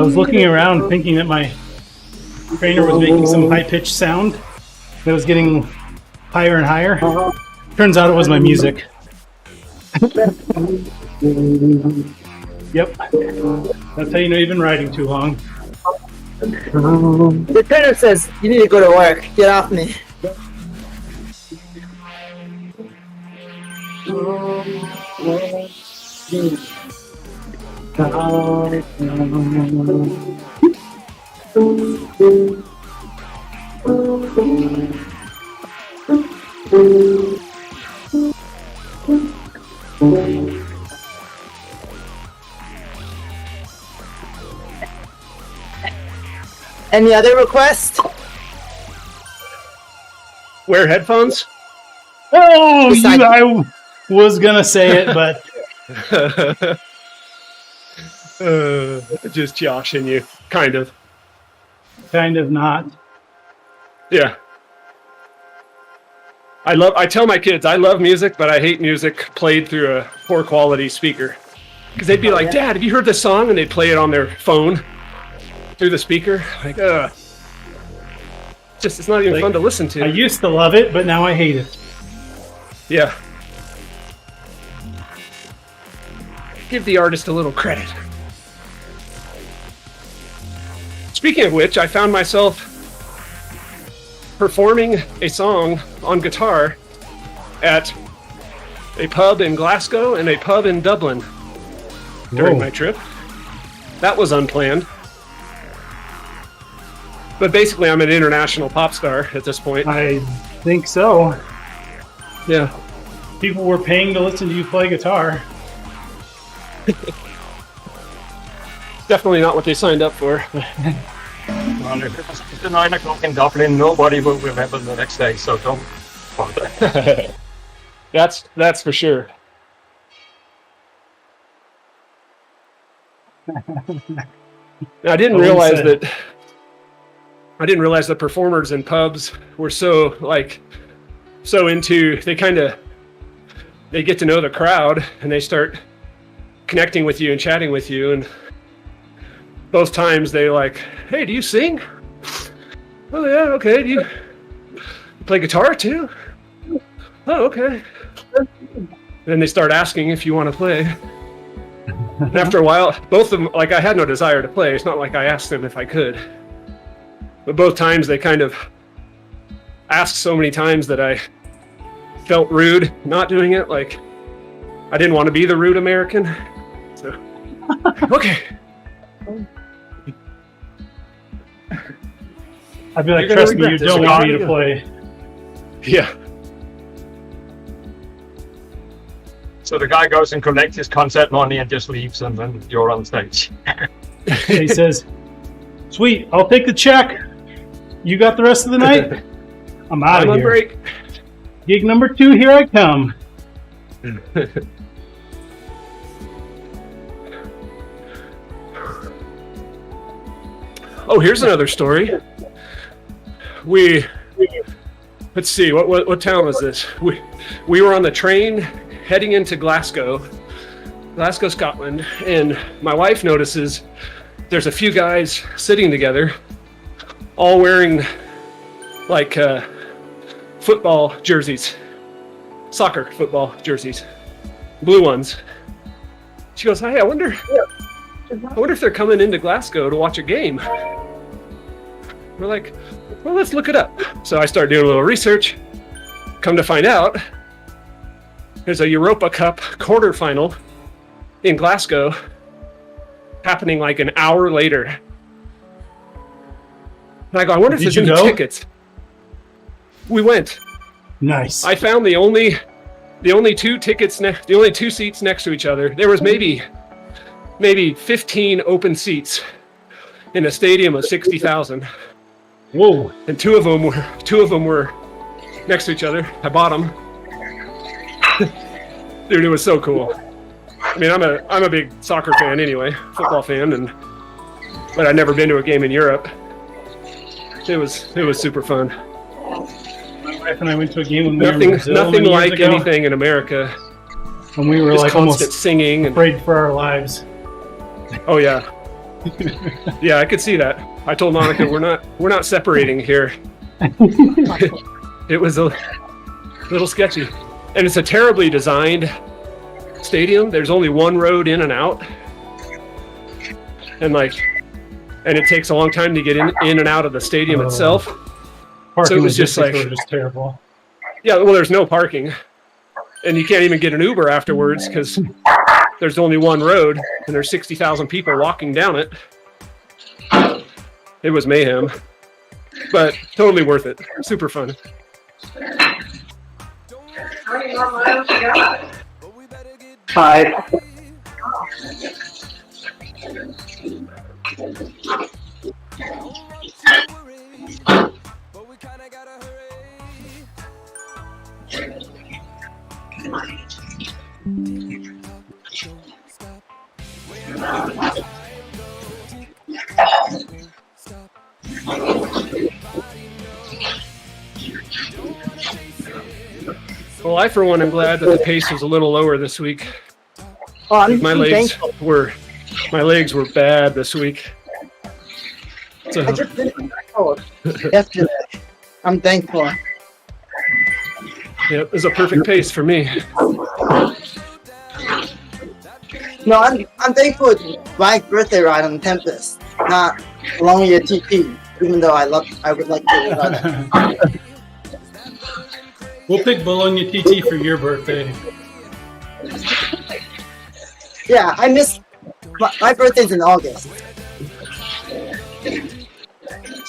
B: was looking around thinking that my trainer was making some high-pitched sound that was getting higher and higher. Turns out it was my music. Yep. That's how you know you've been riding too long.
E: The trainer says, you need to go to work. Get off me. Any other requests?
A: Wear headphones?
B: Oh, I was gonna say it, but
A: just joshing you, kind of.
B: kind of not.
A: Yeah. I tell my kids I love music, but I hate music played through a poor quality speaker. Because they'd be like, Dad, have you heard this song? And they'd play it on their phone through the speaker. Like, it's not even fun to listen to.
B: I used to love it, but now I hate it.
A: Yeah. Give the artist a little credit. Speaking of which, I found myself performing a song on guitar at a pub in Glasgow and a pub in Dublin during my trip. That was unplanned. But basically, I'm an international pop star at this point.
B: I think so.
A: Yeah.
B: People were paying to listen to you play guitar.
A: Definitely not what they signed up for.
F: Well, if it was after 9 o'clock in Dublin, nobody will remember the next day, so don't bother.
A: That's for sure. I didn't realize that performers in pubs were so into, they get to know the crowd and they start connecting with you and chatting with you, and both times they like, hey, do you sing? Oh yeah, okay. Do you play guitar too? Oh, okay. Then they start asking if you want to play. And after a while, both of them, like, I had no desire to play. It's not like I asked them if I could. But both times they kind of asked so many times that I felt rude not doing it. Like, I didn't want to be the rude American. So, okay.
B: I'd be like, trust me, you don't want me to play.
A: Yeah.
F: So the guy goes and collects his concert money and just leaves, and then you're on stage.
B: He says, "Sweet, I'll take the check. You got the rest of the night? I'm out of here.
A: Break.
B: Gig number 2, here I come."
A: Oh, here's another story. Let's see, what town was this? We were on the train heading into Glasgow, Scotland, and my wife notices there's a few guys sitting together, all wearing like football jerseys, soccer football jerseys, blue ones. She goes, "Hey, I wonder if they're coming into Glasgow to watch a game." We're like, "Well, let's look it up." So I start doing a little research. Come to find out, there's a Europa Cup quarterfinal in Glasgow happening like an hour later. And I go, "I wonder if there's any tickets." We went.
B: Nice.
A: I found the only 2 tickets, the only 2 seats next to each other. There was maybe 15 open seats in a stadium of 60,000.
B: Whoa!
A: And two of them were next to each other. I bought them. Dude, it was so cool. I mean, I'm a big soccer fan anyway, football fan, but I'd never been to a game in Europe. It was super fun.
B: My wife and I went to a game when we were in Brazil
A: nothing like anything in America.
B: When we were like almost
A: singing and
B: afraid for our lives.
A: Oh yeah. Yeah, I could see that. I told Monica we're not separating here. It was a little sketchy. And it's a terribly designed stadium. There's only one road in and out. And it takes a long time to get in and out of the stadium itself. So it was just
B: terrible.
A: Yeah, well, there's no parking. And you can't even get an Uber afterwards because there's only one road and there's 60,000 people walking down it. It was mayhem, but totally worth it. Super fun.
C: Hi.
A: Well, I for one am glad that the pace was a little lower this week.
E: Oh,
A: my legs were bad this week. So,
E: I just did it yesterday. I'm thankful.
A: yeah, it was a perfect pace for me.
E: No, I'm thankful it's my birthday ride on Tempest, not Bologna TT, even though I would like to ride it.
B: We'll pick Bologna TT for your birthday.
E: Yeah, I missed my birthday's in August.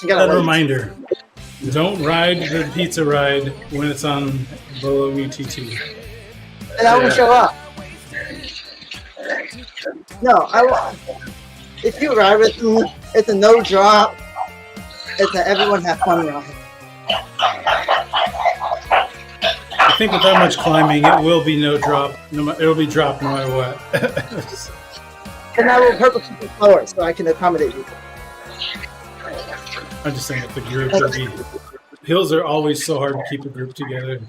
B: A reminder: don't ride the pizza ride when it's on Bologna TT.
E: And I won't show up. No, I won't. If you ride with me, it's a no drop. It's a everyone have fun ride.
B: I think with that much climbing, it will be no drop. It'll be dropped no matter what.
E: And I will purposely be slower so I can accommodate you.
B: I'm just saying, if the group will be. Hills are always so hard to keep a group together.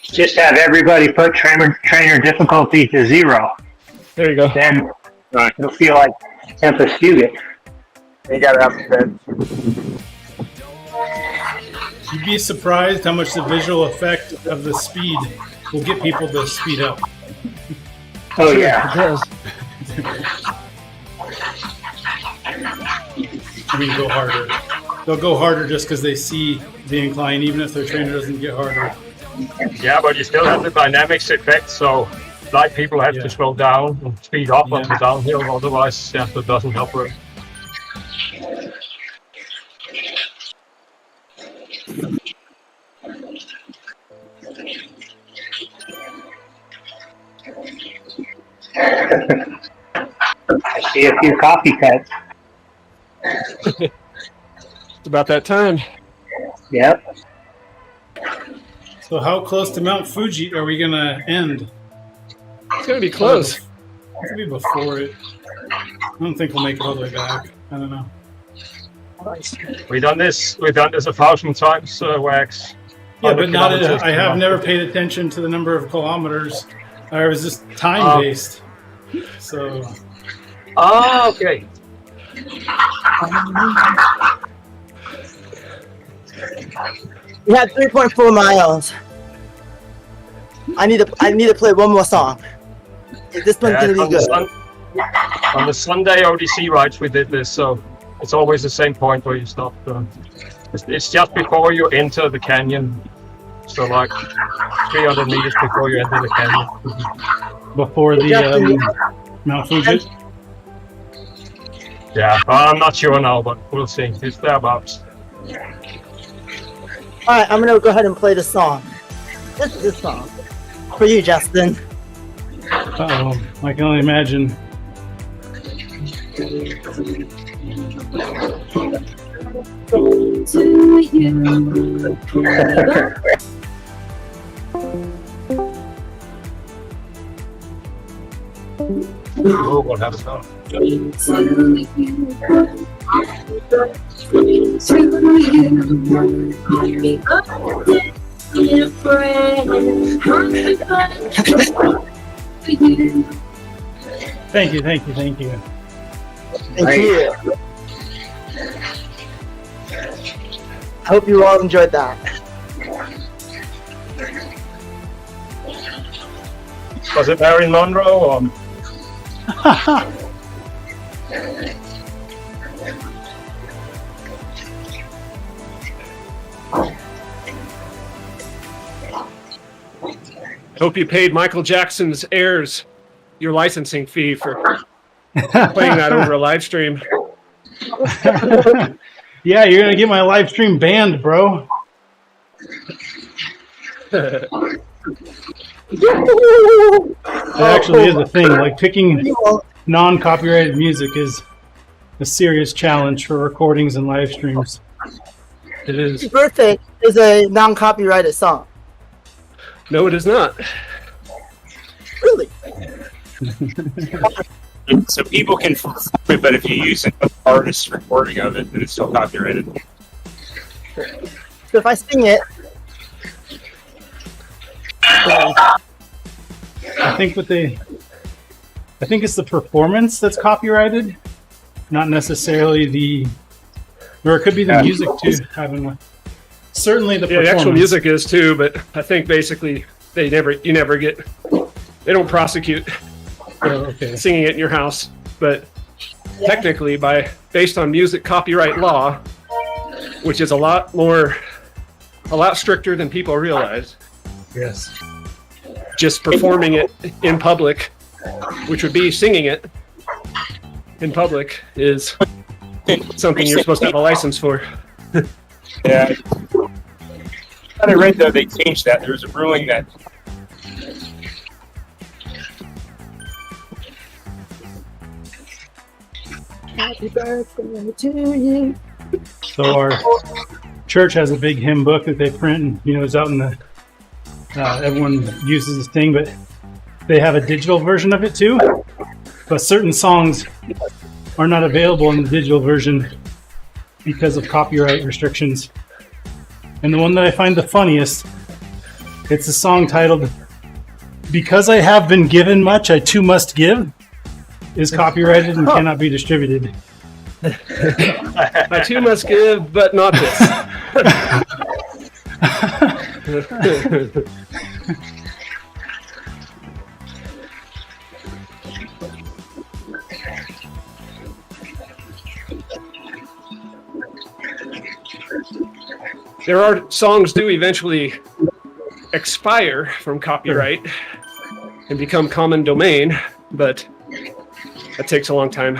C: Just have everybody put trainer difficulty to 0.
A: There you go.
C: Then it'll feel like Tempest Fugit. You gotta have the
B: You'd be surprised how much the visual effect of the speed will get people to speed up.
C: Oh yeah.
A: It does.
B: I mean, go harder. They'll go harder just because they see the incline, even if their trainer doesn't get harder.
F: Yeah, but you still have the dynamics effect, so like people have to slow down and speed up on the downhill, otherwise that doesn't help it.
C: I see a few copycats.
A: It's about that time.
C: Yep.
B: So how close to Mount Fuji are we gonna end?
A: It's gonna be close.
B: It's gonna be before it. I don't think we'll make it all the way back. I don't know.
F: We've done this 1,000 times, Wax.
B: Yeah, but not. I have never paid attention to the number of kilometers. I was just time based. So.
F: Okay.
E: We had 3.4 miles. I need to play one more song. This one's gonna be good.
F: On the Sunday ODC rides, we did this, so it's always the same point where you stop. It's just before you enter the canyon, so like 300 meters before you enter the canyon.
B: Before the Mount Fuji.
F: Yeah, I'm not sure now, but we'll see. It's thereabouts.
E: Alright, I'm gonna go ahead and play the song. This song. For you, Justin.
B: Uh-oh, I can only imagine.
F: Oh, what happened now?
B: Thank you.
E: Thank you. I hope you all enjoyed that.
F: Was it Marilyn Monroe or?
A: Hope you paid Michael Jackson's heirs your licensing fee for playing that over a live stream.
B: Yeah, you're gonna get my live stream banned, bro. It actually is a thing. Like picking non-copyrighted music is a serious challenge for recordings and live streams.
A: It is.
E: Your birthday is a non-copyrighted song.
A: No, it is not.
E: Really?
D: So people can perform it, but if you use an artist's recording of it, then it's still copyrighted.
E: So if I sing it,
B: I think it's the performance that's copyrighted, not necessarily or it could be the music too. I don't know. Certainly the performance.
A: The actual music is too, but I think basically they don't prosecute singing it in your house. But technically, based on music copyright law, which is a lot stricter than people realize.
B: Yes.
A: Just performing it in public, which would be singing it in public, is something you're supposed to have a license for.
D: Yeah. I read though they changed that. There was a ruling that
E: happy birthday to you.
B: So our church has a big hymn book that they print, and it's out in the. Everyone uses this thing, but they have a digital version of it too. But certain songs are not available in the digital version because of copyright restrictions. And the one that I find the funniest, it's a song titled "Because I Have Been Given Much, I Too Must Give," is copyrighted and cannot be distributed.
A: I too must give, but not this. There are songs do eventually expire from copyright and become common domain, but that takes a long time.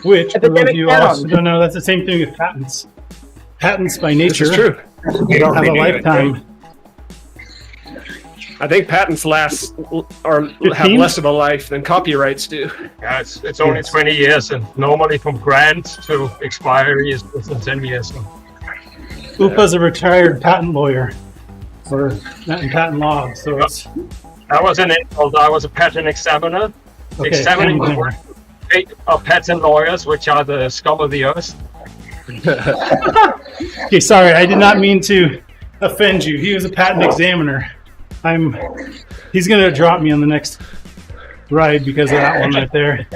B: Which, for those of you also don't know, that's the same thing with patents. Patents by nature
A: This is true.
B: don't have a lifetime.
A: I think patents last or have less of a life than copyrights do.
F: Yeah, it's only 20 years, and normally from grant to expiry is within 10 years. So.
B: Upa's a retired patent lawyer, or not in patent law, so it's...
F: I was an insult. I was a patent examiner, examining the work of patent lawyers, which are the scum of the earth.
B: Okay, sorry, I did not mean to offend you. He was a patent examiner. He's gonna drop me on the next ride because of that one right there.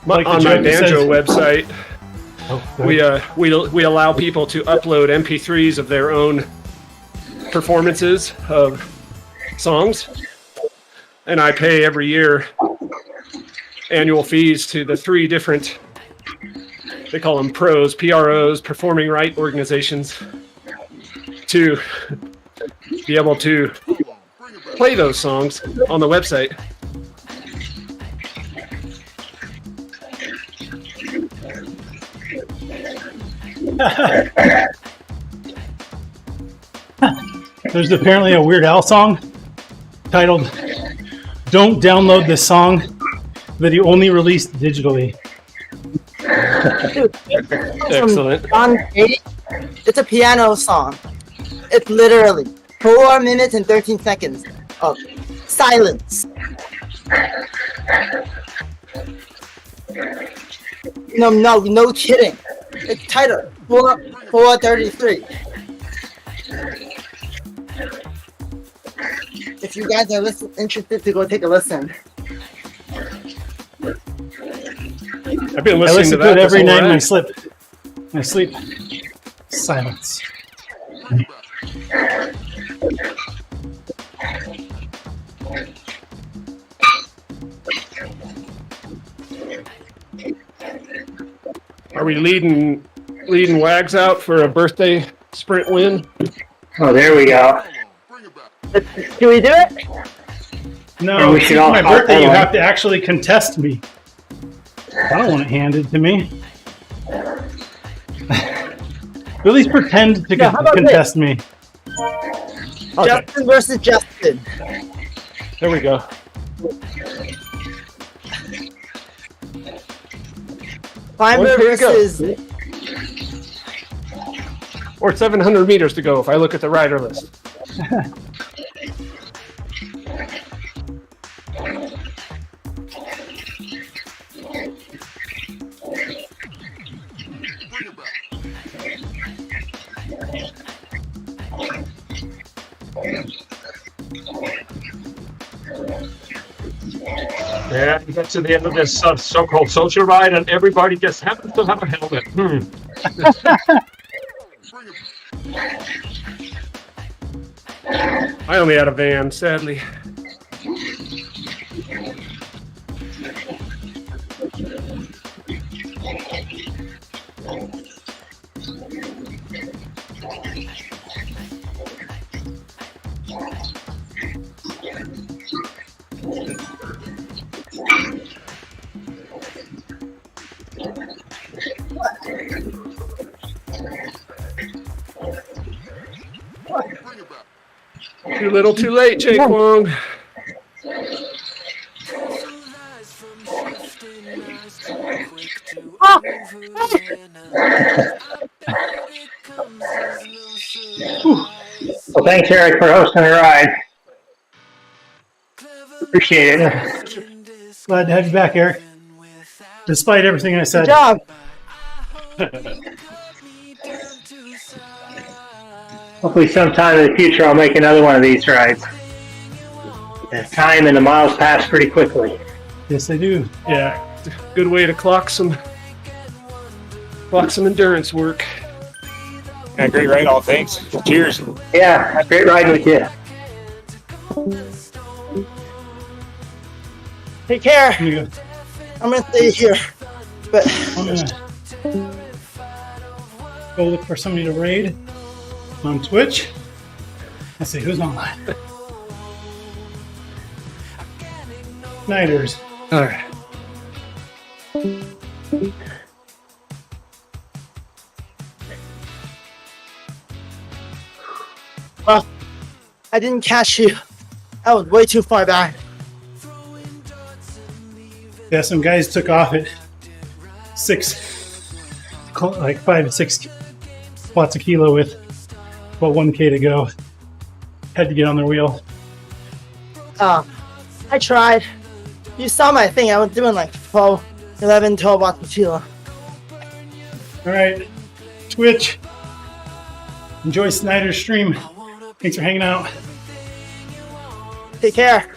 A: On my banjo website, we allow people to upload MP3s of their own performances of songs, and I pay every year annual fees to the 3 different, they call them PROs, PROs, performing right organizations, to be able to play those songs on the website.
B: There's apparently a Weird Al song titled "Don't Download This Song" that he only released digitally.
A: Excellent.
E: It's a piano song. It's literally 4 minutes and 13 seconds of silence. No kidding. It's titled 433. If you guys are interested to go take a listen.
A: I've been listening to that
B: every night in my sleep. Silence.
A: Are we leading Wags out for a birthday sprint win?
C: Oh, there we go.
E: Can we do it?
B: No, it's my birthday. You have to actually contest me. I don't want it handed to me. At least pretend to contest me.
E: Okay. Justin versus Justin.
A: There we go.
E: 500 versus...
A: Or 700 meters to go if I look at the rider list.
F: Yeah, you get to the end of this so-called social ride, and everybody just happens to have a helmet.
A: I only had a van, sadly. Too little, too late, Jake Wong.
C: Well, thanks, Eric, for hosting the ride. Appreciate it.
B: Glad to have you back, Eric. Despite everything I said.
E: Good job.
C: Hopefully sometime in the future I'll make another one of these rides. The time and the miles pass pretty quickly.
B: Yes, they do.
A: Yeah, good way to clock some endurance work.
D: Yeah, great ride, all thanks. Cheers.
C: Yeah, great riding with you.
E: Take care.
B: You go.
E: I'm gonna stay here. But
B: I'm gonna go look for somebody to raid on Twitch. Let's see who's online. Nighters.
A: All right.
E: Well, I didn't catch you. I was way too far back.
B: Yeah, some guys took off at 5 to 6 watts a kilo with about 1K to go. Had to get on their wheel.
E: I tried. You saw my thing. I was doing like 12 watts per kilo.
B: All right, Twitch. Enjoy Snyder's stream. Thanks for hanging out.
E: Take care.